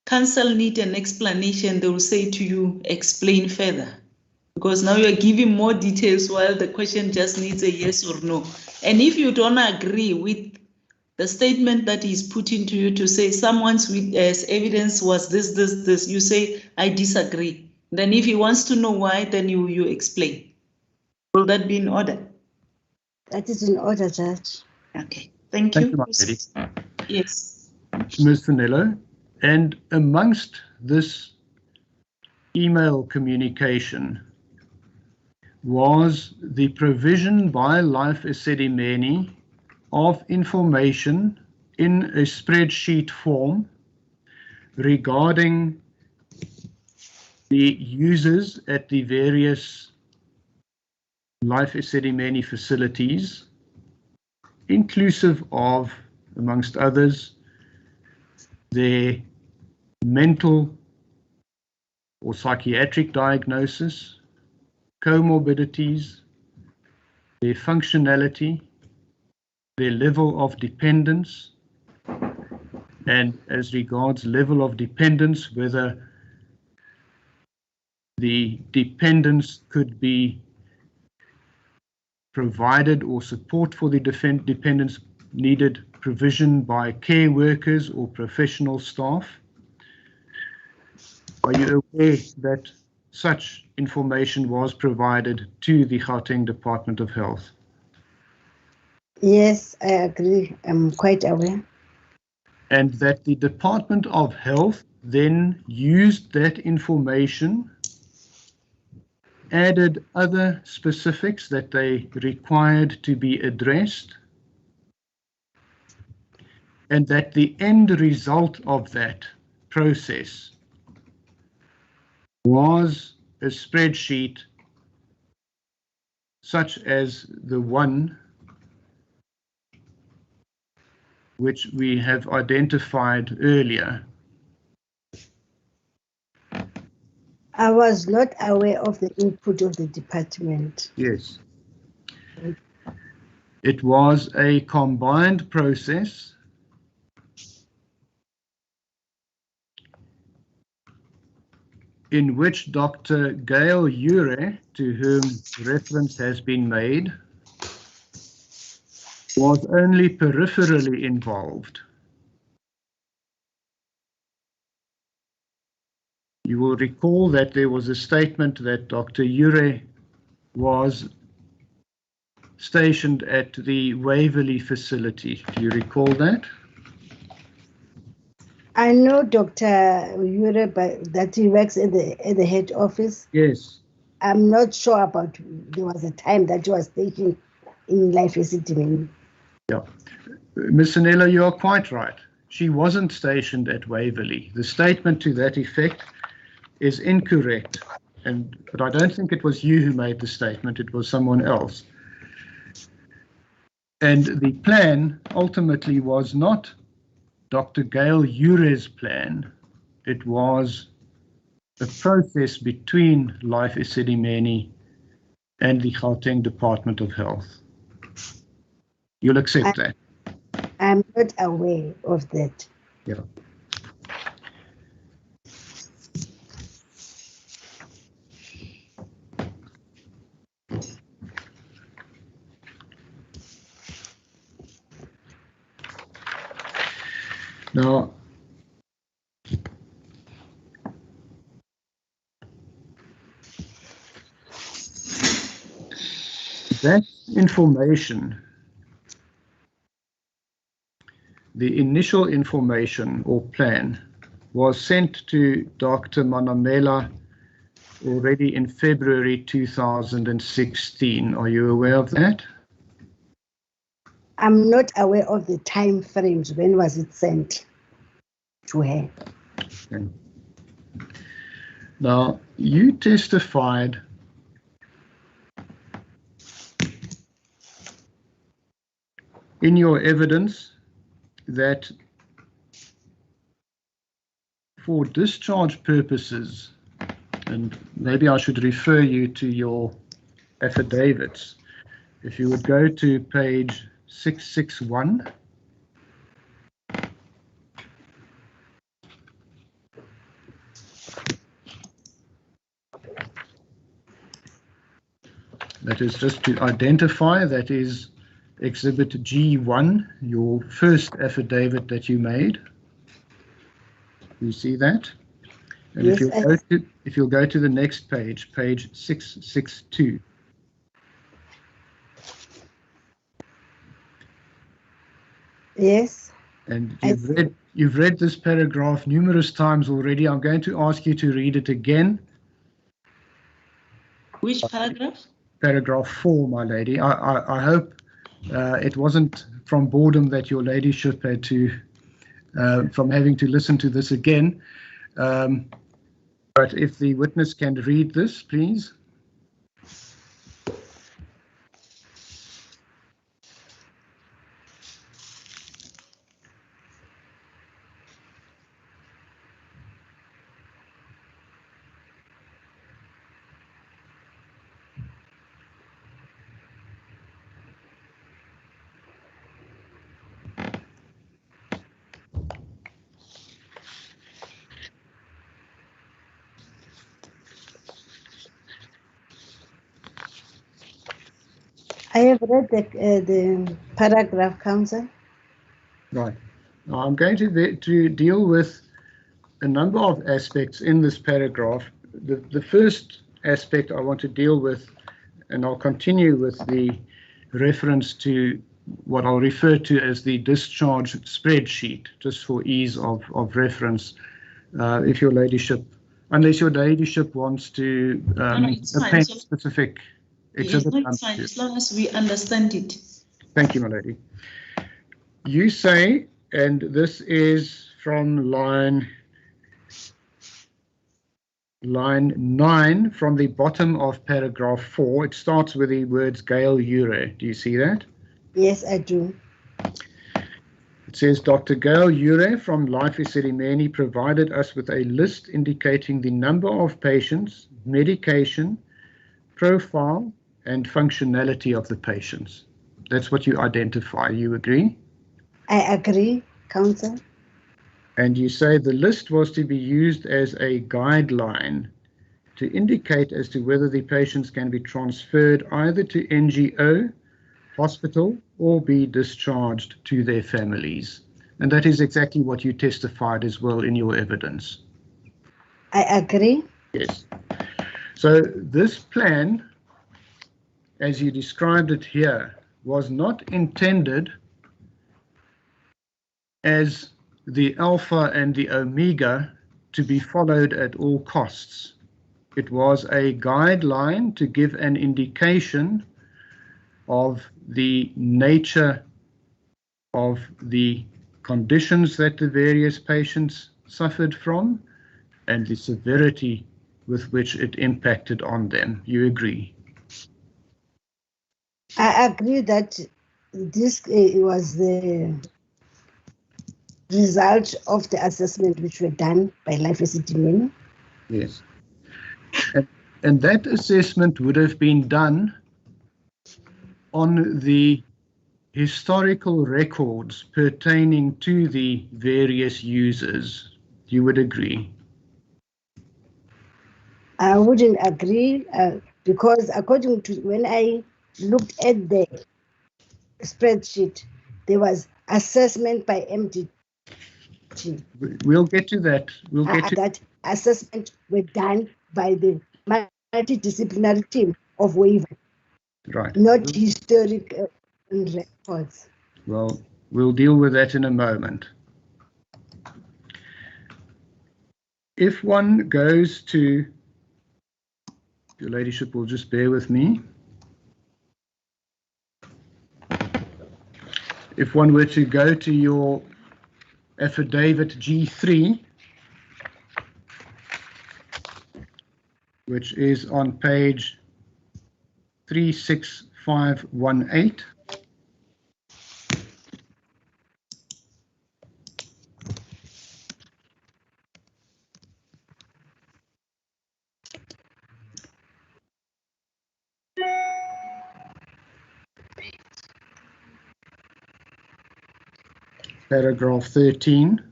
counsel need an explanation, they will say to you, explain further. Because now you're giving more details while the question just needs a yes or no. And if you don't agree with the statement that he's putting to you to say someone's evidence was this, you say, I disagree. Then if he wants to know why, then you explain. Will that be in order? That is in order, Judge. Okay, thank you. You, my lady. Yes. Ms. Sanello, and amongst this email communication was the provision by Life Esidimeni of information in a spreadsheet form regarding the users at the various Life Esidimeni facilities, inclusive of, amongst others, their mental or psychiatric diagnosis, comorbidities, their functionality, their level of dependence, and as regards level of dependence, whether the dependence could be provided or support for the dependence needed provision by care workers or professional staff. Are you aware that such information was provided to the Gauteng Department of Health? Yes, I agree. I'm quite aware. And that the Department of Health then used that information, added other specifics that they required to be addressed, and that the end result of that process was a spreadsheet such as the one which we have identified earlier. I was not aware of the input of the department. Yes. It was a combined process in which Dr. Gail Ure, to whom reference has been made, was only peripherally involved. You will recall that there was a statement that Dr. Ure was stationed at the Waverley facility. Do you recall that? I know Dr. Ure, but that he works at the head office. Yes. I'm not sure about, there was a time that he was stationed in Life Esidimeni. Yeah. Ms. Sanello, you are quite right. She wasn't stationed at Waverley. The statement to that effect is incorrect. But I don't think it was you who made the statement, it was someone else. And the plan ultimately was not Dr. Gail Ure's plan. It was a process between Life Esidimeni and the Gauteng Department of Health. You'll accept that? I'm not aware of that. Yeah. Now, That information, the initial information or plan, was sent to Dr. Manamela already in February 2016. Are you aware of that? I'm not aware of the time frames. When was it sent to her? Okay. Now, you testified in your evidence that for discharge purposes, and maybe I should refer you to your affidavits. If you would go to page 661. That is just to identify, that is Exhibit G1, your first affidavit that you made. You see that? And Yes, if you'll go to the next page, page 662. Yes. And you've read this paragraph numerous times already. I'm going to ask you to read it again. Which paragraph? Paragraph 4, my lady. I hope it wasn't from boredom that your ladyship had to, from having to listen to this again. But if the witness can read this, please. I have read the paragraph, Council. Right. Now I'm going to deal with a number of aspects in this paragraph. The first aspect I want to deal with, and I'll continue with the reference to what I'll refer to as the discharge spreadsheet, just for ease of reference. If your ladyship, unless your ladyship wants to append specific exhibit It's fine, as long as we understand it. Thank you, my lady. You say, and this is from line 9 from the bottom of paragraph 4. It starts with the words Gail Ure. Do you see that? Yes, I do. It says Dr. Gail Ure from Life Esidimeni provided us with a list indicating the number of patients, medication, profile, and functionality of the patients. That's what you identify. You agree? I agree, Council. And you say the list was to be used as a guideline to indicate as to whether the patients can be transferred either to NGO, hospital, or be discharged to their families. And that is exactly what you testified as well in your evidence. I agree. Yes. So this plan, as you described it here, was not intended as the alpha and the omega to be followed at all costs. It was a guideline to give an indication of the nature of the conditions that the various patients suffered from and the severity with which it impacted on them. You agree? I agree that this was the result of the assessment which were done by Life Esidimeni. Yes. And that assessment would have been done on the historical records pertaining to the various users. You would agree? I wouldn't agree because according to when I looked at the spreadsheet, there was assessment by MDT. We'll get to that. We'll get to that assessment were done by the multidisciplinary team of waiver. Right. Not historic records. Well, we'll deal with that in a moment. If one goes to, your ladyship will just bear with me. If one were to go to your affidavit G3, which is on page 36518. Paragraph 13.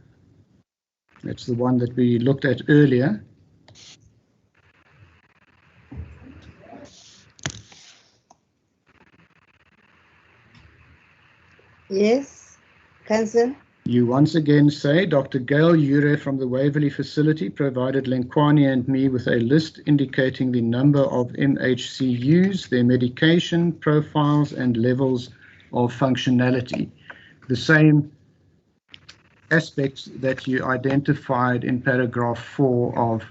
That's the one that we looked at earlier. Yes, Council. You once again say, Dr. Gail Ure from the Waverley facility provided Lenkwani and me with a list indicating the number of MHCUs, their medication profiles and levels of functionality. The same aspects that you identified in paragraph 4 of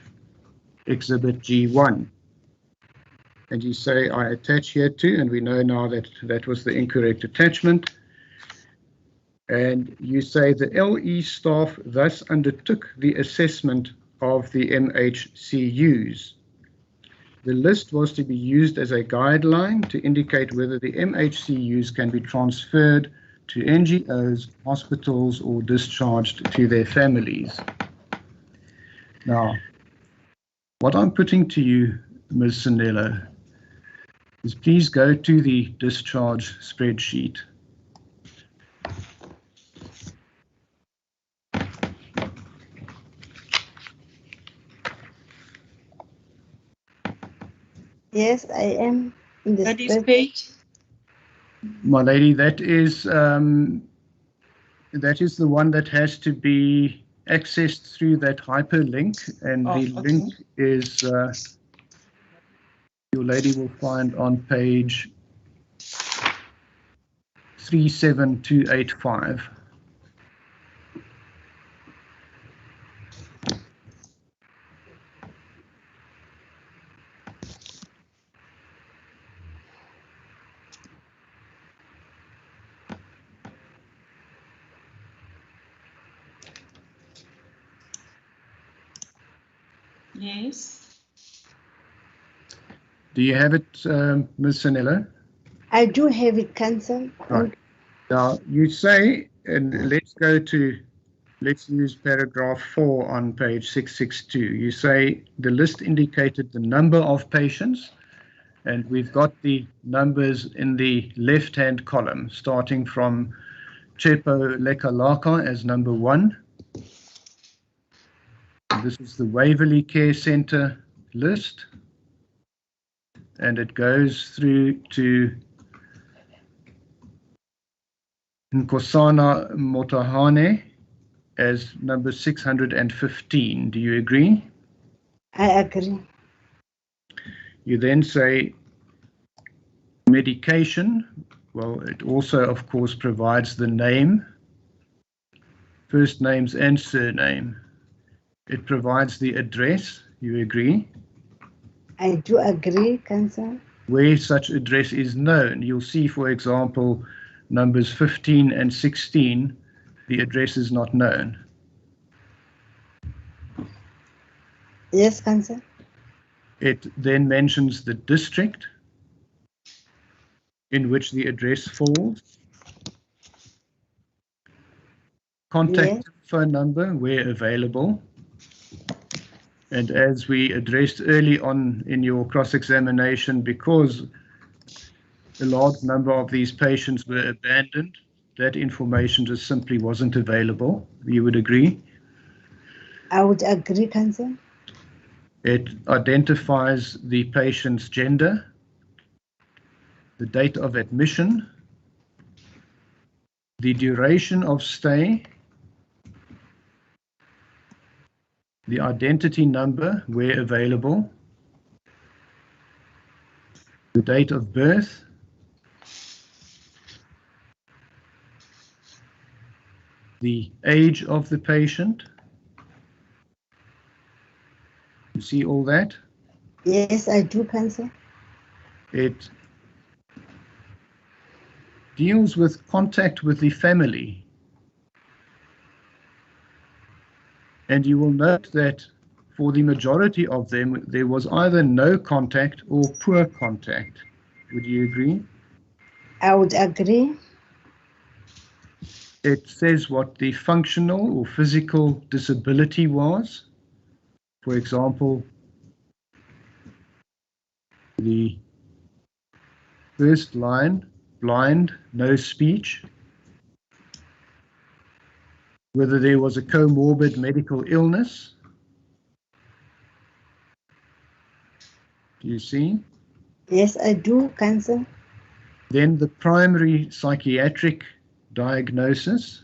Exhibit G1. And you say, I attach here to, and we know now that that was the incorrect attachment. And you say the LE staff thus undertook the assessment of the MHCUs. The list was to be used as a guideline to indicate whether the MHCUs can be transferred to NGOs, hospitals, or discharged to their families. Now, what I'm putting to you, Ms. Sanello, is please go to the discharge spreadsheet. Yes, I am in the That is page. My lady, that is the one that has to be accessed through that hyperlink, and the link is your lady will find on page 37285. Yes. Do you have it, Ms. Sanello? I do have it, Council. Right. Now, you say, and let's use paragraph 4 on page 662. You say the list indicated the number of patients, and we've got the numbers in the left-hand column, starting from Chepo Lekalaka as number 1. This is the Waverley Care Centre list, and it goes through to Nkosana Motahane as number 615. Do you agree? I agree. You then say medication. Well, it also, of course, provides the name, first names and surname. It provides the address. You agree? I do agree, Council. Where such address is known. You'll see, for example, numbers 15 and 16, the address is not known. Yes, Council. It then mentions the district in which the address falls, contact phone number where available, and as we addressed early on in your cross-examination, because a large number of these patients were abandoned, that information just simply wasn't available. You would agree? I would agree, Council. It identifies the patient's gender, the date of admission, the duration of stay, the identity number where available, the date of birth, the age of the patient. You see all that? Yes, I do, Councillor. It deals with contact with the family. And you will note that for the majority of them, there was either no contact or poor contact. Would you agree? I would agree. It says what the functional or physical disability was. For example, the first line, blind, no speech. Whether there was a comorbid medical illness. Do you see? Yes, I do, Councillor. Then the primary psychiatric diagnosis.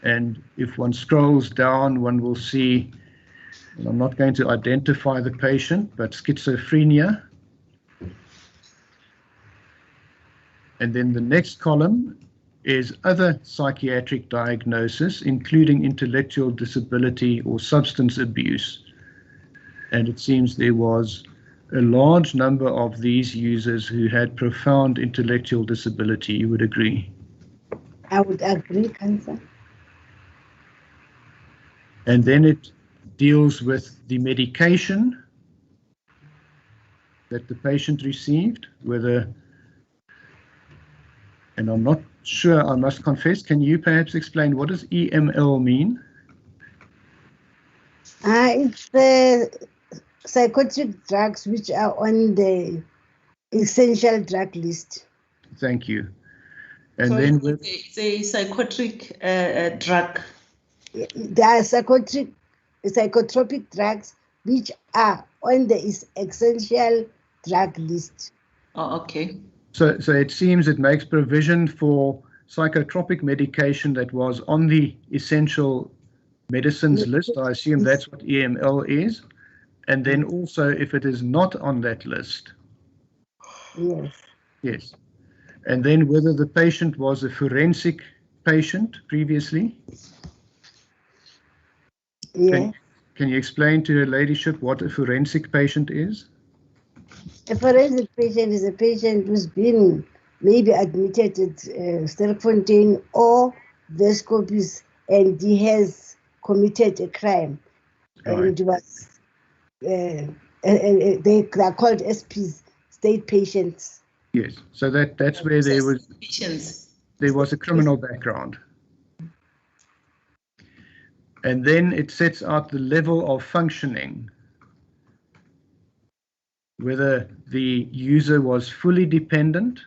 And if one scrolls down, one will see, and I'm not going to identify the patient, but schizophrenia. And then the next column is other psychiatric diagnosis, including intellectual disability or substance abuse. And it seems there was a large number of these users who had profound intellectual disability. You would agree? I would agree, Councillor. And then it deals with the medication that the patient received, whether, and I'm not sure, I must confess, can you perhaps explain what does EML mean? It's the psychotic drugs which are on the essential drug list. Thank you. And So then it's a psychotic drug. There are psychotropic drugs which are on the essential drug list. Oh, okay. So it seems it makes provision for psychotropic medication that was on the essential medicines list. I assume that's what EML is. And then also if it is not on that list. Yes. Yes. And then whether the patient was a forensic patient previously. Yeah. Can you explain to her ladyship what a forensic patient is? A forensic patient is a patient who's been maybe admitted at Sterkfontein or Vescopis, and he has committed a crime. Right. And it was they are called SPs, state patients. Yes. So that's where there was a criminal background. And then it sets out the level of functioning, whether the user was fully dependent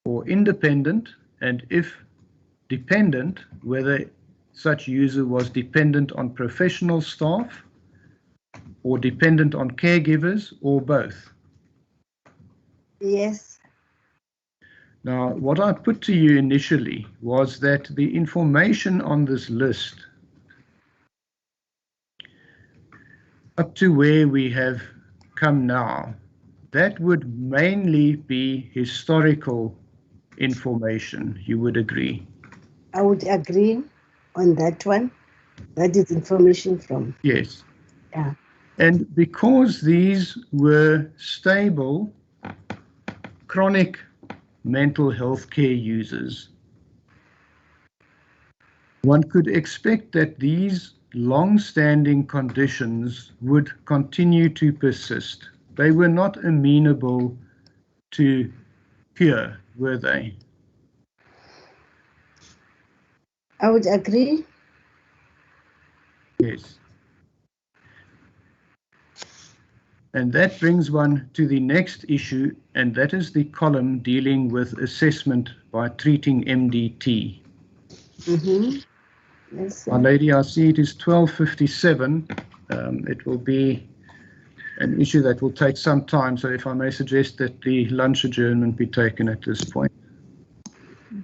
or independent, and if dependent, whether such user was dependent on professional staff or dependent on caregivers or both. Yes. Now, what I put to you initially was that the information on this list, up to where we have come now, that would mainly be historical information. You would agree? I would agree on that one. That is information from. Yes. Yeah. And because these were stable, chronic mental health care users, one could expect that these long-standing conditions would continue to persist. They were not amenable to cure, were they? I would agree. Yes. And that brings one to the next issue, and that is the column dealing with assessment by treating MDT. Yes, My lady, I see it is 12:57. It will be an issue that will take some time, so if I may suggest that the lunch adjournment be taken at this point.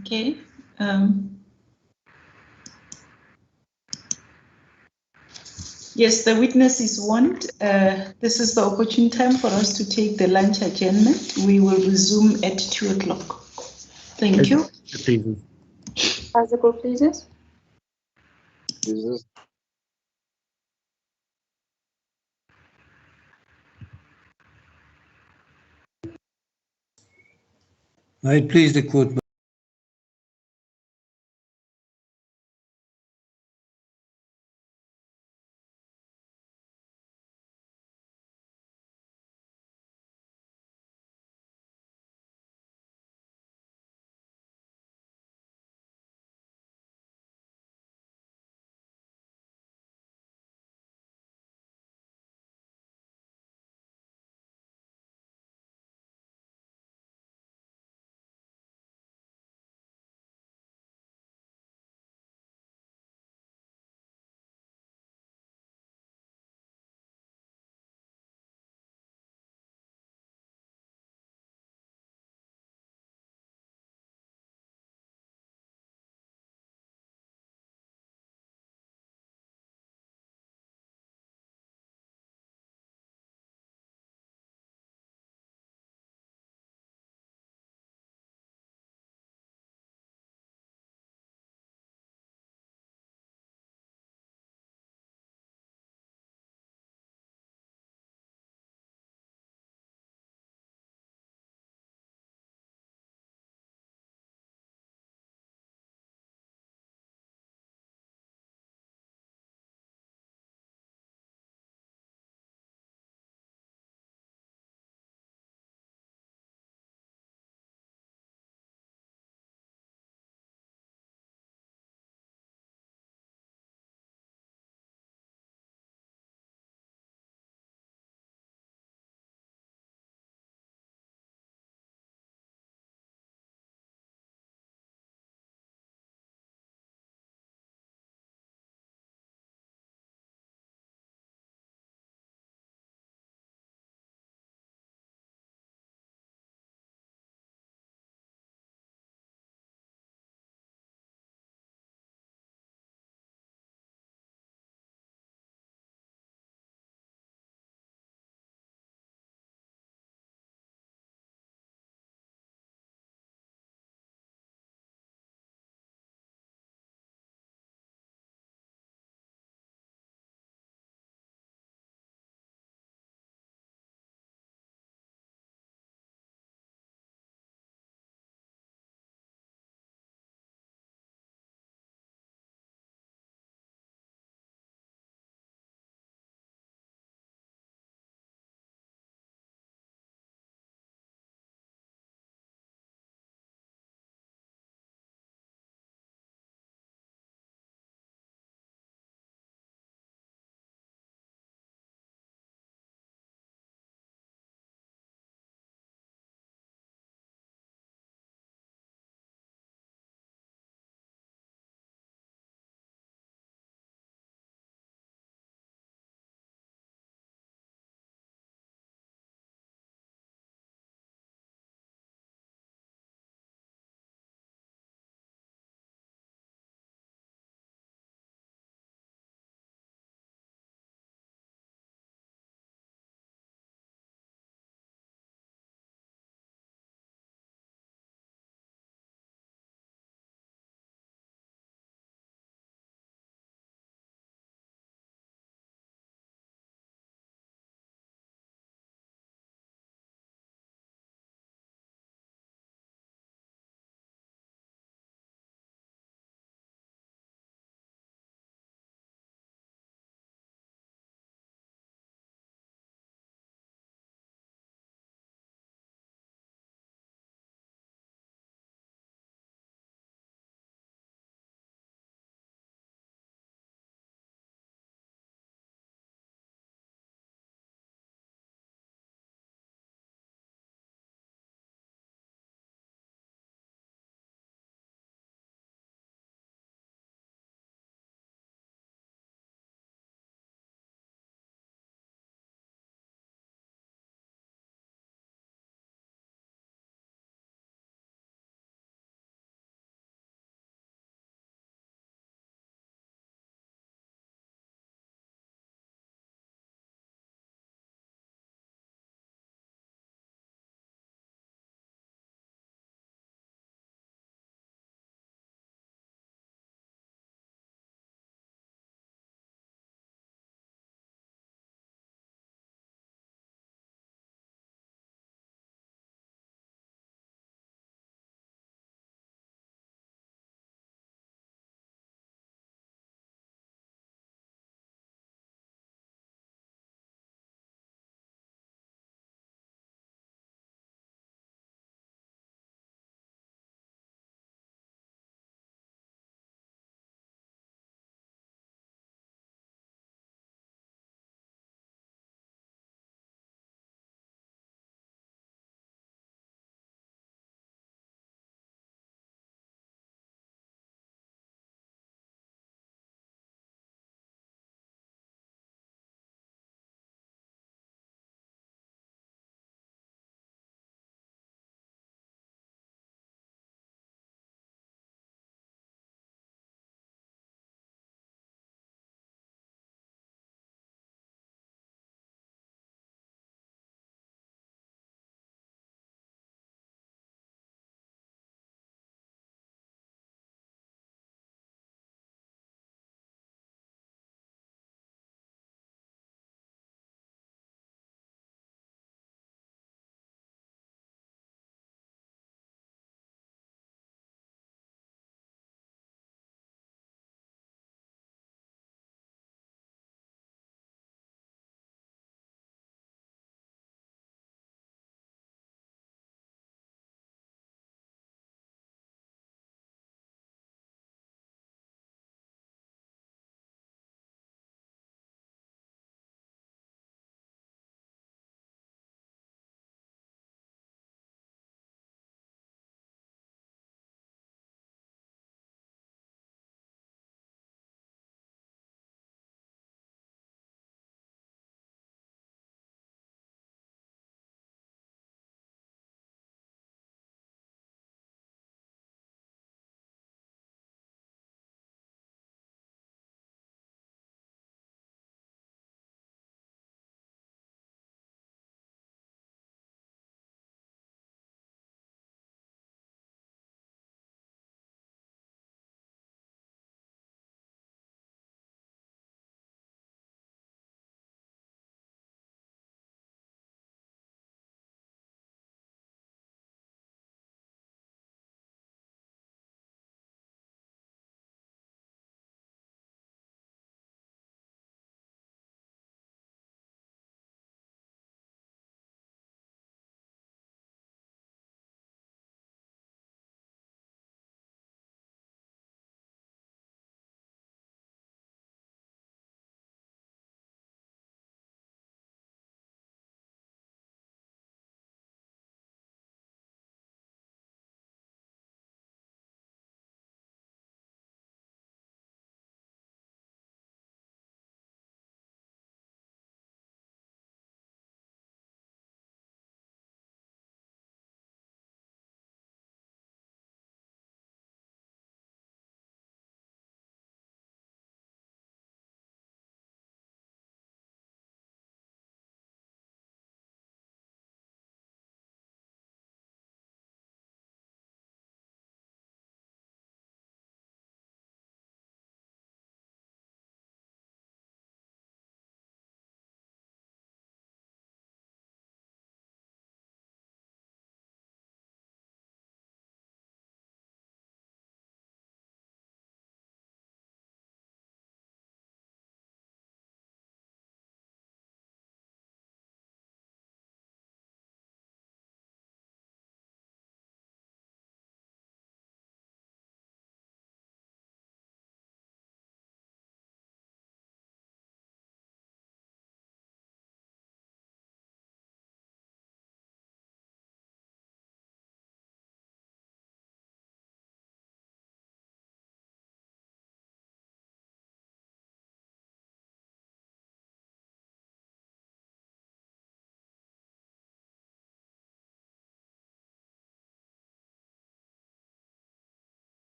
Okay. Yes, the witness is warned. This is the opportune time for us to take the lunch adjournment. We will resume at 2 o'clock. Thank you. Pleases. As the court pleases. Jesus. May it please the court,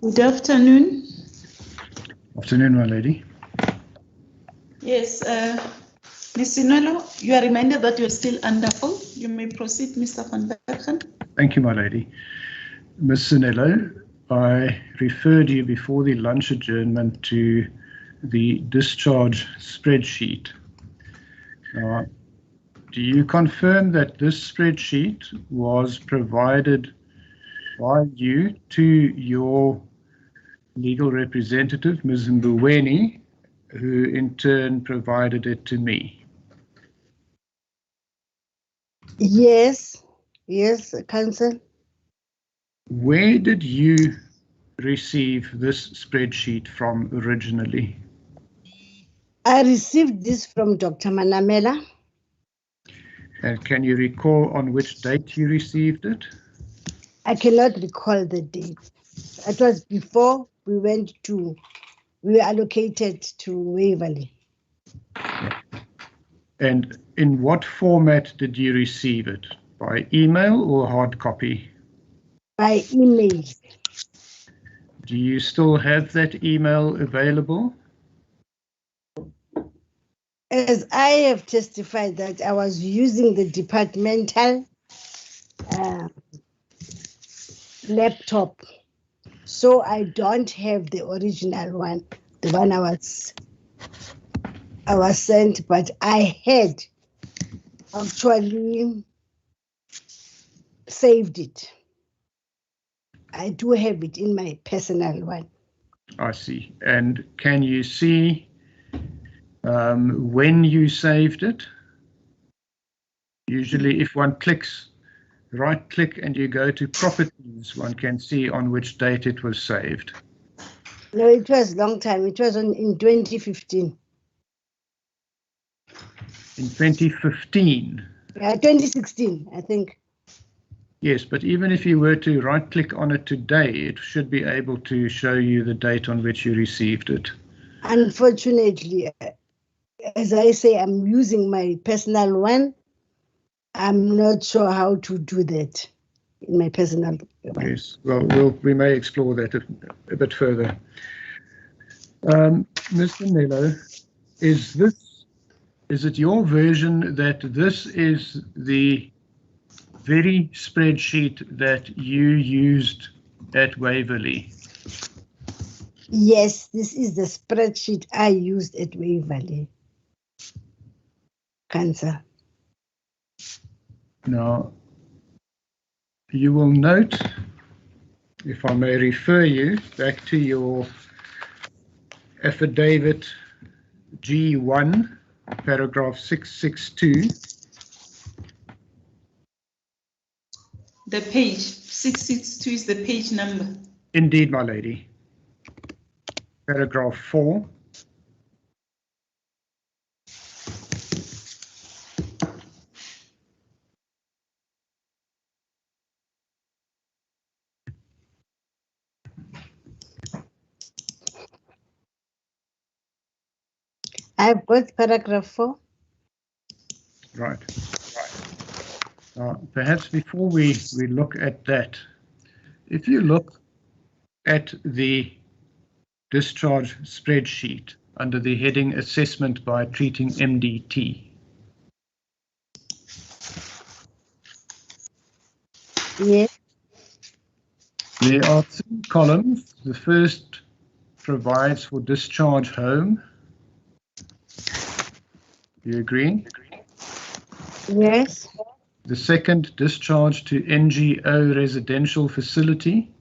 Good afternoon. Afternoon, my lady. Yes, Ms. Sinelo, you are reminded that you are still under oath. You may proceed, Mr. van Bergen. Thank you, my lady. Ms. Sinello, I referred you before the lunch adjournment to the discharge spreadsheet. Now, do you confirm that this spreadsheet was provided by you to your legal representative, Ms. Mbuweni, who in turn provided it to me? Yes, yes, Council. Where did you receive this spreadsheet from originally? I received this from Dr. Manamela. And can you recall on which date you received it? I cannot recall the date. It was before we were allocated to Waverley. And in what format did you receive it? By email or hard copy? By email. Do you still have that email available? As I have testified that I was using the departmental laptop, so I don't have the original one, the one I was sent, but I had actually saved it. I do have it in my personal one. I see. And can you see when you saved it? Usually if one clicks, right click and you go to properties, one can see on which date it was saved. No, it was a long time. It was in 2015. In 2015? Yeah, 2016, I think. Yes, but even if you were to right click on it today, it should be able to show you the date on which you received it. Unfortunately, as I say, I'm using my personal one. I'm not sure how to do that in my personal one. Yes, well, we may explore that a bit further. Mr. Nello, is it your version that this is the very spreadsheet that you used at Waverley? Yes, this is the spreadsheet I used at Waverley Cancer. Now, you will note, if I may refer you back to your affidavit G1, paragraph 662. The page 662 is the page number. Indeed, my lady. Paragraph 4. I've got paragraph 4. Right. Perhaps before we look at that, if you look at the discharge spreadsheet under the heading Assessment by Treating MDT. Yes. There are 3 columns. The first provides for discharge home. Do you agree? Yes. The second, discharge to NGO residential facility.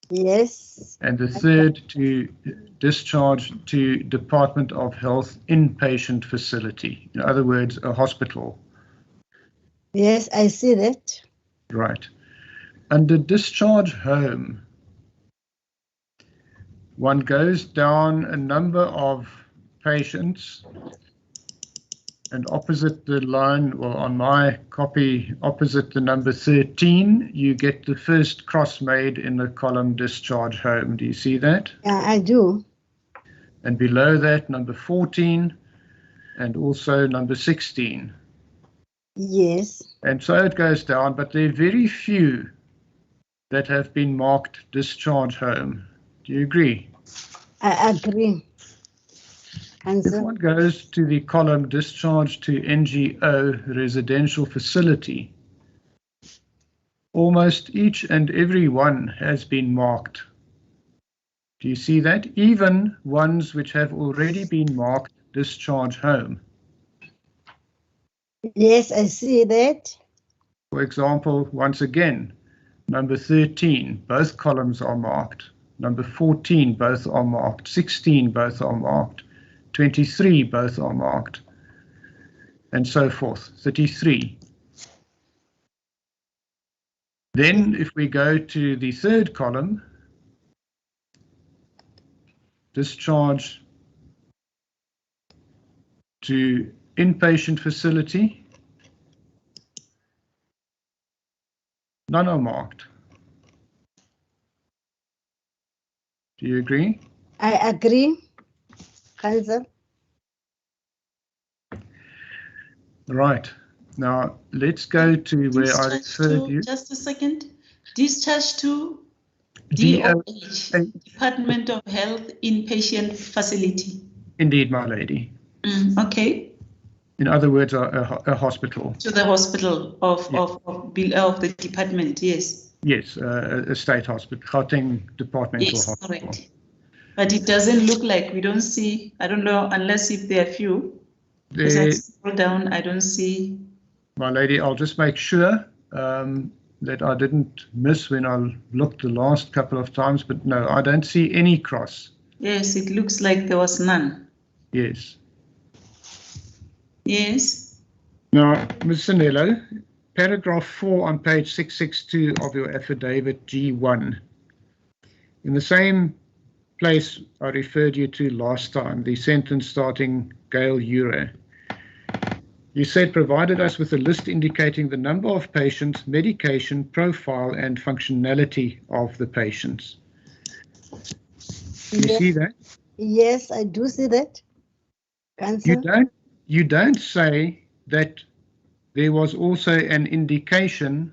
Yes. And the third, to discharge to Department of Health inpatient facility. In other words, a hospital. Yes, I see that. Right. Under discharge home, one goes down a number of patients, and opposite the line, well, on my copy, opposite the number 13, you get the first cross made in the column discharge home. Do you see that? Yeah, I do. And below that, number 14, and also number 16. Yes. And so it goes down, but there are very few that have been marked discharge home. Do you agree? I agree. If Answer. one goes to the column discharge to NGO residential facility, almost each and every one has been marked. Do you see that? Even ones which have already been marked discharge home. Yes, I see that. For example, once again, number 13, both columns are marked. Number 14, both are marked. 16, both are marked. 23, both are marked. And so forth. 33. Then if we go to the third column, discharge to inpatient facility, none are marked. Do you agree? I agree. Answer. Right. Now let's go to where I referred you. Just a second. Discharge to DOH. DOH, Department of Health Inpatient Facility. Indeed, my lady. Okay. In other words, a hospital. To the hospital of the department, yes. Yes, a state hospital, Gauteng Departmental Hospital. Correct. But it doesn't look like we don't see, I don't know, unless if there are few. As I scroll down, I don't see. My lady, I'll just make sure that I didn't miss when I looked the last couple of times, but no, I don't see any cross. Yes, it looks like there was none. Yes. Yes. Now, Ms. Sanello, paragraph 4 on page 662 of your affidavit G1. In the same place I referred you to last time, the sentence starting Gail Euro. You said provided us with a list indicating the number of patients, medication, profile, and functionality of the patients. Do you see that? Yes, I do see that. Answer. You don't say that there was also an indication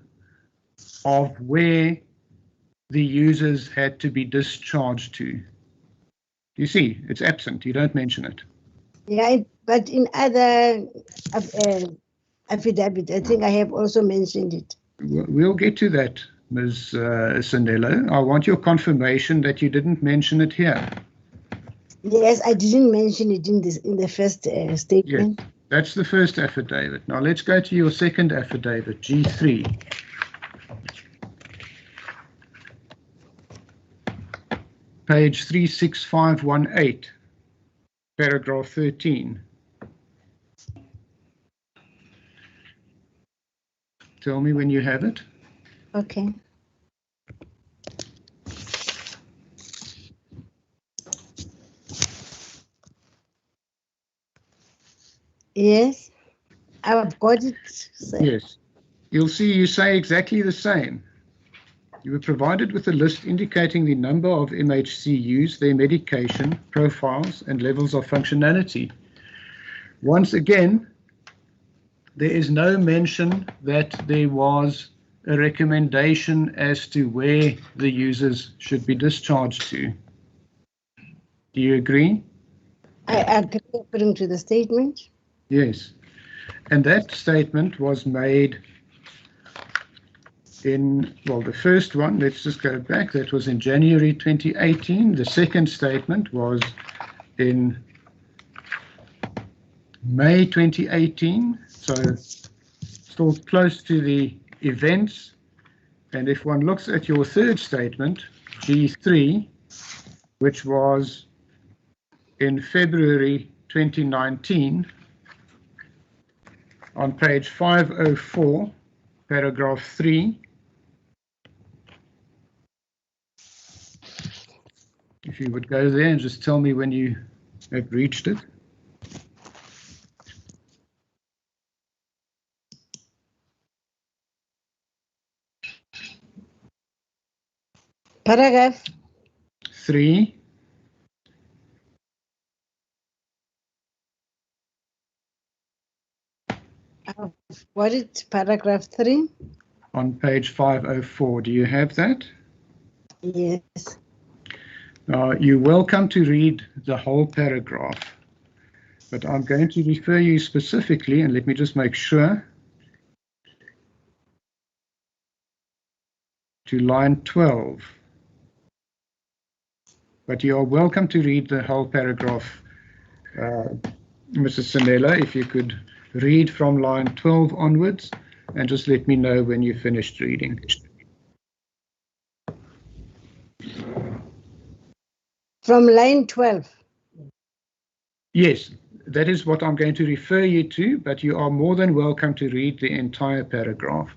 of where the users had to be discharged to. You see, it's absent. You don't mention it. Yeah, but in other affidavit, I think I have also mentioned it. We'll get to that, Ms. Sanello. I want your confirmation that you didn't mention it here. Yes, I didn't mention it in the first statement. Yes, that's the first affidavit. Now let's go to your second affidavit, G3. Page 36518, paragraph 13. Tell me when you have it. Okay. Yes, I've got it. Sir. Yes, you'll see you say exactly the same. You were provided with a list indicating the number of MHCUs, their medication, profiles, and levels of functionality. Once again, there is no mention that there was a recommendation as to where the users should be discharged to. Do you agree? I agree according to the statement. Yes. And that statement was made in, well, the first one, let's just go back, that was in January 2018. The second statement was in May 2018, so still close to the events. And if one looks at your third statement, G3, which was in February 2019, on page 504, paragraph 3, if you would go there and just tell me when you have reached it. Paragraph 3. What is paragraph 3? on page 504. Do you have that? Yes. Now, you're welcome to read the whole paragraph, but I'm going to refer you specifically, and let me just make sure, to line 12. But you are welcome to read the whole paragraph, Mrs. Sanella, if you could read from line 12 onwards, and just let me know when you finished reading. From line 12. Yes, that is what I'm going to refer you to, but you are more than welcome to read the entire paragraph.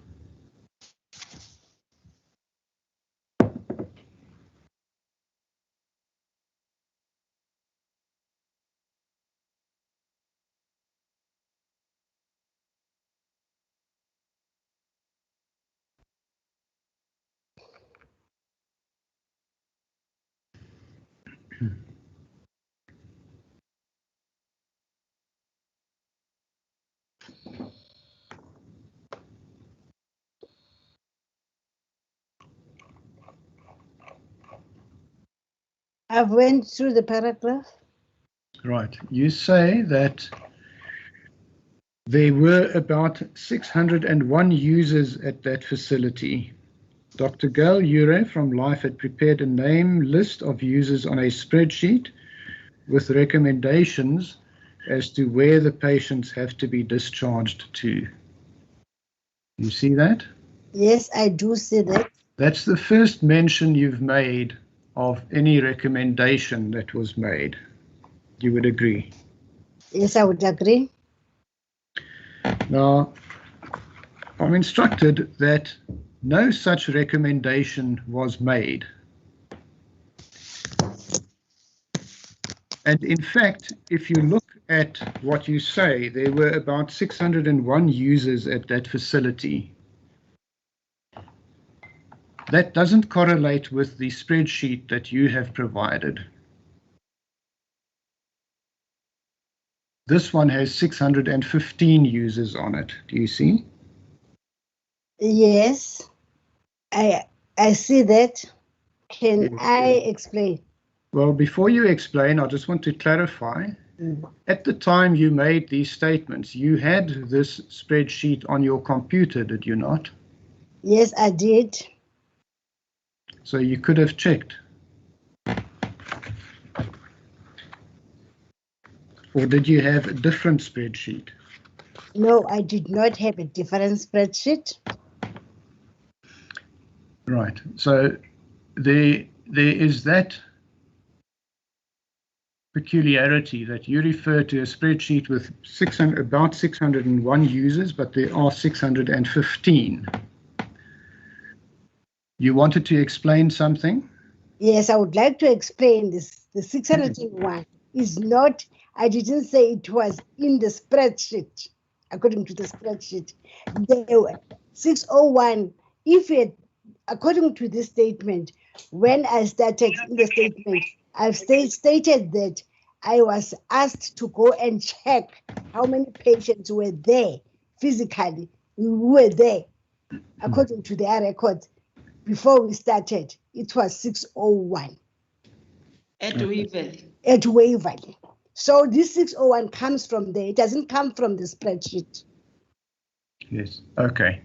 I've went through the paragraph. Right. You say that there were about 601 users at that facility. Dr. Gail Ure from Life had prepared a name list of users on a spreadsheet with recommendations as to where the patients have to be discharged to. You see that? Yes, I do see that. That's the first mention you've made of any recommendation that was made. You would agree? Yes, I would agree. Now, I'm instructed that no such recommendation was made. And in fact, if you look at what you say, there were about 601 users at that facility. That doesn't correlate with the spreadsheet that you have provided. This one has 615 users on it. Do you see? Yes, I see that. Can Yes. I explain? Well, before you explain, I just want to clarify. At the time you made these statements, you had this spreadsheet on your computer, did you not? Yes, I did. So you could have checked. Or did you have a different spreadsheet? No, I did not have a different spreadsheet. Right. So there is that peculiarity that you refer to a spreadsheet with about 601 users, but there are 615. You wanted to explain something? Yes, I would like to explain this. The 601 is not, I didn't say it was in the spreadsheet, according to the spreadsheet. There were 601, if it, according to this statement, when I started in the statement, I've stated that I was asked to go and check how many patients were there physically, who were there, according to their records. Before we started, it was 601. At Waverley. At Waverley. So this 601 comes from there. It doesn't come from the spreadsheet. Yes. Okay.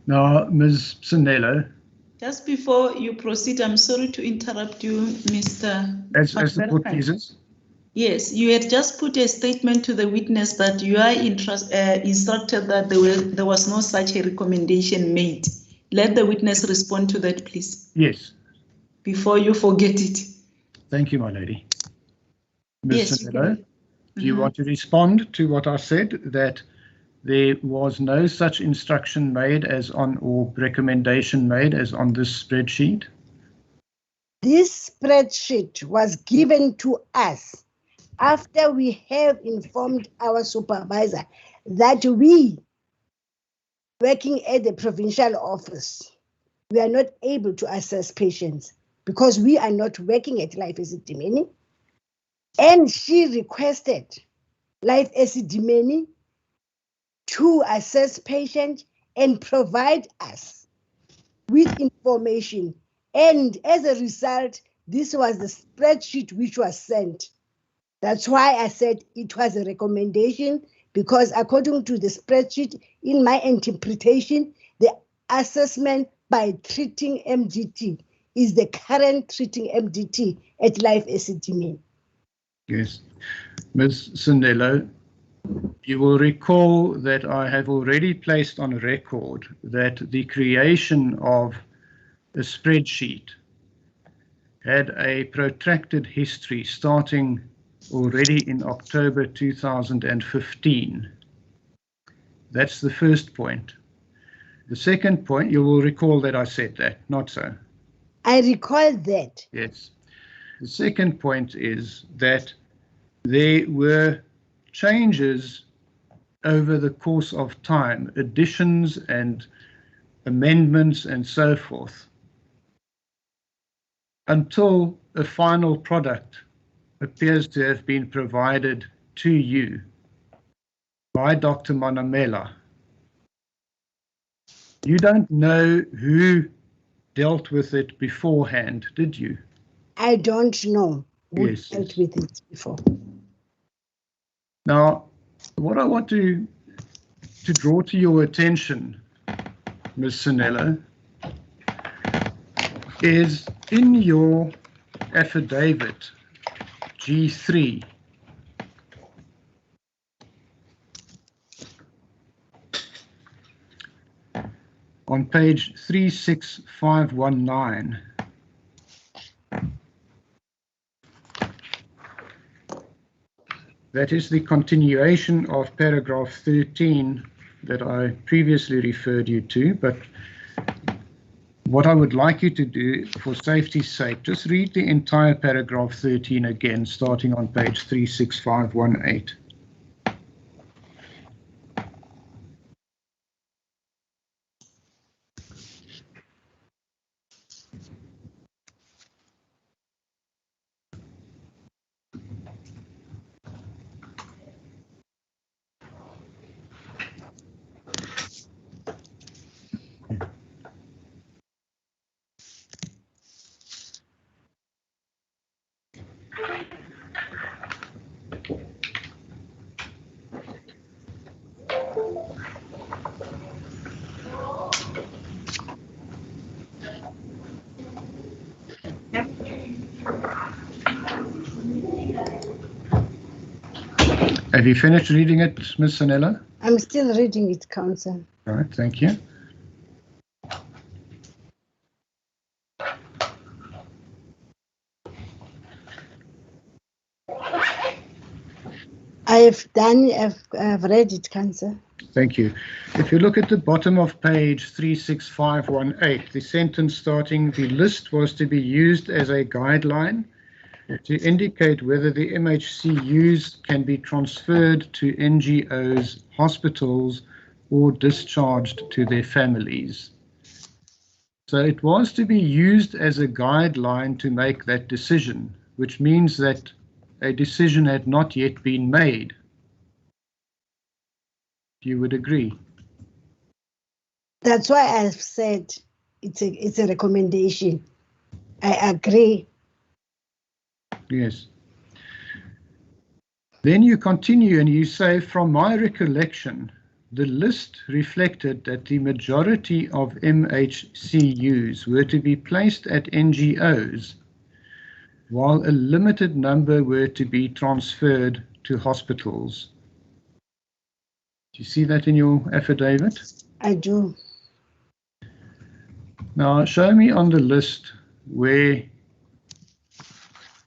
Now, Ms. Sanello. Just before you proceed, I'm sorry to interrupt you, Mr. As the court pleases. Yes, you had just put a statement to the witness that you are instructed that there was no such a recommendation made. Let the witness respond to that, please. Yes. Before you forget it. Thank you, my lady. Ms. Yes, Sanello, do you want to respond to what I said, that there was no such instruction made as on, or recommendation made as on this spreadsheet? This spreadsheet was given to us after we have informed our supervisor that we, working at the provincial office, we are not able to assess patients because we are not working at Life Esidimeni. And she requested Life Esidimeni to assess patients and provide us with information. And as a result, this was the spreadsheet which was sent. That's why I said it was a recommendation, because according to the spreadsheet, in my interpretation, the assessment by treating MDT is the current treating MDT at Life Esidimeni. Yes. Ms. Sanello, you will recall that I have already placed on record that the creation of a spreadsheet had a protracted history starting already in October 2015. That's the first point. The second point, you will recall that I said that, not so? I recall that. Yes. The second point is that there were changes over the course of time, additions and amendments and so forth, until a final product appears to have been provided to you by Dr. Manamela. You don't know who dealt with it beforehand, did you? I don't know who Yes. dealt with it before. Now, what I want to draw to your attention, Ms. Sanello, is in your affidavit, G3, on page 36519, that is the continuation of paragraph 13 that I previously referred you to, but what I would like you to do, for safety's sake, just read the entire paragraph 13 again, starting on page 36518. Have you finished reading it, Ms. Sanello? I'm still reading it, Council. All right, thank you. I've read it, Council. Thank you. If you look at the bottom of page 36518, the sentence starting, the list was to be used as a guideline to indicate whether the MHCUs can be transferred to NGOs, hospitals, or discharged to their families. So it was to be used as a guideline to make that decision, which means that a decision had not yet been made. You would agree? That's why I've said it's a recommendation. I agree. Yes. Then you continue and you say, from my recollection, the list reflected that the majority of MHCUs were to be placed at NGOs, while a limited number were to be transferred to hospitals. Do you see that in your affidavit? I do. Now, show me on the list where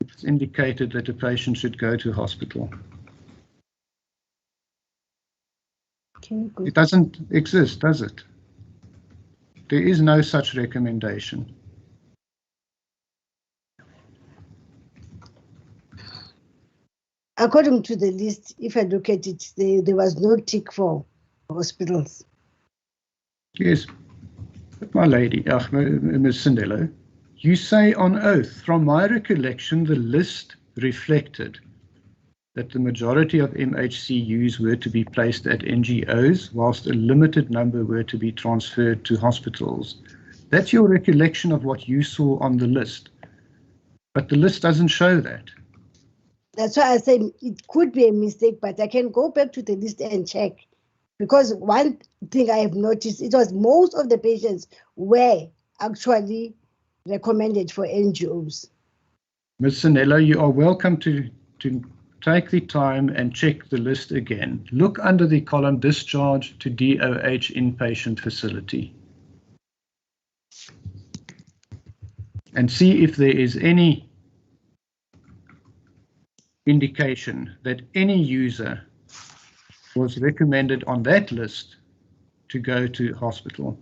it's indicated that a patient should go to hospital. It doesn't exist, does it? There is no such recommendation. According to the list, if I look at it, there was no tick for hospitals. Yes, but my lady, Ms. Sandello, you say on oath, from my recollection, the list reflected that the majority of MHCUs were to be placed at NGOs, whilst a limited number were to be transferred to hospitals. That's your recollection of what you saw on the list. But the list doesn't show that. That's why I say it could be a mistake, but I can go back to the list and check. Because one thing I have noticed, it was most of the patients were actually recommended for NGOs. Ms. Sanello, you are welcome to take the time and check the list again. Look under the column discharge to DOH inpatient facility. And see if there is any indication that any user was recommended on that list to go to hospital.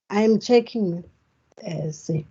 I'm checking. See.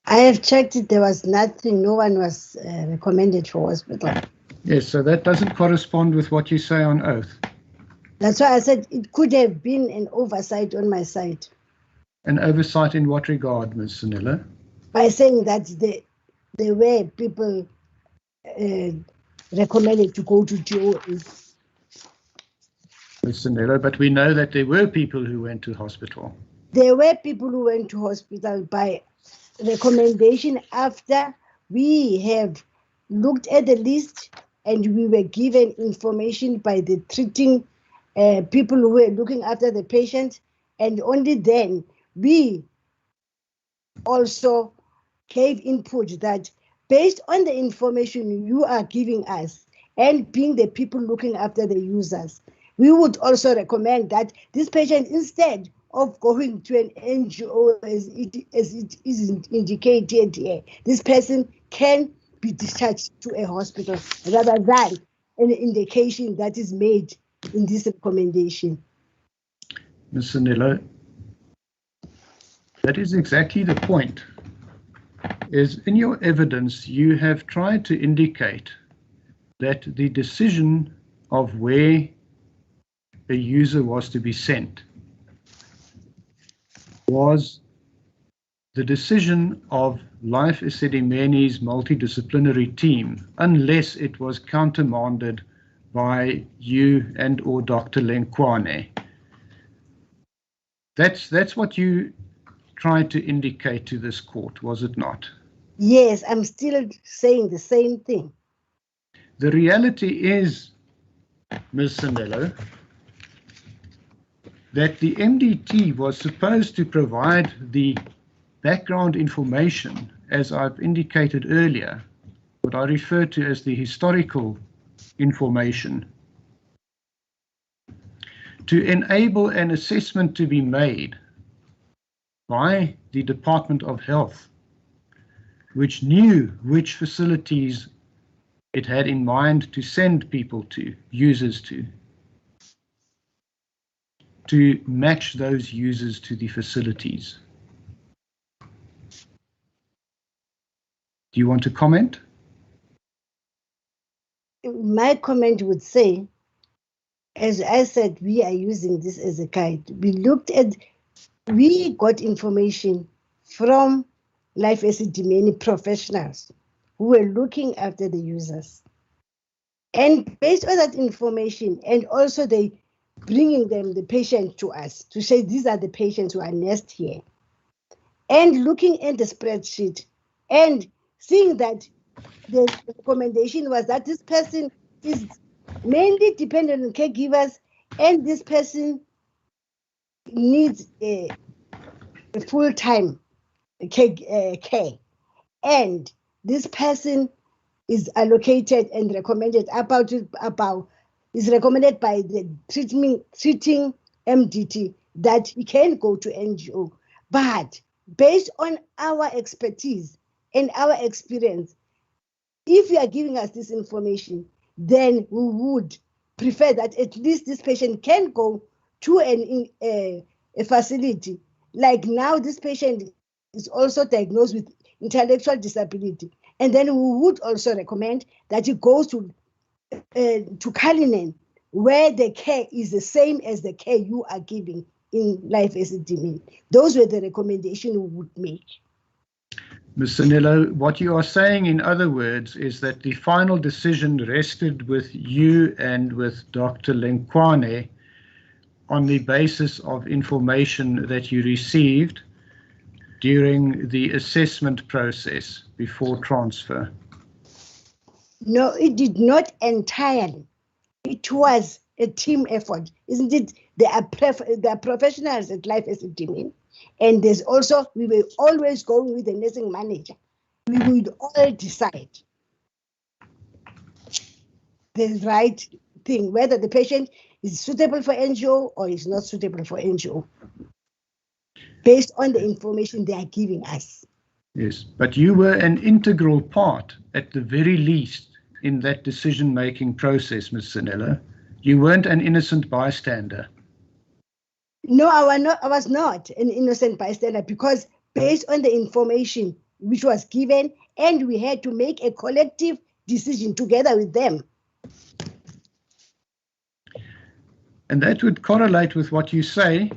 I have checked it. There was nothing. No one was recommended for hospital. Yes, so that doesn't correspond with what you say on oath. That's why I said it could have been an oversight on my side. An oversight in what regard, Ms. Sanello? By saying that there were people recommended to go to DOS. Ms. Sanello, but we know that there were people who went to hospital. There were people who went to hospital by recommendation after we have looked at the list and we were given information by the treating people who were looking after the patient, and only then we also gave input that based on the information you are giving us and being the people looking after the users, we would also recommend that this patient, instead of going to an NGO as it is indicated here, this person can be discharged to a hospital rather than an indication that is made in this recommendation. Ms. Sanello, that is exactly the point. Is in your evidence, you have tried to indicate that the decision of where a user was to be sent was the decision of Life Esidimeni's multidisciplinary team, unless it was countermanded by you and or Dr. Lenkwane. That's what you tried to indicate to this court, was it not? Yes, I'm still saying the same thing. The reality is, Ms. Sanello, that the MDT was supposed to provide the background information, as I've indicated earlier, what I refer to as the historical information, to enable an assessment to be made by the Department of Health, which knew which facilities it had in mind to send people to, users to match those users to the facilities. Do you want to comment? My comment would say, as I said, we are using this as a guide. We got information from Life Esidimeni professionals who were looking after the users. And based on that information, and also they bringing them, the patient to us, to say these are the patients who are nursed here. And looking at the spreadsheet and seeing that the recommendation was that this person is mainly dependent on caregivers, and this person needs a full-time care, and this person is allocated and recommended is recommended by the treating MDT that he can go to NGO. But based on our expertise and our experience, if you are giving us this information, then we would prefer that at least this patient can go to a facility. Like now, this patient is also diagnosed with intellectual disability. And then we would also recommend that he goes to Cullinan, where the care is the same as the care you are giving in Life Esidimeni. Those were the recommendations we would make. Ms. Sanillo, what you are saying, in other words, is that the final decision rested with you and with Dr. Lenkwane on the basis of information that you received during the assessment process before transfer. No, it did not entirely. It was a team effort, isn't it? They are professionals at Life Esidimeni. And there's also, we were always going with the nursing manager. We would all decide the right thing, whether the patient is suitable for NGO or is not suitable for NGO, based on the information they are giving us. Yes, but you were an integral part, at the very least, in that decision-making process, Ms. Sanillo. You weren't an innocent bystander. No, I was not an innocent bystander, because based on the information which was given, and we had to make a collective decision together with them. And that would correlate with what you say.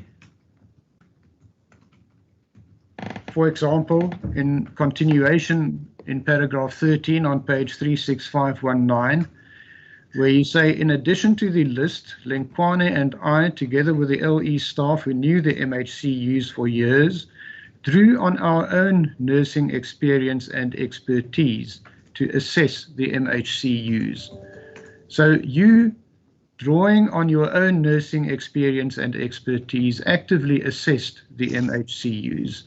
For example, in continuation in paragraph 13 on page 36519, where you say, in addition to the list, Lenkwane and I, together with the LE staff who knew the MHCUs for years, drew on our own nursing experience and expertise to assess the MHCUs. So you, drawing on your own nursing experience and expertise, actively assessed the MHCUs.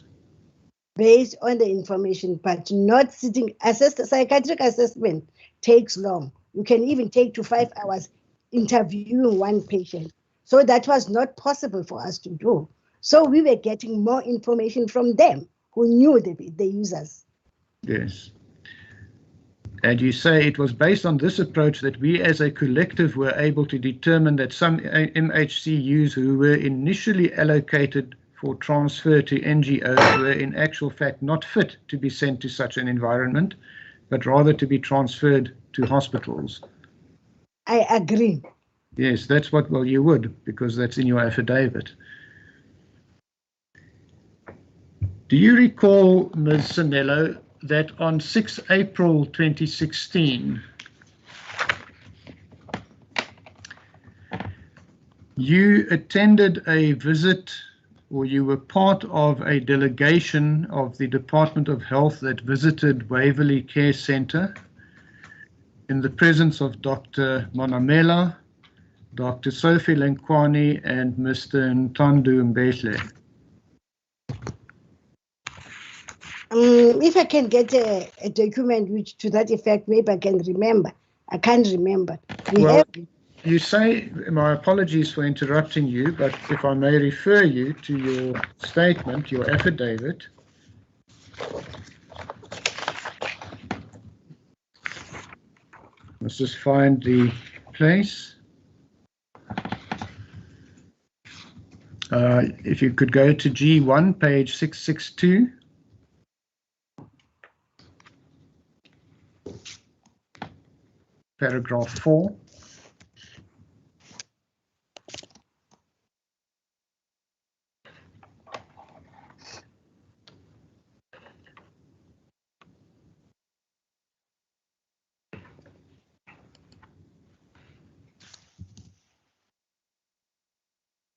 Based on the information, but not sitting. Psychiatric assessment takes long. You can even take to 5 hours interviewing one patient. So that was not possible for us to do. So we were getting more information from them who knew the users. Yes. And you say it was based on this approach that we as a collective were able to determine that some MHCUs who were initially allocated for transfer to NGOs were in actual fact not fit to be sent to such an environment, but rather to be transferred to hospitals. I agree. Yes, that's what, well, you would, because that's in your affidavit. Do you recall, Ms. Sanillo, that on 6 April 2016, you attended a visit, or you were part of a delegation of the Department of Health that visited Waverley Care Centre in the presence of Dr. Monamela, Dr. Sophie Lenkwane, and Mr. Ntandu Mbehle? If I can get a document which to that effect, maybe I can remember. I can't remember. You say, my apologies for interrupting you, but if I may refer you to your statement, your affidavit. Let's just find the place. If you could go to G1, page 662. Paragraph 4.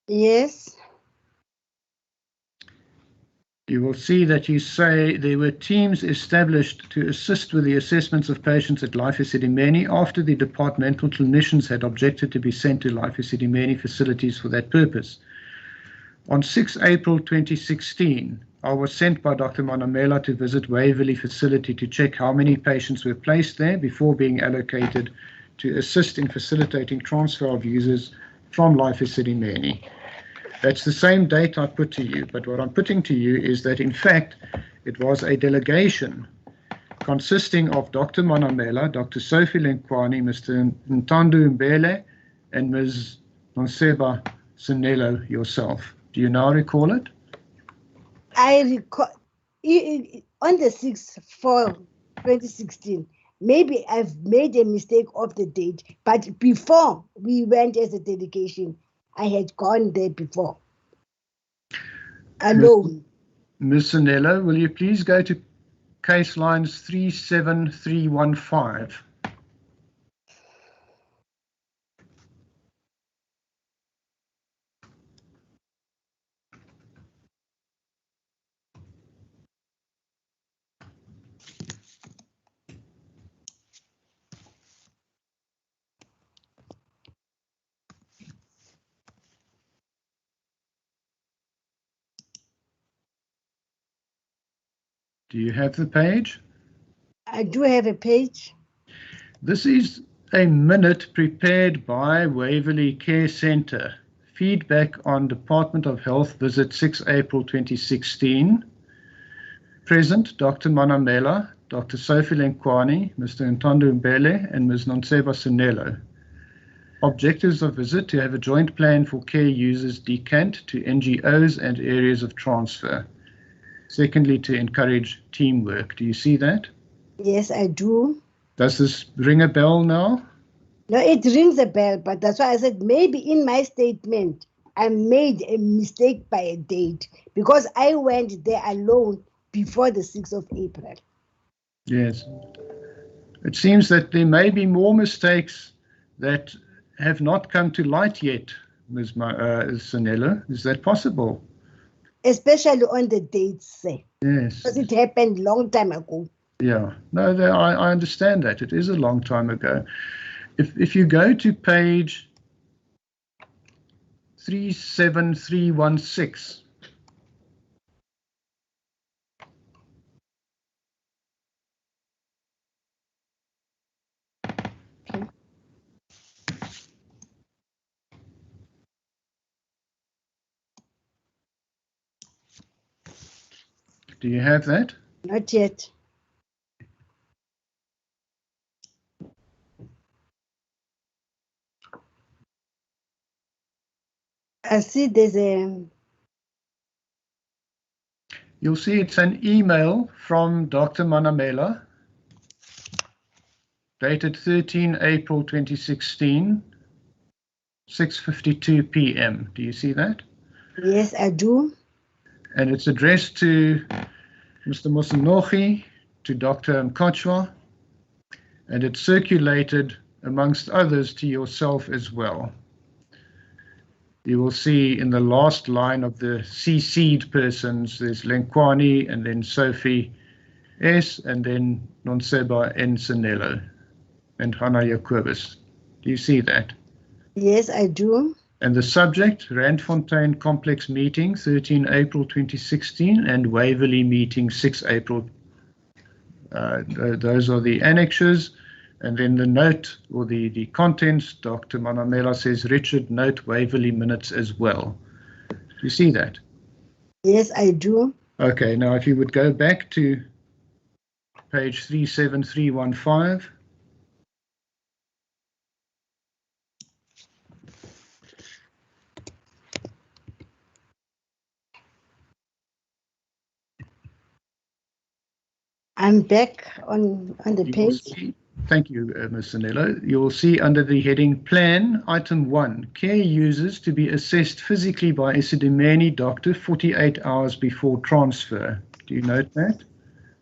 Yes. You will see that you say there were teams established to assist with the assessments of patients at Life Esidimeni after the departmental clinicians had objected to be sent to Life Esidimeni facilities for that purpose. On 6 April 2016, I was sent by Dr. Manamela to visit Waverley facility to check how many patients were placed there before being allocated to assist in facilitating transfer of users from Life Esidimeni. That's the same date I put to you, but what I'm putting to you is that in fact it was a delegation consisting of Dr. Manamela, Dr. Sophie Lenkwani, Mr. Ntandu Mbele, and Ms. Nonseba Sinelo yourself. Do you now recall it? I recall on the 6th for 2016. Maybe I've made a mistake of the date, but before we went as a delegation, I had gone there before. Alone. Ms. Sinelo, will you please go to case lines 37315? Do you have the page? I do have a page. This is a minute prepared by Waverley Care Centre. Feedback on Department of Health visit 6 April 2016. Present, Dr. Manamela, Dr. Sophie Lenkwani, Mr. Ntandu Mbele, and Ms. Nonseba Sinelo. Objectives of visit: to have a joint plan for care users decant to NGOs and areas of transfer. Secondly, to encourage teamwork. Do you see that? Yes, I do. Does this ring a bell now? No, it rings a bell, but that's why I said maybe in my statement I made a mistake by a date because I went there alone before the 6th of April. Yes. It seems that there may be more mistakes that have not come to light yet, Ms. Sinelo. Is that possible? Especially on the dates, say. Yes. Because it happened long time ago. Yeah. No, I understand that. It is a long time ago. If you go to page 37316, do you have that? Not yet. I see there's a... You'll see it's an email from Dr. Manamela, dated 13 April 2016, 6:52 p.m. Do you see that? Yes, I do. And it's addressed to Mr. Mosinogi, to Dr. Mkochwa, and it's circulated amongst others to yourself as well. You will see in the last line of the CC'd persons, there's Lenkwani and then Sophie S and then Nonseba N. Sinelo and Hannah Jacobus. Do you see that? Yes, I do. And the subject, Randfontein Complex Meeting, 13 April 2016, and Waverley Meeting, 6 April. Those are the annexures. And then the note or the contents, Dr. Manamela says, Richard, note Waverley minutes as well. Do you see that? Yes, I do. Okay, now if you would go back to page 37315. I'm back on the page. Thank you, Ms. Sinelo. You will see under the heading Plan, Item 1, care users to be assessed physically by Esidimeni doctor 48 hours before transfer. Do you note that?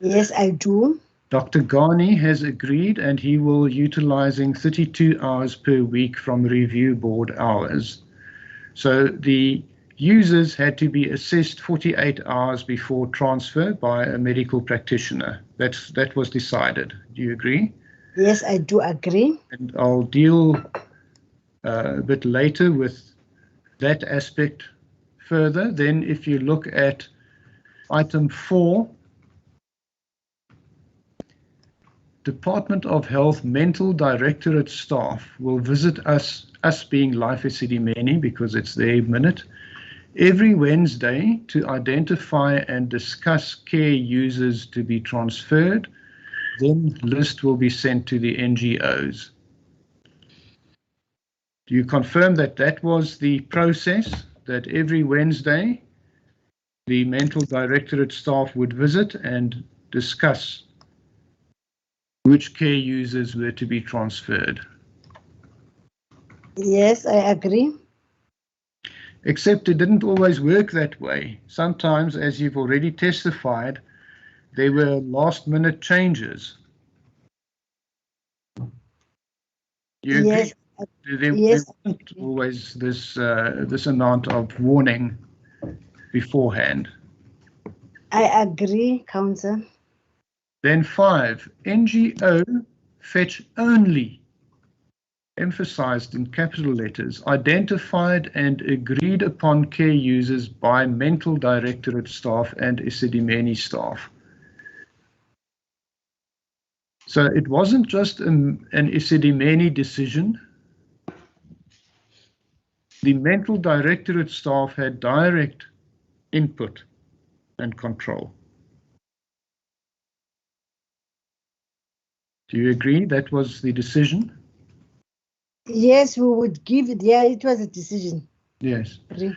Yes, I do. Dr. Ghani has agreed and he will utilizing 32 hours per week from review board hours. So the users had to be assessed 48 hours before transfer by a medical practitioner. That was decided. Do you agree? Yes, I do agree. And I'll deal a bit later with that aspect further, then if you look at item 4, Department of Health Mental Directorate staff will visit us being Life Esidimeni, because it's their minute, every Wednesday to identify and discuss care users to be transferred. Then list will be sent to the NGOs. Do you confirm that that was the process, that every Wednesday the Mental Directorate staff would visit and discuss which care users were to be transferred? Yes, I agree. Except it didn't always work that way. Sometimes, as you've already testified, there were last-minute changes. You agree? Yes, There yes, wasn't always this amount of warning beforehand. I agree, Council. Then 5, NGO fetch only, emphasized in capital letters, identified and agreed upon care users by Mental Directorate staff and Esidimeni staff. So it wasn't just an Esidimeni decision. The Mental Directorate staff had direct input and control. Do you agree that was the decision? Yes, we would give it. Yeah, it was a decision. Yes. Agree.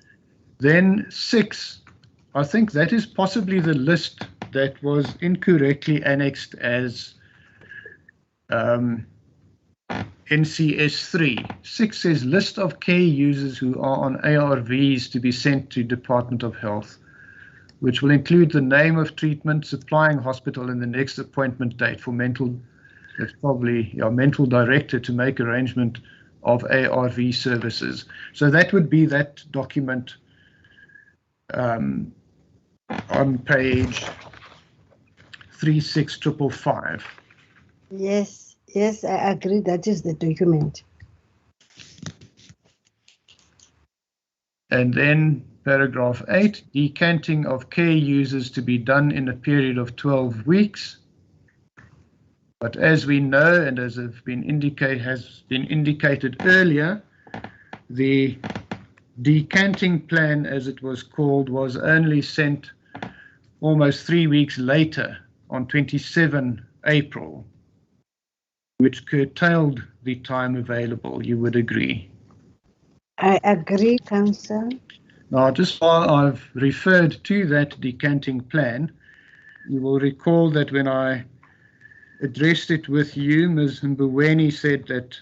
Then 6, I think that is possibly the list that was incorrectly annexed as NCS 3. 6 says list of care users who are on ARVs to be sent to Department of Health, which will include the name of treatment, supplying hospital, and the next appointment date for mental, that's probably your mental director to make arrangement of ARV services. So that would be that document on page 36555. Yes, yes, I agree. That is the document. And then paragraph 8, decanting of care users to be done in a period of 12 weeks. But as we know, and as has been indicated earlier, the decanting plan, as it was called, was only sent almost 3 weeks later, on 27 April, which curtailed the time available. You would agree? I agree, Council. Now, just while I've referred to that decanting plan, you will recall that when I addressed it with you, Ms. Mbuweni said that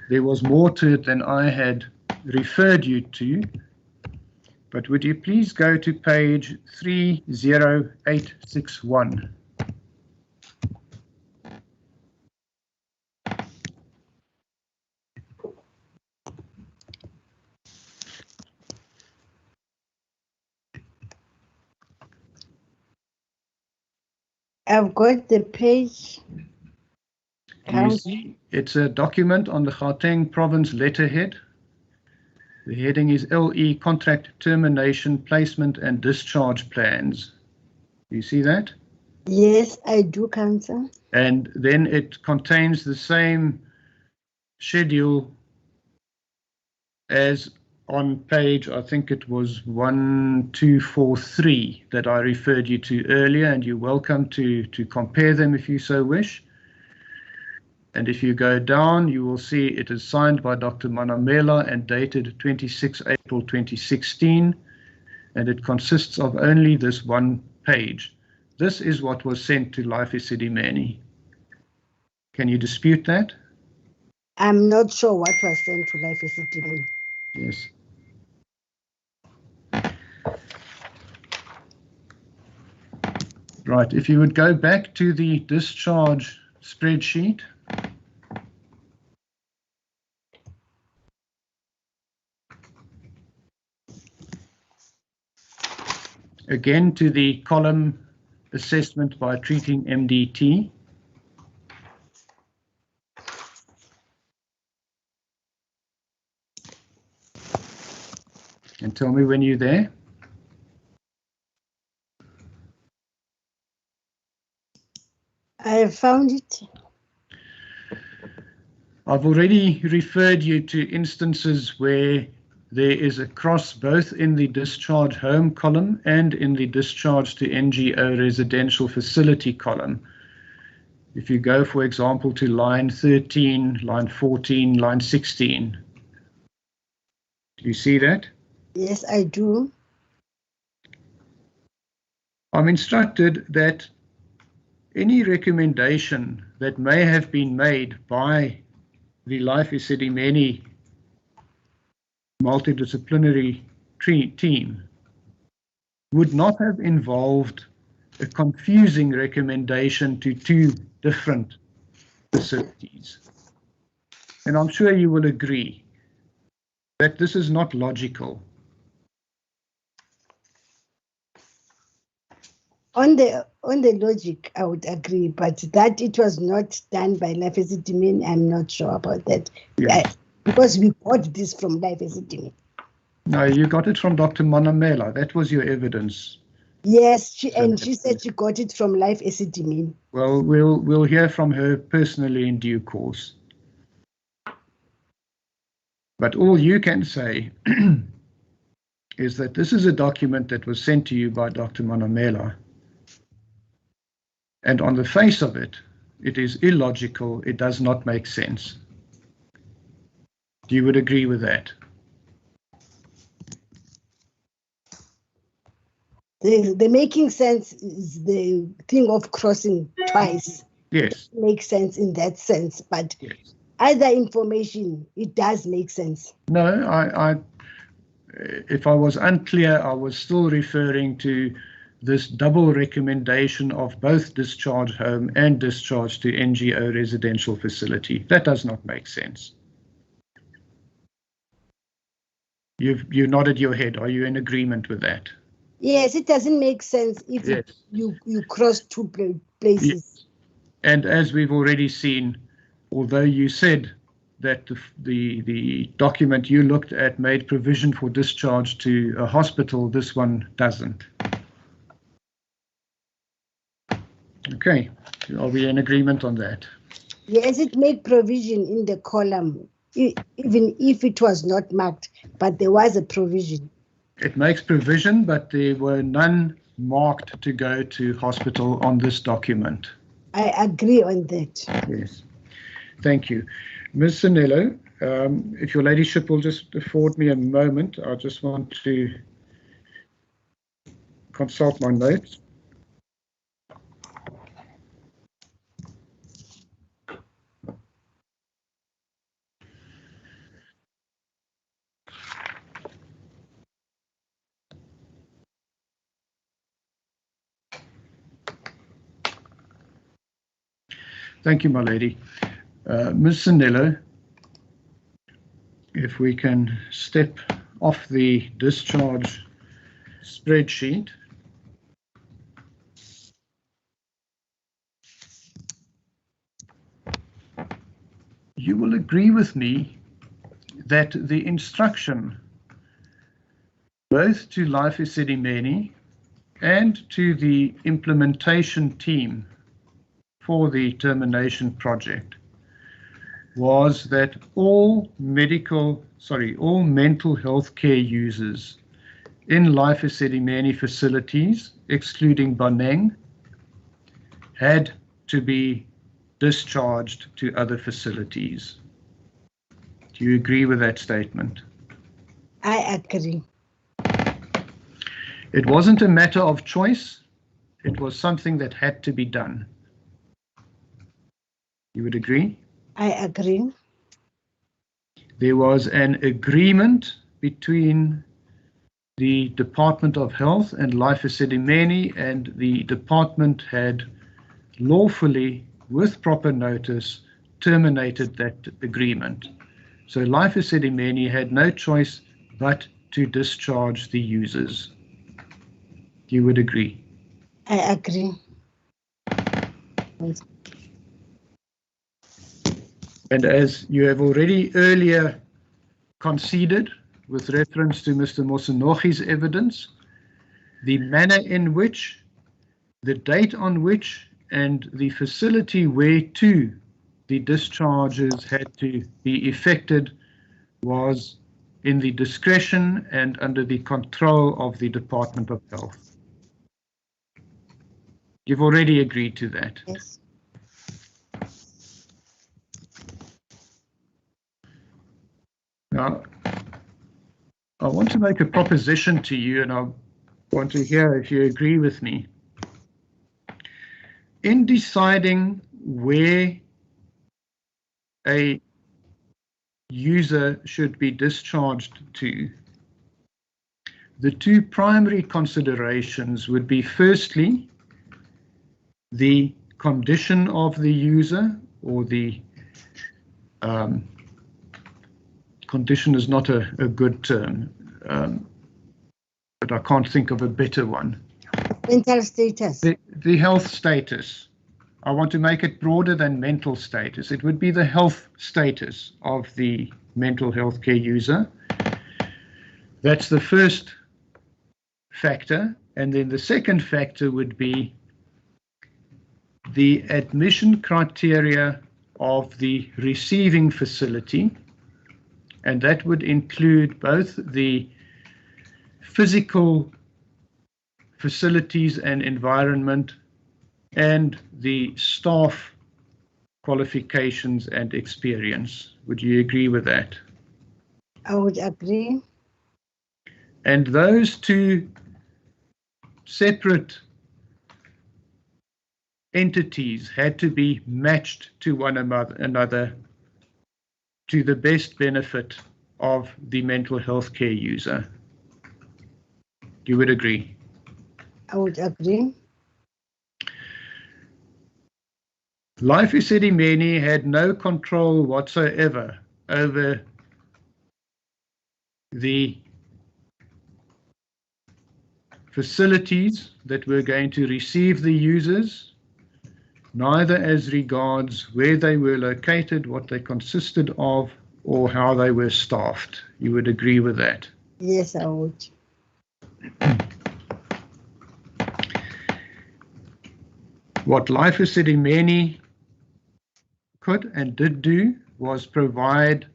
there was more to it than I had referred you to. But would you please go to page 30861? I've got the page. You see, it's a document on the Gauteng province letterhead. The heading is LE Contract Termination, Placement and Discharge Plans. Do you see that? Yes, I do, Council. And then it contains the same schedule as on page, I think it was 1243 that I referred you to earlier, and you're welcome to compare them if you so wish. And if you go down, you will see it is signed by Dr. Manamela and dated 26 April 2016, and it consists of only this one page. This is what was sent to Life Esidimeni. Can you dispute that? I'm not sure what was sent to Life Esidimeni. Yes. Right, if you would go back to the discharge spreadsheet. Again to the column assessment by treating MDT. And tell me when you're there. I found it. I've already referred you to instances where there is a cross both in the discharge home column and in the discharge to NGO residential facility column. If you go, for example, to line 13, line 14, line 16, do you see that? Yes, I do. I'm instructed that any recommendation that may have been made by the Life Esidimeni multidisciplinary team would not have involved a confusing recommendation to two different facilities. And I'm sure you will agree that this is not logical. On the logic, I would agree, but that it was not done by Life Esidimeni, I'm not sure about that. Yes. Because we got this from Life Esidimeni. No, you got it from Dr. Monamela. That was your evidence. Yes, she said she got it from Life Esidimeni. Well, we'll hear from her personally in due course. But all you can say is that this is a document that was sent to you by Dr. Monamela. And on the face of it, it is illogical. It does not make sense. You would agree with that? The making sense is the thing of crossing twice. Yes. It makes sense in that sense, but yes. Other information, it does make sense. No, if I was unclear, I was still referring to this double recommendation of both discharge home and discharge to NGO residential facility. That does not make sense. You nodded your head. Are you in agreement with that? Yes, it doesn't make sense if yes. you cross two places. Yes. And as we've already seen, although you said that the document you looked at made provision for discharge to a hospital, this one doesn't. Okay, are we in agreement on that? Yes, it made provision in the column, even if it was not marked, but there was a provision. It makes provision, but there were none marked to go to hospital on this document. I agree on that. Yes, thank you. Ms. Sanello, if your ladyship will just afford me a moment, I just want to consult my notes. Thank you, my lady. Ms. Sanello, if we can step off the discharge spreadsheet. You will agree with me that the instruction both to Life Esidimeni and to the implementation team for the termination project was that all mental health care users in Life Esidimeni facilities, excluding Baneng, had to be discharged to other facilities. Do you agree with that statement? I agree. It wasn't a matter of choice. It was something that had to be done. You would agree? I agree. There was an agreement between the Department of Health and Life Esidimeni, and the department had lawfully, with proper notice, terminated that agreement. So Life Esidimeni had no choice but to discharge the users. You would agree? I agree. And as you have already earlier conceded, with reference to Mr. Mosenogi's evidence, the manner in which, the date on which, and the facility whereto the discharges had to be effected was in the discretion and under the control of the Department of Health. You've already agreed to that. Yes. Now, I want to make a proposition to you, and I want to hear if you agree with me. In deciding where a user should be discharged to, the two primary considerations would be, firstly, the condition of the user, or the condition is not a good term, but I can't think of a better one. Mental status. The health status. I want to make it broader than mental status. It would be the health status of the mental health care user. That's the first factor. And then the second factor would be the admission criteria of the receiving facility. And that would include both the physical facilities and environment and the staff qualifications and experience. Would you agree with that? I would agree. And those two separate entities had to be matched to one another to the best benefit of the mental health care user. You would agree? I would agree. Life Esidimeni had no control whatsoever over the facilities that were going to receive the users, neither as regards where they were located, what they consisted of, or how they were staffed. You would agree with that? Yes, I would. What Life Esidimeni could and did do was provide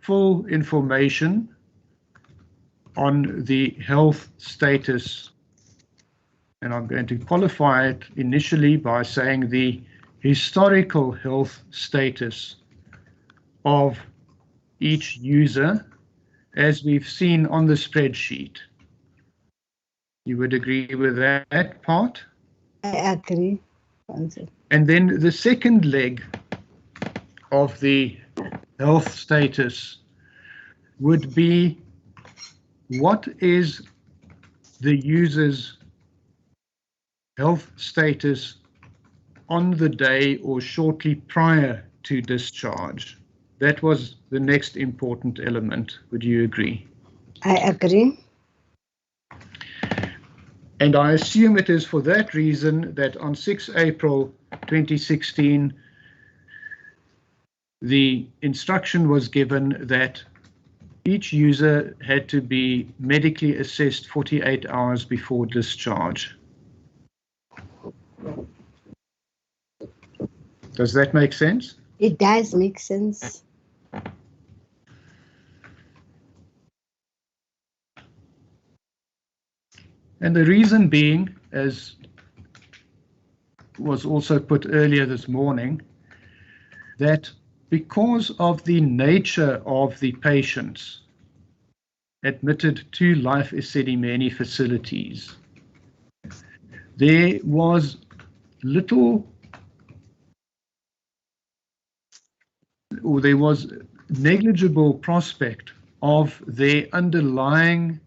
full information on the health status, and I'm going to qualify it initially by saying the historical health status of each user, as we've seen on the spreadsheet. You would agree with that part? I agree. And then the second leg of the health status would be, what is the user's health status on the day or shortly prior to discharge? That was the next important element. Would you agree? I agree. And I assume it is for that reason that on 6 April 2016, the instruction was given that each user had to be medically assessed 48 hours before discharge. Does that make sense? It does make sense. And the reason being, as was also put earlier this morning, that because of the nature of the patients admitted to Life Esidimeni facilities, there was negligible prospect of their underlying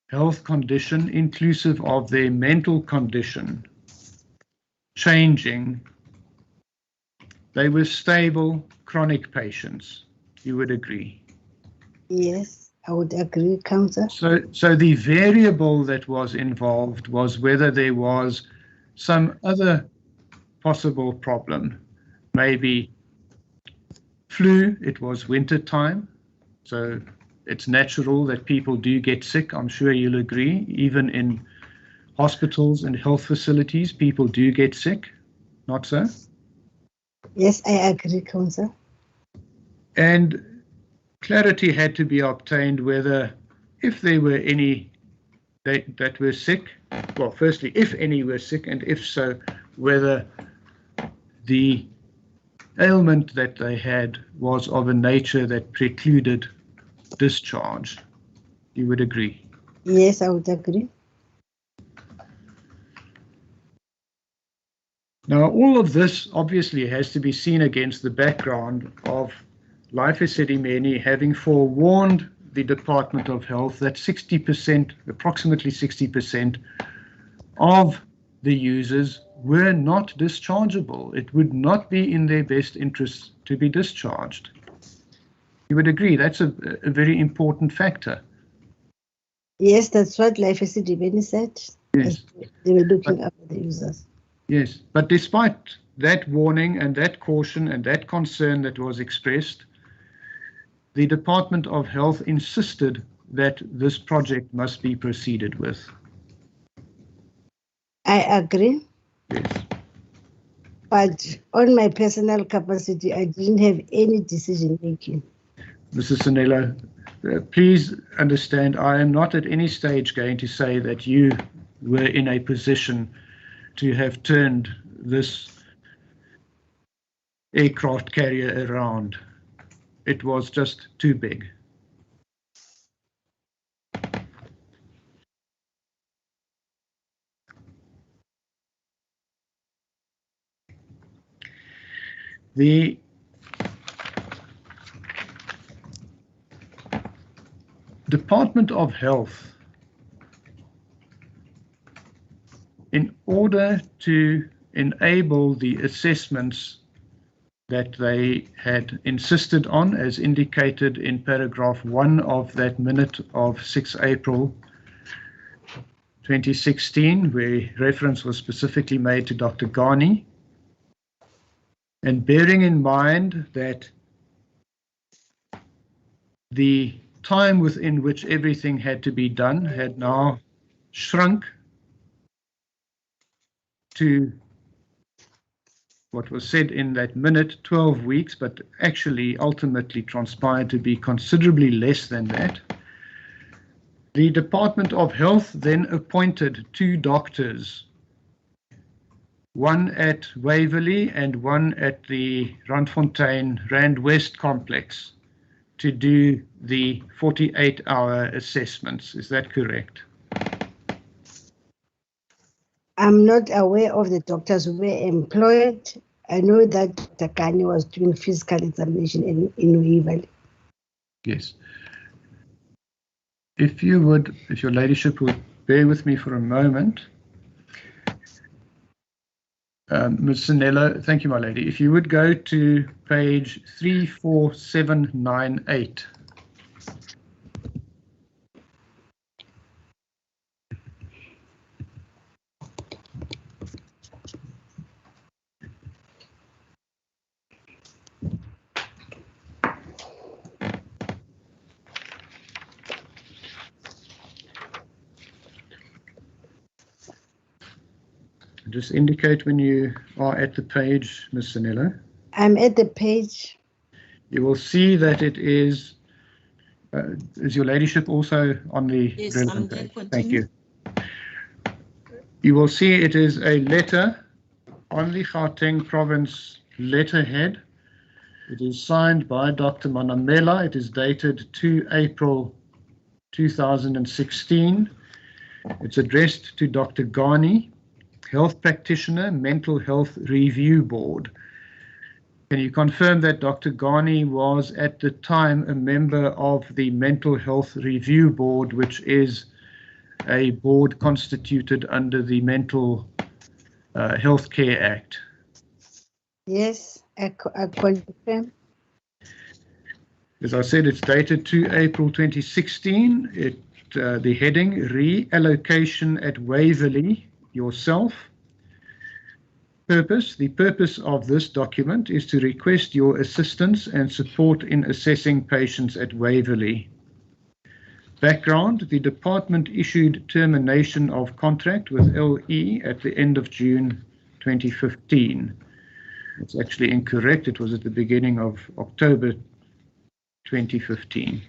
health condition, inclusive of their mental condition, changing. They were stable, chronic patients. You would agree? Yes, I would agree, Councillor. So the variable that was involved was whether there was some other possible problem, maybe flu. It was winter time, so it's natural that people do get sick. I'm sure you'll agree. Even in hospitals and health facilities, people do get sick. Not so? Yes, I agree, Councillor. And clarity had to be obtained whether, if there were any that were sick, well, firstly, if any were sick, and if so, whether the ailment that they had was of a nature that precluded discharge. You would agree? Yes, I would agree. Now, all of this obviously has to be seen against the background of Life Esidimeni having forewarned the Department of Health that 60%, approximately 60% of the users were not dischargeable. It would not be in their best interests to be discharged. You would agree that's a very important factor. Yes, that's what Life Esidimeni said. Yes. They were looking after the users. Yes, but despite that warning and that caution and that concern that was expressed, the Department of Health insisted that this project must be proceeded with. I agree. Yes. But on my personal capacity, I didn't have any decision making. Mrs. Sanello, please understand, I am not at any stage going to say that you were in a position to have turned this aircraft carrier around. It was just too big. The Department of Health, in order to enable the assessments that they had insisted on, as indicated in paragraph 1 of that minute of 6 April 2016, where reference was specifically made to Dr. Ghani, and bearing in mind that the time within which everything had to be done had now shrunk to what was said in that minute, 12 weeks, but actually ultimately transpired to be considerably less than that. The Department of Health then appointed 2 doctors, one at Waverley and one at the Randfontein Rand West complex, to do the 48-hour assessments. Is that correct? I'm not aware of the doctors who were employed. I know that Dr. Ghani was doing physical examination in Waverley. Yes. If you would, if your ladyship would bear with me for a moment. Ms. Sanello, thank you, my lady. If you would go to page 34798. Just indicate when you are at the page, Ms. Sanello. I'm at the page. You will see that it is your ladyship also on the relevant page? Thank you. You will see it is a letter on the Gauteng province letterhead. It is signed by Dr. Manamela. It is dated 2 April 2016. It's addressed to Dr. Ghani, Health Practitioner, Mental Health Review Board. Can you confirm that Dr. Ghani was at the time a member of the Mental Health Review Board, which is a board constituted under the Mental Health Care Act? Yes, I confirm. As I said, it's dated 2 April 2016. The heading, Reallocation at Waverley, Yourself. Purpose. The purpose of this document is to request your assistance and support in assessing patients at Waverley. Background, the department issued termination of contract with LE at the end of June 2015. It's actually incorrect. It was at the beginning of October 2015.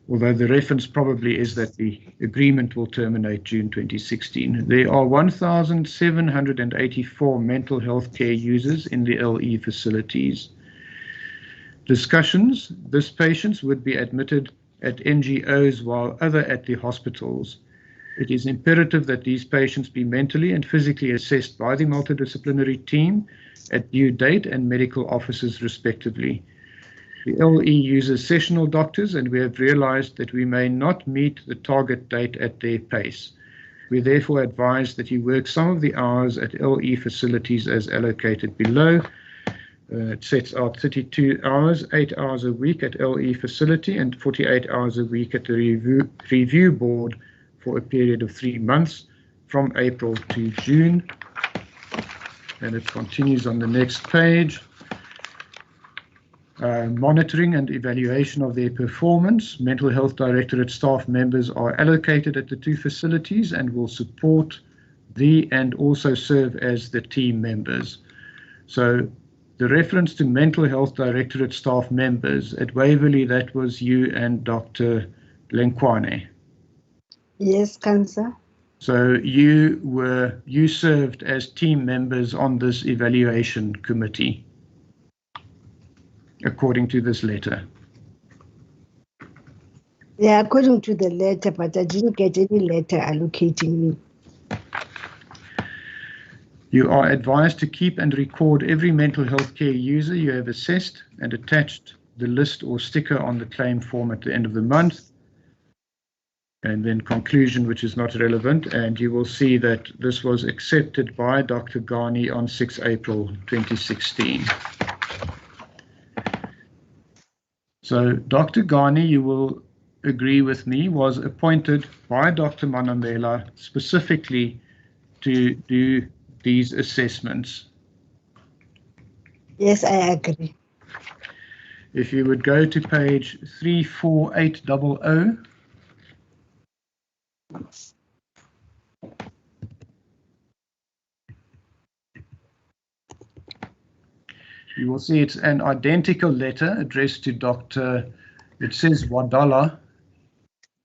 Although the reference probably is that the agreement will terminate June 2016. There are 1,784 mental health care users in the LE facilities. Discussions, this patients would be admitted at NGOs while other at the hospitals. It is imperative that these patients be mentally and physically assessed by the multidisciplinary team at due date and medical officers respectively. The LE uses sessional doctors, and we have realized that we may not meet the target date at their pace. We therefore advise that you work some of the hours at LE facilities as allocated below. It sets out 32 hours, 8 hours a week at LE facility and 48 hours a week at the review board for a period of 3 months from April to June. And it continues on the next page. Monitoring and evaluation of their performance. Mental Health Directorate staff members are allocated at the 2 facilities and will support and also serve as the team members. So the reference to Mental Health Directorate staff members at Waverley, that was you and Dr. Lenkwane. Yes, Councillor. So you served as team members on this evaluation committee, according to this letter. Yeah, according to the letter, but I didn't get any letter allocating me. You are advised to keep and record every mental health care user you have assessed and attached the list or sticker on the claim form at the end of the month. And then conclusion, which is not relevant, and you will see that this was accepted by Dr. Ghani on 6 April 2016. So Dr. Ghani, you will agree with me, was appointed by Dr. Manamela specifically to do these assessments. Yes, I agree. If you would go to page 34800. You will see it's an identical letter addressed to Dr. It says Wadala,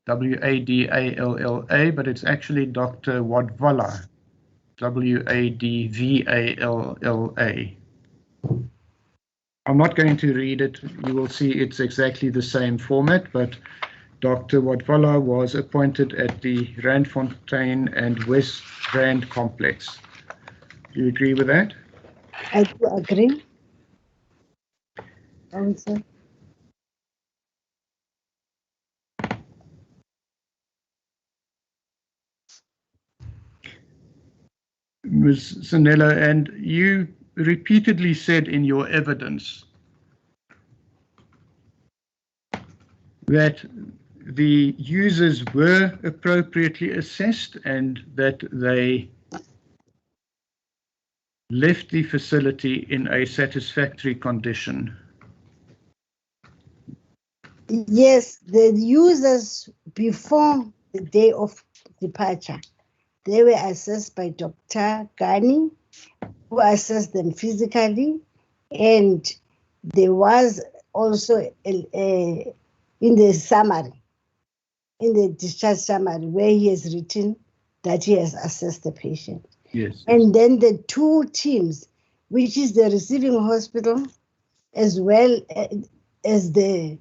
W-A-D-A-L-L-A, but it's actually Dr. Wadvala, W-A-D-V-A-L-L-A. I'm not going to read it. You will see it's exactly the same format, but Dr. Wadvala was appointed at the Randfontein and West Rand complex. Do you agree with that? I do agree. Answer. Ms. Sanello, and you repeatedly said in your evidence that the users were appropriately assessed and that they left the facility in a satisfactory condition. Yes, the users before the day of departure, they were assessed by Dr. Ghani, who assessed them physically, and there was also in the summary, in the discharge summary, where he has written that he has assessed the patient. Yes. And then the 2 teams, which is the receiving hospital, as well as the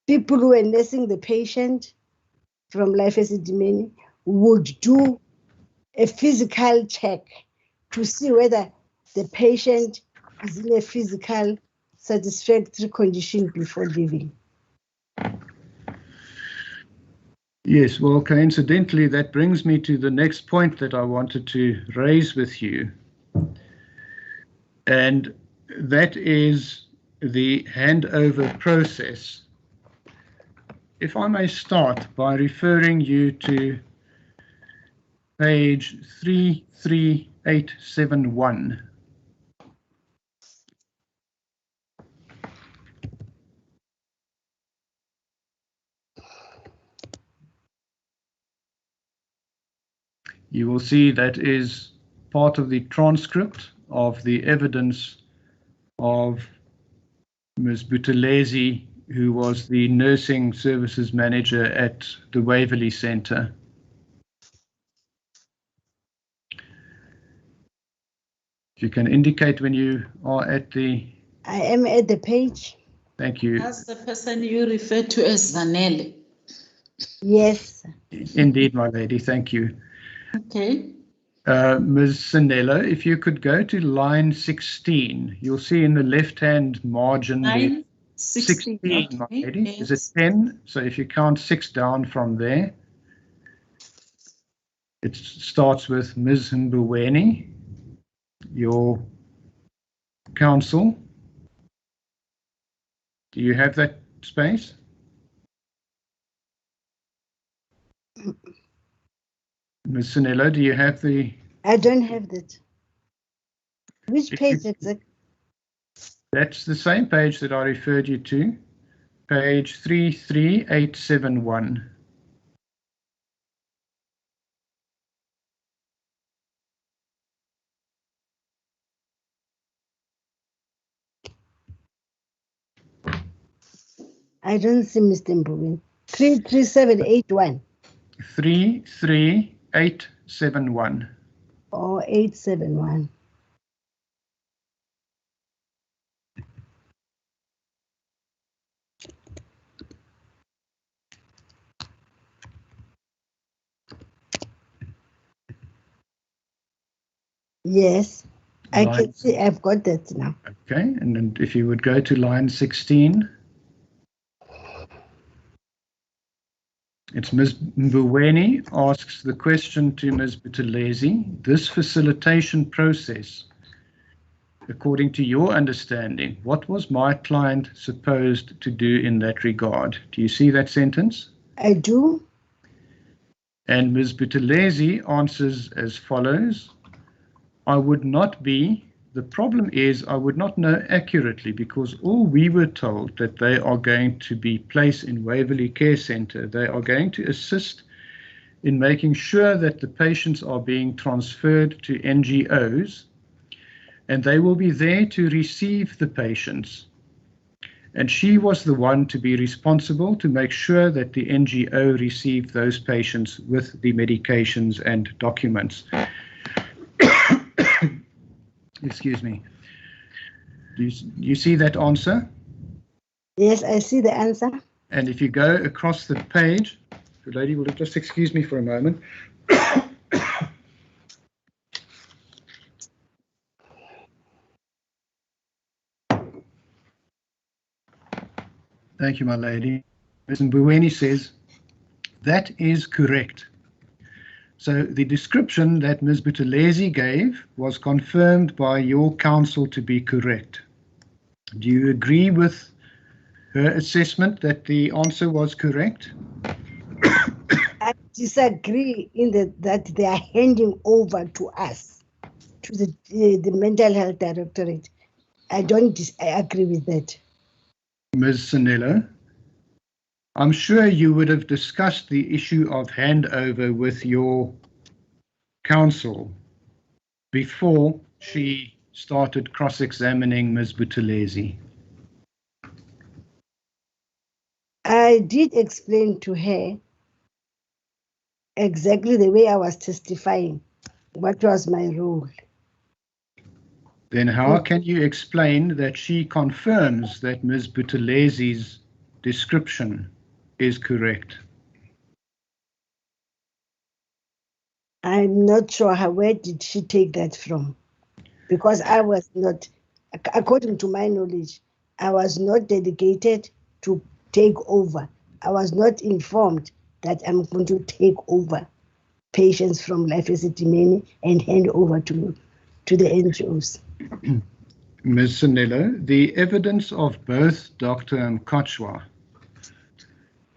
people who were nursing the patient from Life Esidimeni, would do a physical check to see whether the patient is in a physical satisfactory condition before leaving. Yes, well, coincidentally, that brings me to the next point that I wanted to raise with you. And that is the handover process. If I may start by referring you to page 33871. You will see that is part of the transcript of the evidence of Ms. Buthelezi, who was the nursing services manager at the Waverley Centre. If you can indicate when you are at the... I am at the page. Thank you. That's the person you refer to as Zanele. Yes. Indeed, my lady, thank you. Okay. Ms. Sinello, if you could go to line 16, you'll see in the left-hand margin Line 16, okay. my lady. Yes. Is it 10? So if you count 6 down from there, it starts with Ms. Mbuweni, your counsel. Do you have that space? Ms. Sinello, do you have the... I don't have that. Which page exactly? That's the same page that I referred you to, page 33871. I don't see Mr. Mbugin. 33781. 33871. Or 871. Yes, I can see. I've got that now. Okay, and then if you would go to line 16. It's Ms. Mbuweni asks the question to Ms. Buthelezi. This facilitation process, according to your understanding, what was my client supposed to do in that regard? Do you see that sentence? I do. And Ms. Buthelezi answers as follows. I would not be, the problem is I would not know accurately because all we were told that they are going to be placed in Waverley Care Centre. They are going to assist in making sure that the patients are being transferred to NGOs and they will be there to receive the patients. And she was the one to be responsible to make sure that the NGO received those patients with the medications and documents. Excuse me. Do you see that answer? Yes, I see the answer. And if you go across the page, the lady will just excuse me for a moment. Thank you, my lady. Ms. Mbuweni says, that is correct. So the description that Ms. Buthelezi gave was confirmed by your counsel to be correct. Do you agree with her assessment that the answer was correct? I disagree in that they are handing over to us, to the Mental Health Directorate. I agree with that. Ms. Sinello, I'm sure you would have discussed the issue of handover with your counsel before she started cross-examining Ms. Buthelezi. I did explain to her exactly the way I was testifying, what was my role. Then how can you explain that she confirms that Ms. Buthelezi's description is correct? I'm not sure where did she take that from, because I was not, according to my knowledge, I was not dedicated to take over. I was not informed that I'm going to take over patients from Life Esidimeni and hand over to the NGOs. Ms. Sinello, the evidence of both Dr. Mkhatshwa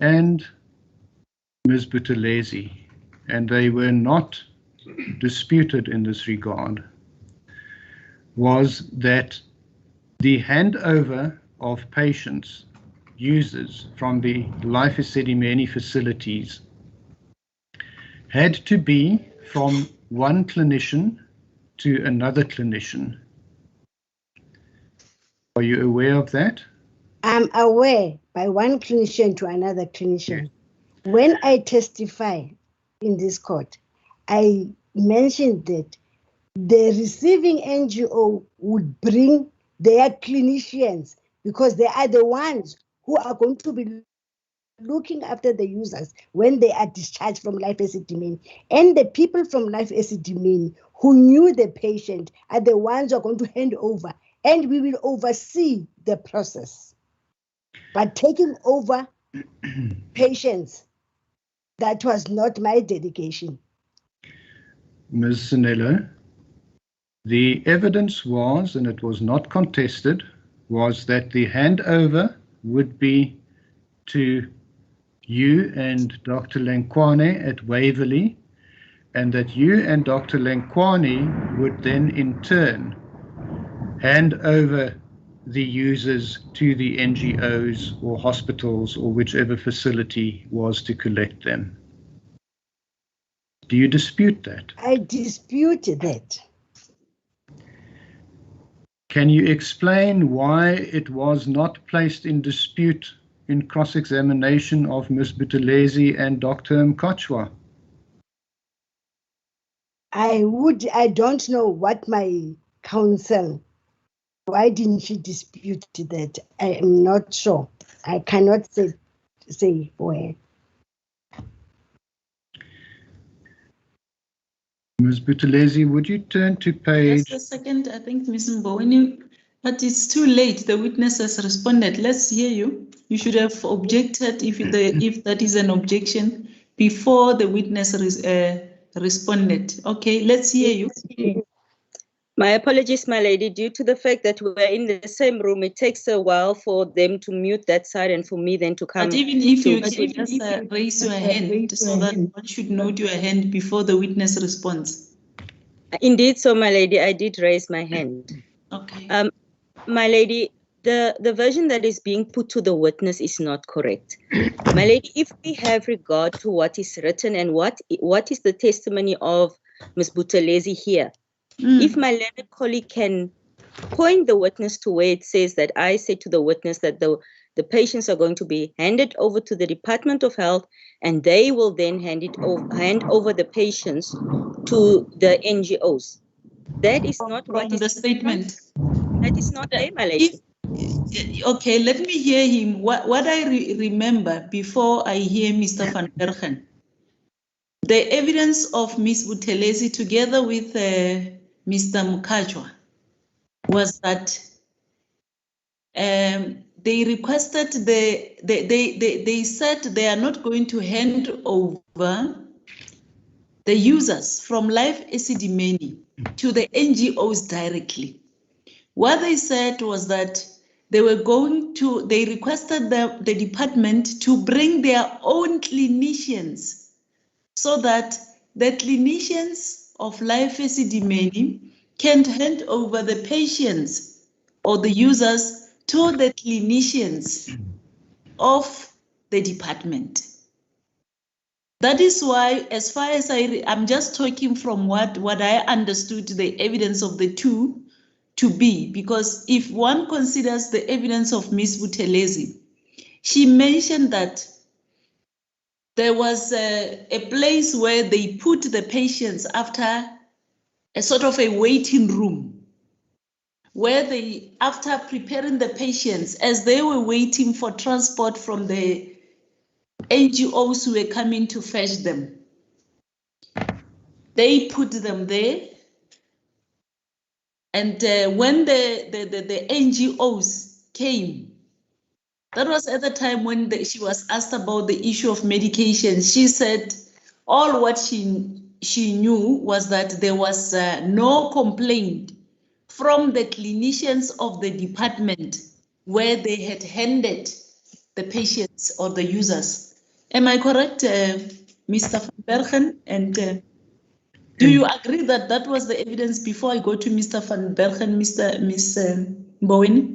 and Ms. Buthelezi, and they were not disputed in this regard, was that the handover of patients, users from the Life Esidimeni facilities had to be from one clinician to another clinician. Are you aware of that? I'm aware by one clinician to another clinician. Yes. When I testify in this court, I mentioned that the receiving NGO would bring their clinicians because they are the ones who are going to be looking after the users when they are discharged from Life Esidimeni. And the people from Life Esidimeni who knew the patient are the ones who are going to hand over, and we will oversee the process. But taking over patients, that was not my dedication. Ms. Sanello, the evidence was, and it was not contested, was that the handover would be to you and Dr. Lenkwane at Waverley, and that you and Dr. Lenkwane would then in turn hand over the users to the NGOs or hospitals or whichever facility was to collect them. Do you dispute that? I dispute that. Can you explain why it was not placed in dispute in cross-examination of Ms. Buthelezi and Dr. Mkachwa? I don't know what my counsel, why didn't she dispute that? I am not sure. I cannot say for her. Ms. Buthelezi, would you turn to page... Just a second, I think Ms. Mbowini, but it's too late. The witness has responded. Let's hear you. You should have objected if that is an objection before the witness responded. Okay, let's hear you. My apologies, my lady. Due to the fact that we're in the same room, it takes a while for them to mute that side and for me then to come. But even if you can just raise your hand so that one should note your hand before the witness responds. Indeed, so my lady, I did raise my hand. Okay. My lady, the version that is being put to the witness is not correct. My lady, if we have regard to what is written and what is the testimony of Ms. Buthelezi here, if my learned colleague can point the witness to where it says that I say to the witness that the patients are going to be handed over to the Department of Health and they will then hand over the patients to the NGOs. That is not what is the statement. That is not there, my lady. Okay, let me hear him. What I remember before I hear Mr. Van Bergen, the evidence of Ms. Buthelezi together with Mr. Mkachwa was that they requested they said they are not going to hand over the users from Life Esidimeni to the NGOs directly. What they said was that they requested the department to bring their own clinicians so that the clinicians of Life Esidimeni can hand over the patients or the users to the clinicians of the department. That is why, as far as I'm just talking from what I understood the evidence of the two to be, because if one considers the evidence of Ms. Buthelezi, she mentioned that there was a place where they put the patients after a sort of a waiting room, where they, after preparing the patients, as they were waiting for transport from the NGOs who were coming to fetch them, they put them there. And when the NGOs came, that was at the time when she was asked about the issue of medication. She said all what she knew was that there was no complaint from the clinicians of the department where they had handed the patients or the users. Am I correct, Mr. Van Bergen? And do you agree that that was the evidence before I go to Mr. Van Bergen, Ms. Mbowini?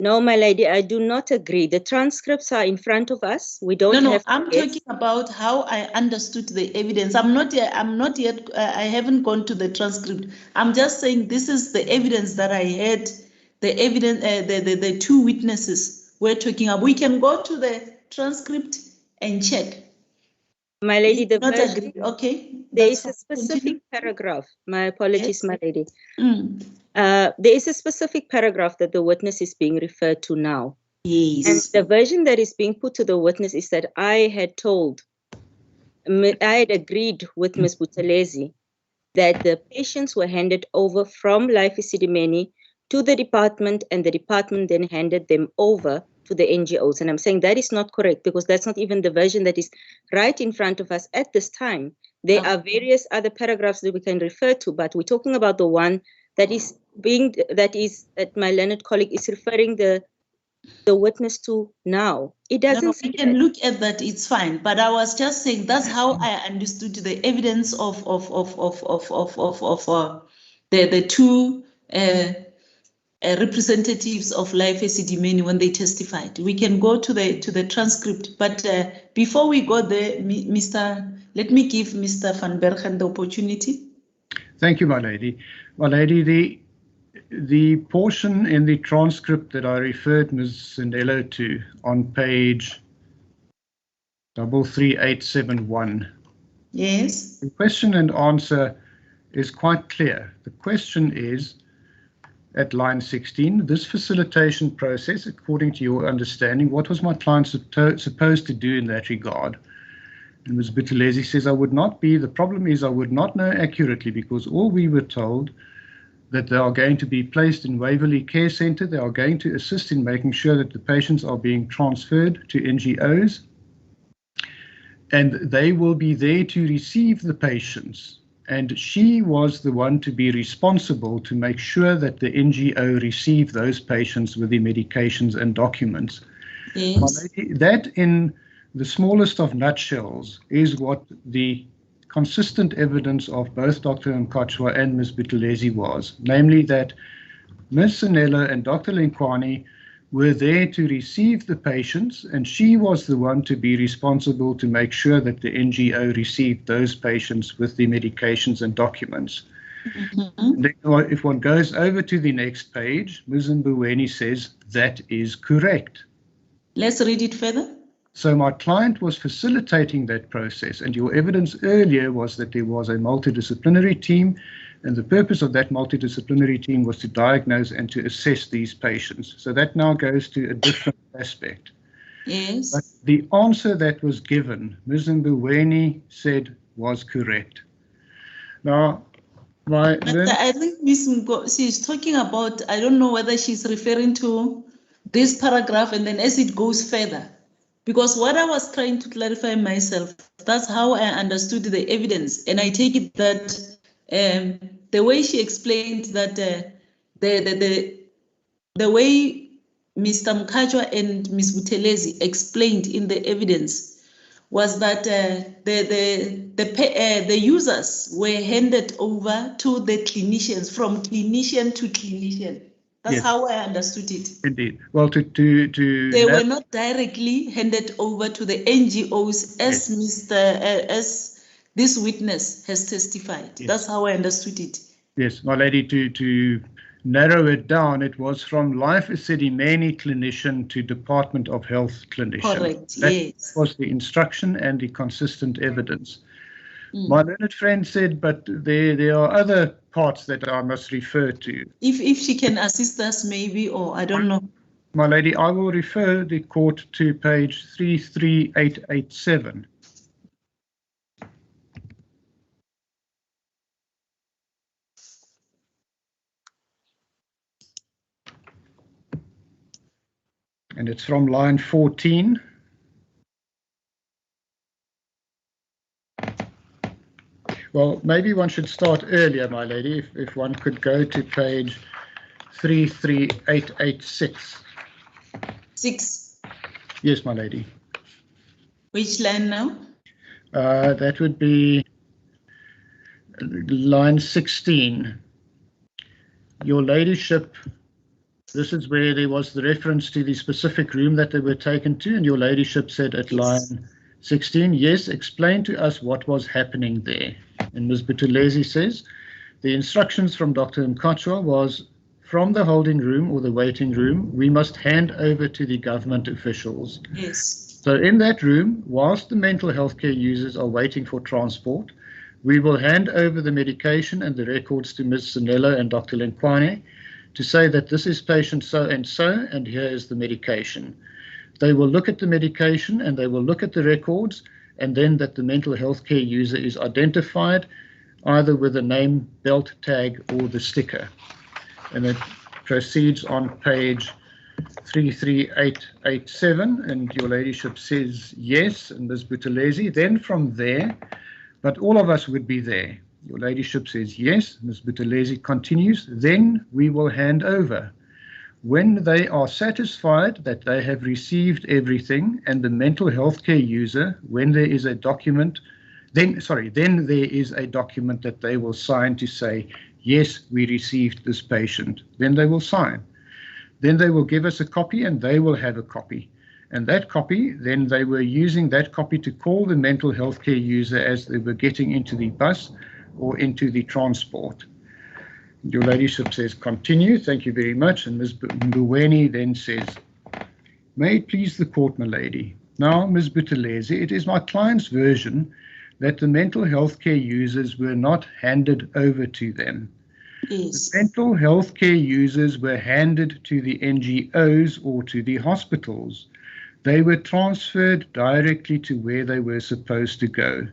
No, my lady, I do not agree. The transcripts are in front of us. We don't No, have. I'm talking about how I understood the evidence. I haven't gone to the transcript. I'm just saying this is the evidence that I had, the evidence, the two witnesses we're talking about. We can go to the transcript and check. My lady, If not agree, okay. There is a specific paragraph. My apologies, my lady. Mm. There is a specific paragraph that the witness is being referred to now. Yes. And the version that is being put to the witness is that I had agreed with Ms. Buthelezi that the patients were handed over from Life Esidimeni to the department, and the department then handed them over to the NGOs. And I'm saying that is not correct, because that's not even the version that is right in front of us at this time. There are various other paragraphs that we can refer to, but we're talking about the one that my learned colleague is referring the witness to now. It doesn't we can look at that, it's fine. But I was just saying that's how I understood the evidence of the two representatives of Life Esidimeni when they testified. We can go to the transcript, but before we go there, let me give Mr. Van Bergen the opportunity. Thank you, my lady. My lady, the portion in the transcript that I referred Ms. Sandelo to on page 33871. Yes. The question and answer is quite clear. The question is, at line 16, this facilitation process, according to your understanding, what was my client supposed to do in that regard? And Ms. Buthelezi says, the problem is I would not know accurately, because all we were told that they are going to be placed in Waverley Care Centre. They are going to assist in making sure that the patients are being transferred to NGOs, and they will be there to receive the patients. And she was the one to be responsible to make sure that the NGO received those patients with the medications and documents. Yes. My lady, that in the smallest of nutshells is what the consistent evidence of both Dr. Nkachwa and Ms. Buthelezi was, namely that Ms. Sanello and Dr. Lenkwani were there to receive the patients, and she was the one to be responsible to make sure that the NGO received those patients with the medications and documents. Mm-hmm. Then, if one goes over to the next page, Ms. Mbuweni says that is correct. Let's read it further. So my client was facilitating that process, and your evidence earlier was that there was a multidisciplinary team, and the purpose of that multidisciplinary team was to diagnose and to assess these patients. So that now goes to a different aspect. Yes. But the answer that was given, Ms. Mbuweni said, was correct. Now, I think Ms. Ngo, she's talking about, I don't know whether she's referring to this paragraph and then as it goes further. Because what I was trying to clarify myself, that's how I understood the evidence. And I take it that the way she explained that the way Mr. Mkachwa and Ms. Buthelezi explained in the evidence was that the users were handed over to the clinicians, from clinician to clinician. That's Yes. how I understood it. Indeed. Well, they were not directly handed over to the NGOs as as this witness has testified. Yes. That's how I understood it. Yes, my lady, to narrow it down, it was from Life Esidimeni clinician to Department of Health clinician. Correct, that yes. was the instruction and the consistent evidence. Mm. My learned friend said, but there are other parts that I must refer to. If she can assist us maybe, or I don't know. My lady, I will refer the court to page 33887. And it's from line 14. Well, maybe one should start earlier, my lady, if one could go to page 33886. 6. Yes, my lady. Which line now? That would be line 16. Your ladyship This is where there was the reference to the specific room that they were taken to, and your ladyship said at line 16, yes, explain to us what was happening there. And Ms. Buthelezi says, the instructions from Dr. Mkachwa was, from the holding room or the waiting room, we must hand over to the government officials. Yes. So in that room, whilst the mental health care users are waiting for transport, we will hand over the medication and the records to Ms. Sanello and Dr. Lenkwane to say that this is patient so and here is the medication. They will look at the medication and they will look at the records, and then that the mental health care user is identified either with a name, belt tag, or the sticker. And it proceeds on page 33887, and your ladyship says yes, and Ms. Buthelezi. Then from there, but all of us would be there. Your ladyship says yes, Ms. Buthelezi continues, then we will hand over. When they are satisfied that they have received everything, and the mental health care user, when there is a document, then there is a document that they will sign to say, yes, we received this patient. Then they will sign. Then they will give us a copy and they will have a copy. And that copy, then they were using that copy to call the mental health care user as they were getting into the bus or into the transport. Your ladyship says, continue, thank you very much. And Ms. Mbuweni then says, may it please the court, my lady. Now, Ms. Buthelezi, it is my client's version that the mental health care users were not handed over to them. Yes. The mental health care users were handed to the NGOs or to the hospitals. They were transferred directly to where they were supposed to go.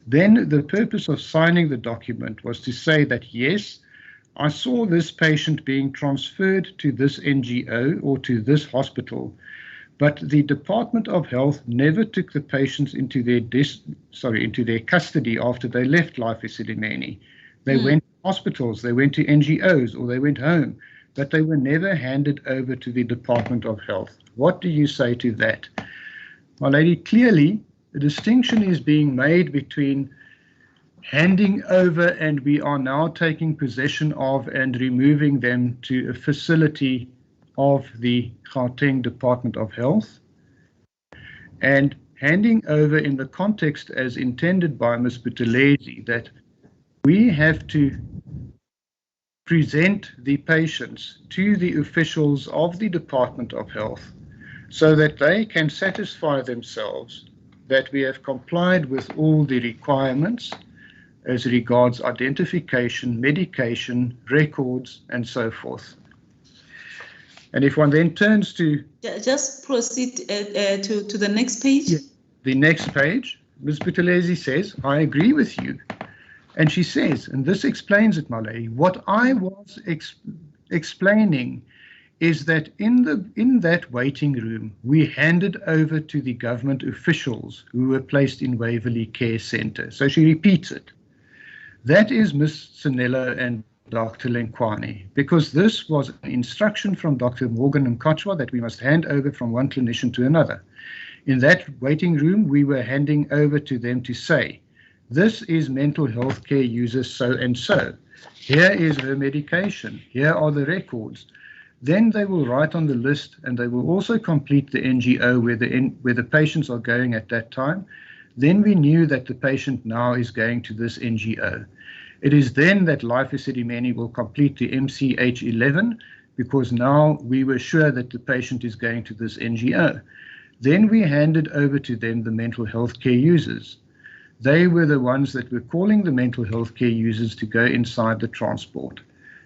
Then the purpose of signing the document was to say that, yes, I saw this patient being transferred to this NGO or to this hospital, but the Department of Health never took the patients into their custody after they left Life Esidimeni. They went to hospitals, they went to NGOs, or they went home, but they were never handed over to the Department of Health. What do you say to that? My lady, clearly, a distinction is being made between handing over and we are now taking possession of and removing them to a facility of the Gauteng Department of Health, and handing over in the context as intended by Ms. Buthelezi, that we have to present the patients to the officials of the Department of Health so that they can satisfy themselves that we have complied with all the requirements as regards identification, medication, records, and so forth. And if one then turns to... Just proceed to the next page. Yeah, the next page, Ms. Buthelezi says, I agree with you. And she says, and this explains it, my lady, what I was explaining is that in that waiting room, we handed over to the government officials who were placed in Waverley Care Centre. So she repeats it. That is Ms. Sanello and Dr. Lenkwane, because this was an instruction from Dr. Morgan Mkachwa that we must hand over from one clinician to another. In that waiting room, we were handing over to them to say, this is mental health care user so and so. Here is her medication. Here are the records. Then they will write on the list and they will also complete the NGO where the patients are going at that time. Then we knew that the patient now is going to this NGO. It is then that Life Esidimeni will complete the MCH11 because now we were sure that the patient is going to this NGO. Then we handed over to them the mental health care users. They were the ones that were calling the mental health care users to go inside the transport.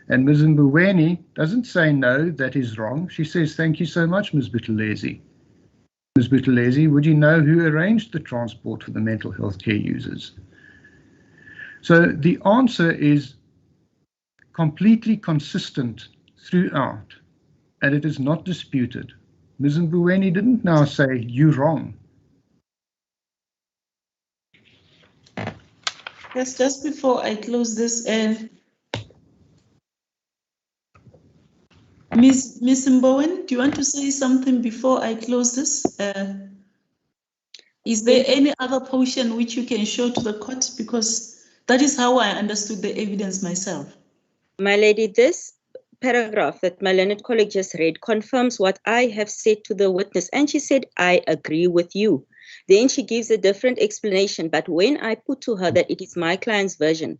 And Ms. Mbuweni doesn't say no, that is wrong. She says, thank you so much, Ms. Buthelezi. Ms. Buthelezi, would you know who arranged the transport for the mental health care users? So the answer is completely consistent throughout, and it is not disputed. Ms. Mbuweni didn't now say, you're wrong. Yes, just before I close this, Ms. Mbowen, do you want to say something before I close this? Is there any other portion which you can show to the court? Because that is how I understood the evidence myself. My lady, this paragraph that my learned colleague just read confirms what I have said to the witness. And she said, I agree with you. Then she gives a different explanation. But when I put to her that it is my client's version,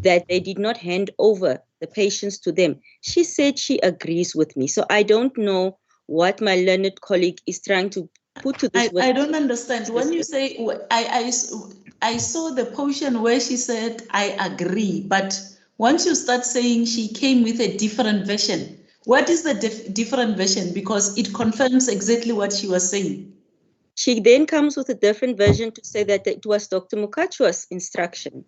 that they did not hand over the patients to them, she said she agrees with me. So I don't know what my learned colleague is trying to put to this. I don't understand. When you say, I saw the portion where she said, I agree, but once you start saying she came with a different version, what is the different version? Because it confirms exactly what she was saying. She then comes with a different version to say that it was Dr. Mukachua's instruction.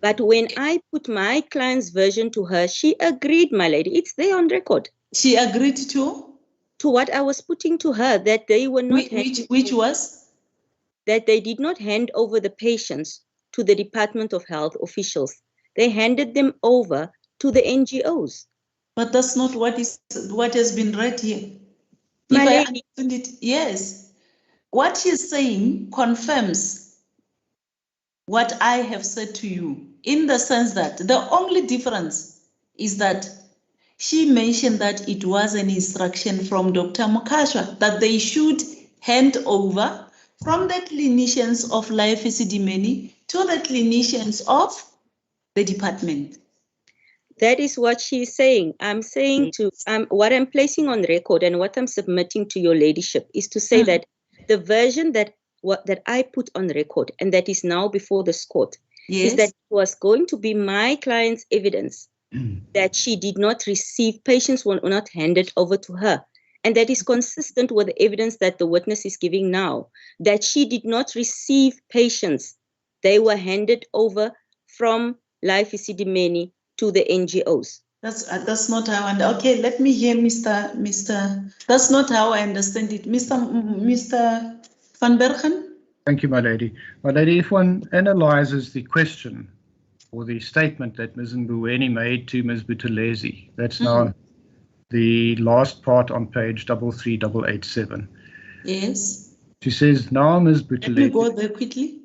But when I put my client's version to her, she agreed, my lady. It's there on record. She agreed to? To what I was putting to her, that they were not... Which was? That they did not hand over the patients to the Department of Health officials. They handed them over to the NGOs. But that's not what has been read here. My if lady, I understand it, yes. What she's saying confirms what I have said to you, in the sense that the only difference is that she mentioned that it was an instruction from Dr. Mukashwa that they should hand over from the clinicians of Life Esidimeni to the clinicians of the department. that is what she's saying. I'm saying what I'm placing on record and what I'm submitting to your ladyship is to say that the version that I put on record and that is now before this court is that it was going to be my client's evidence that she did not receive, patients were not handed over to her. And that is consistent with the evidence that the witness is giving now, that she did not receive patients. They were handed over from Life Esidimeni to the NGOs. That's not how I okay, let me hear Mr. That's not how I understand it. Mr. Van Bergen? Thank you, my lady. My lady, if one analyzes the question or the statement that Ms. Mbuweni made to Ms. Buthelezi, that's now the last part on page 33887. Yes. She says, now Ms. Buthelezi... Let me go there quickly.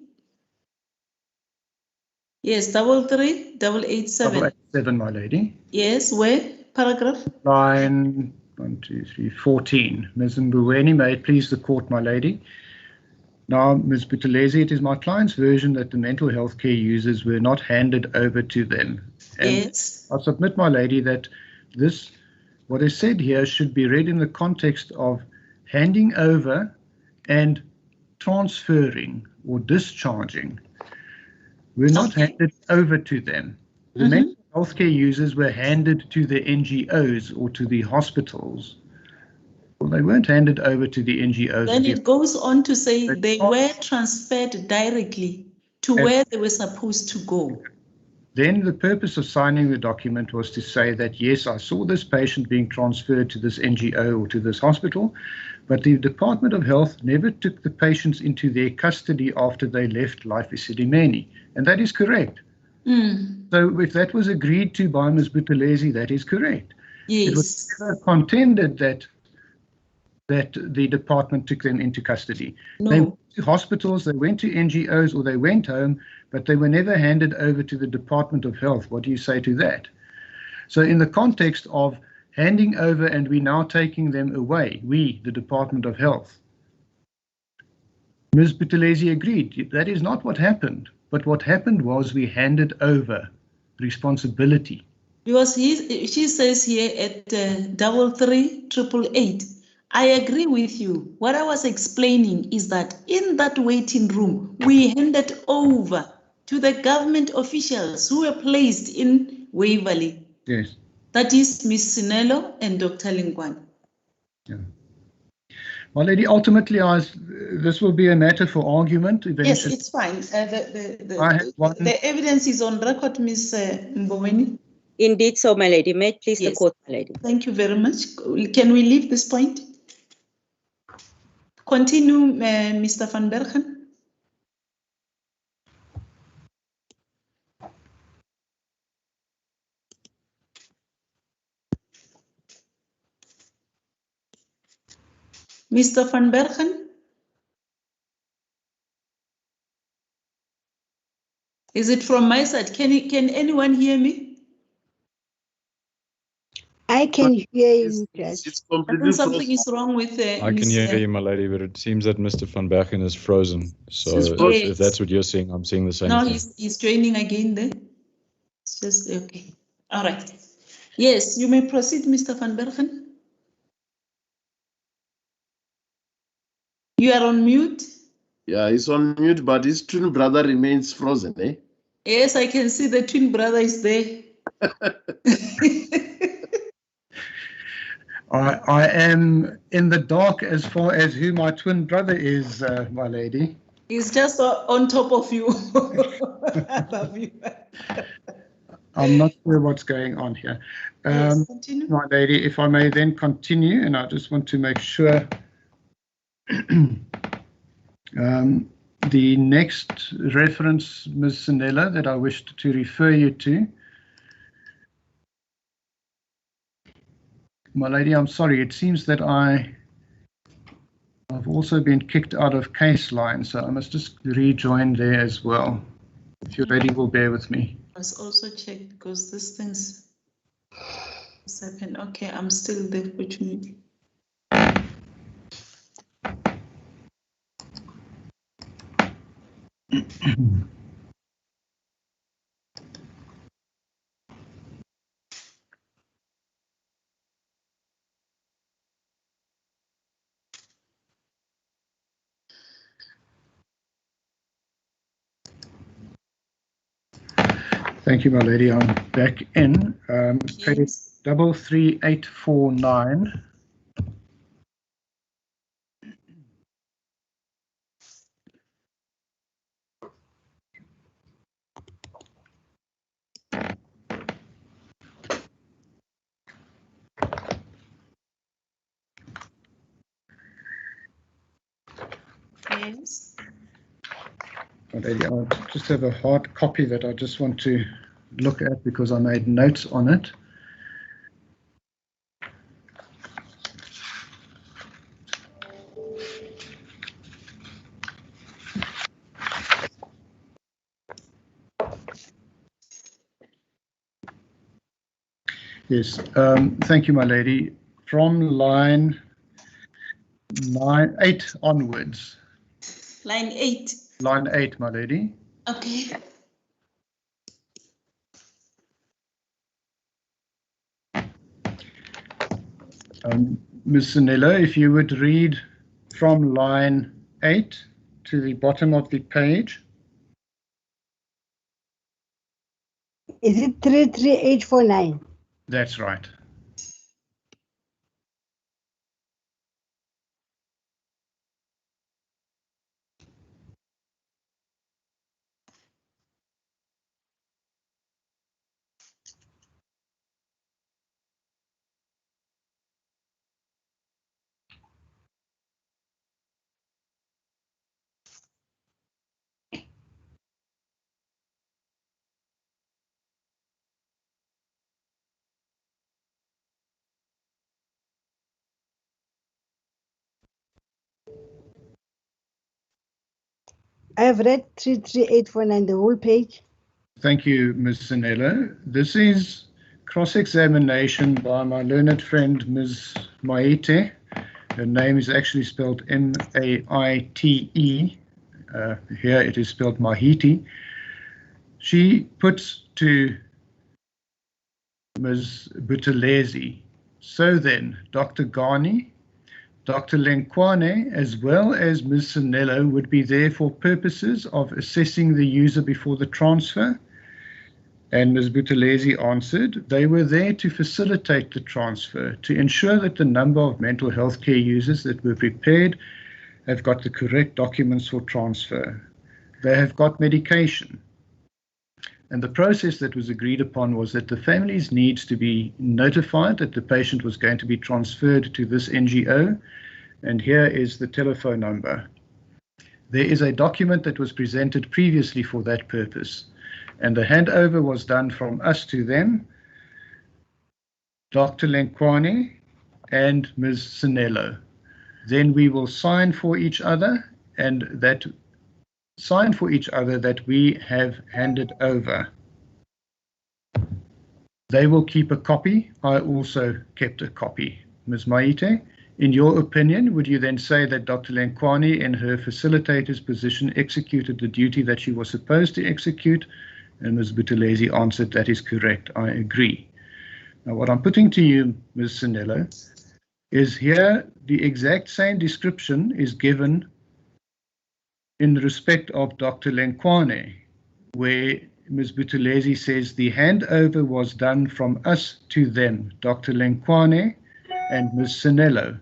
Yes, 33887. 887, my lady. Yes, where? Paragraph? Line 14. Ms. Mbuweni, may it please the court, my lady. Now, Ms. Buthelezi, it is my client's version that the mental health care users were not handed over to them. And yes. I submit, my lady, that what is said here should be read in the context of handing over and transferring or discharging. We're not handed over to them. The mental health care users were handed to the NGOs or to the hospitals. Well, they weren't handed over to the NGOs. Then it goes on to say they were transferred directly to where they were supposed to go. Then the purpose of signing the document was to say that, yes, I saw this patient being transferred to this NGO or to this hospital, but the Department of Health never took the patients into their custody after they left Life Esidimeni. And that is correct. So if that was agreed to by Ms. Buthelezi, that is correct. Yes. It was never contended that the department took them into custody. No. They went to hospitals, they went to NGOs, or they went home, but they were never handed over to the Department of Health. What do you say to that? So in the context of handing over and we now taking them away, we, the Department of Health, Ms. Buthelezi agreed. That is not what happened. But what happened was we handed over responsibility. Because she says here at 33888, I agree with you. What I was explaining is that in that waiting room, we handed over to the government officials who were placed in Waverley. Yes. That is Ms. Sinelo and Dr. Lingwan. Yeah. My lady, ultimately, this will be a matter for argument. Eventually. Yes, it's fine. The evidence is on record, Ms. Mboweni. Indeed so, my lady. May it please the court, my lady. Thank you very much. Can we leave this point? Continue, Mr. Van Bergen. Mr. Van Bergen? Is it from my side? Can anyone hear me? I can hear you, It's Judge. I completely think something frozen. is wrong with I can hear you, my lady, but it seems that Mr. van Bergen is frozen. So He's frozen. if that's what you're seeing, I'm seeing the same No, thing. he's joining again there. It's just okay. All right. Yes, you may proceed, Mr. Van Bergen. You are on mute. Yeah, he's on mute, but his twin brother remains frozen, eh? Yes, I can see the twin brother is there. I am in the dark as far as who my twin brother is, my lady. He's just on top of you. Above you. I'm not sure what's going on here. Yes, continue. My lady, if I may then continue, and I just want to make sure the next reference, Ms. Sinella, that I wished to refer you to. My lady, I'm sorry, it seems that I've also been kicked out of case line, so I must just rejoin there as well. If you're ready, will bear with me. I must also check because these things happen. Okay, I'm still there, fortunately. Thank you, my lady. I'm back in. Page 33849. Yes. My lady, I just have a hard copy that I just want to look at because I made notes on it. Yes, thank you, my lady. From line 8 onwards. Line 8. Line 8, my lady. Okay. Ms. Sinella, if you would read from line 8 to the bottom of the page. Is it 33849? That's right. I've read 33849, the whole page. Thank you, Ms. Sinella. This is cross-examination by my learned friend, Ms. Maite. Her name is actually spelled M-A-I-T-E. Here it is spelled Mahiti. She puts to Ms. Buthelezi, so then, Dr. Ghani, Dr. Lenkwane, as well as Ms. Sinello, would be there for purposes of assessing the user before the transfer. And Ms. Buthelezi answered, they were there to facilitate the transfer, to ensure that the number of mental health care users that were prepared have got the correct documents for transfer. They have got medication. And the process that was agreed upon was that the families needs to be notified that the patient was going to be transferred to this NGO. And here is the telephone number. There is a document that was presented previously for that purpose. And the handover was done from us to them, Dr. Lenkwane and Ms. Sinello. Then we will sign for each other, and that sign for each other that we have handed over. They will keep a copy. I also kept a copy. Ms. Maite, in your opinion, would you then say that Dr. Lenkwani, in her facilitator's position, executed the duty that she was supposed to execute? And Ms. Buthelezi answered, that is correct. I agree. Now, what I'm putting to you, Ms. Sinello, is here the exact same description is given in respect of Dr. Lenkwane, where Ms. Buthelezi says the handover was done from us to them, Dr. Lenkwane and Ms. Sinello,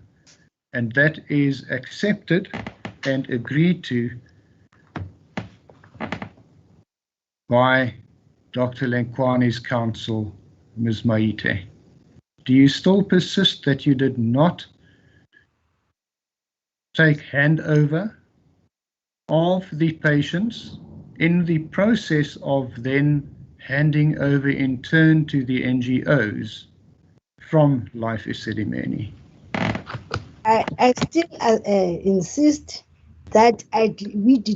and that is accepted and agreed to by Dr. Lenkwane's counsel, Ms. Maite. Do you still persist that you did not take handover of the patients in the process of then handing over in turn to the NGOs from Life Esidimeni? I still insist that I did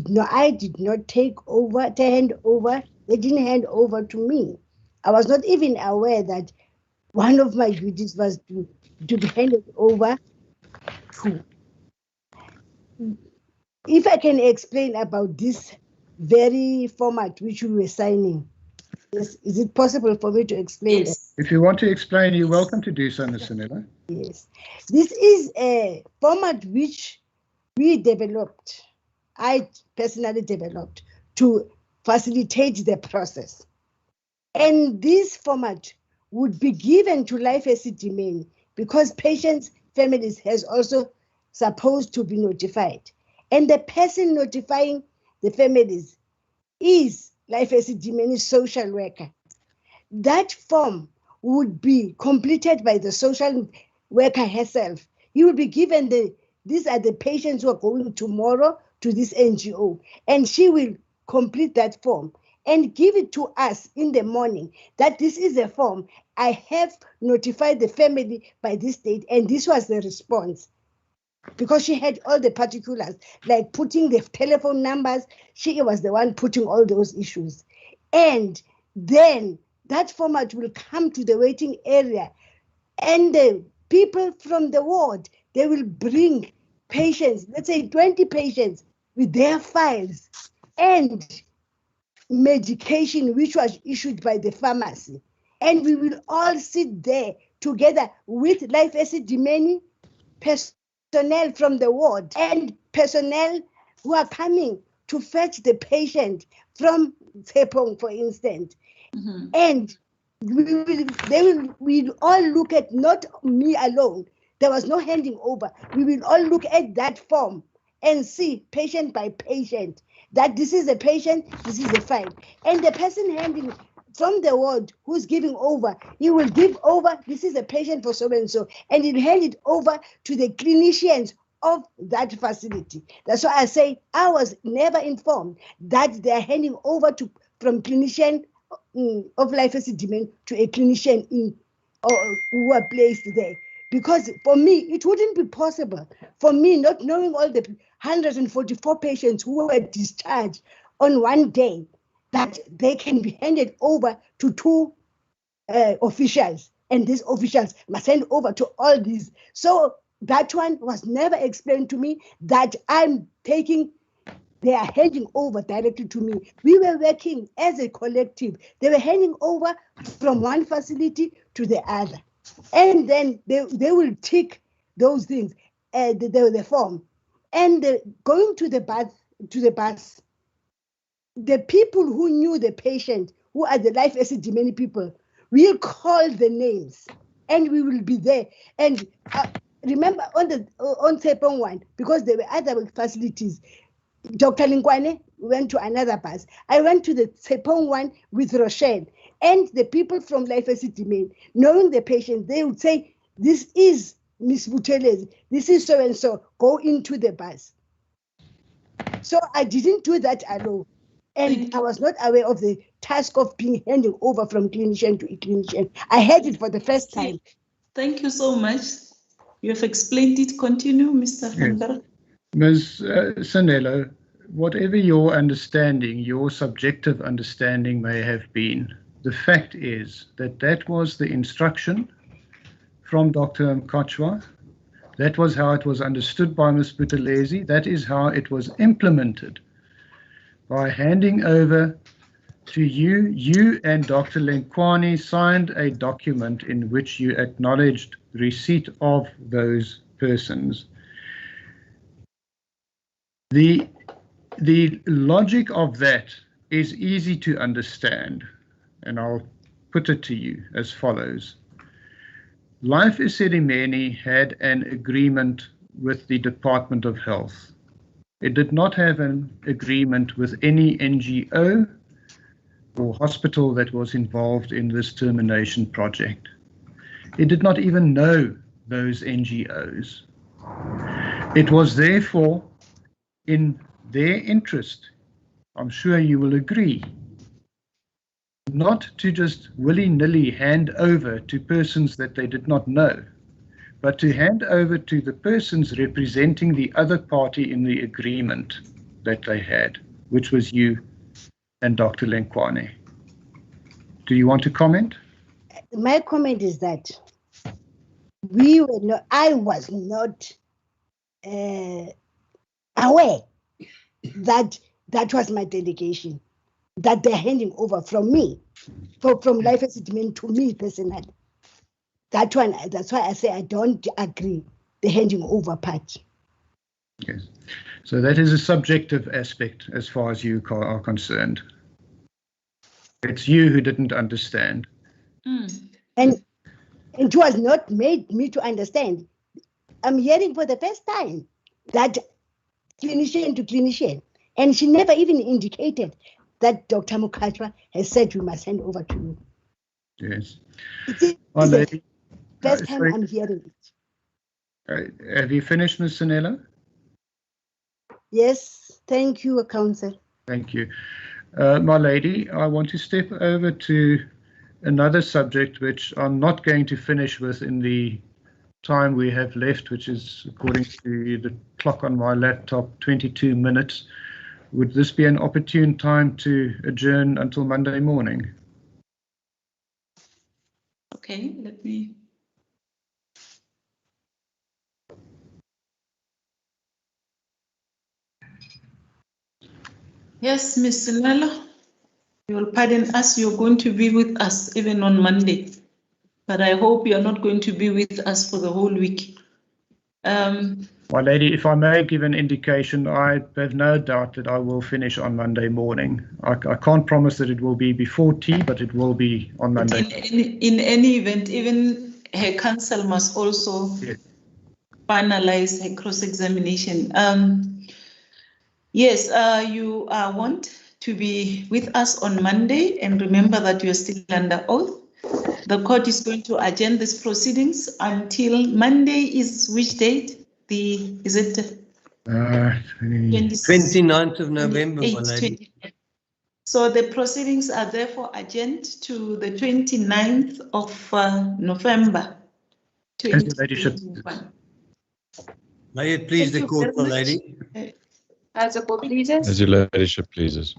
not take over, to hand over. They didn't hand over to me. I was not even aware that one of my duties was to be handed over to. If I can explain about this very format which we were signing, is it possible for me to explain? Yes. If you want to explain, you're welcome to do so, Ms. Sinello. Yes. This is a format which we developed, I personally developed, to facilitate the process. And this format would be given to Life Esidimeni because patients' families has also supposed to be notified. And the person notifying the families is Life Esidimeni social worker. That form would be completed by the social worker herself. He will be given these are the patients who are going tomorrow to this NGO, and she will complete that form and give it to us in the morning that this is a form. I have notified the family by this date, and this was the response. Because she had all the particulars, like putting the telephone numbers, she was the one putting all those issues. And then that format will come to the waiting area, and the people from the ward, they will bring patients, let's say 20 patients with their files and medication which was issued by the pharmacy. And we will all sit there together with Life Esidimeni personnel from the ward and personnel who are coming to fetch the patient from Tshepong, for instance. Mm-hmm. And we'll all look at, not me alone, there was no handing over. We will all look at that form and see patient by patient that this is a patient, this is a file. And the person handing from the ward who's giving over, he will give over, this is a patient for so-and-so, and he'll hand it over to the clinicians of that facility. That's why I say I was never informed that they're handing over from clinician of Life Esidimeni to a clinician who are placed there. Because for me, it wouldn't be possible for me not knowing all the 144 patients who were discharged on one day, that they can be handed over to two officials, and these officials must hand over to all these. So that one was never explained to me, that they are handing over directly to me. We were working as a collective. They were handing over from one facility to the other. And then they will tick those things, the form. And going to the bus, the people who knew the patient, who are the Life Esidimeni people, we'll call the names and we will be there. And remember on Tshepong one, because there were other facilities, Dr. Lingwane went to another bus. I went to the Tshepong one with Rochelle, and the people from Life Esidimeni, knowing the patient, they would say, this is Miss Buthelezi, this is so-and-so, go into the bus. So I didn't do that alone. And I was not aware of the task of being handed over from clinician to clinician. I heard it for the first time. Thank you so much. You have explained it. Continue, Mr. Van Berg. Ms. Sinello, whatever your understanding, your subjective understanding may have been the fact is that that was the instruction from Dr. Mkachwa. That was how it was understood by Ms. Buthelezi. That is how it was implemented by handing over to you. You and Dr. Lenkwani signed a document in which you acknowledged receipt of those persons. The logic of that is easy to understand, and I'll put it to you as follows. Life Esidimeni had an agreement with the Department of Health. It did not have an agreement with any NGO or hospital that was involved in this termination project. It did not even know those NGOs. It was therefore in their interest, I'm sure you will agree, not to just willy-nilly hand over to persons that they did not know, but to hand over to the persons representing the other party in the agreement that they had, which was you and Dr. Lenkwani. Do you want to comment? My comment is that I was not aware that that was my delegation, that they're handing over from me, from Life Esidimeni to me personally. That's why I say I don't agree the handing over part. Yes. So that is a subjective aspect as far as you are concerned. It's you who didn't understand. And it was not made me to understand. I'm hearing for the first time that clinician to clinician, and she never even indicated that Dr. Mukachwa has said we must hand over to you. Yes. It's the first time I'm hearing it. Have you finished, Ms. Sanella? Yes, thank you, Council. Thank you. My lady, I want to step over to another subject which I'm not going to finish with in the time we have left, which is, according to the clock on my laptop, 22 minutes. Would this be an opportune time to adjourn until Monday morning? Okay, let me. Yes, Ms. Lala, you will pardon us, you're going to be with us even on Monday, but I hope you're not going to be with us for the whole week. My lady, if I may give an indication, I have no doubt that I will finish on Monday morning. I can't promise that it will be before tea, but it will be on Monday. In any event, even her counsel must also finalize her cross-examination. Yes, you want to be with us on Monday, and remember that you're still under oath. The court is going to adjourn these proceedings until Monday is which date? Is it 29th of November, my lady. So the proceedings are therefore adjourned to the 29th of November. As your ladyship. May it please the court, my lady. As the court pleases. As your ladyship pleases.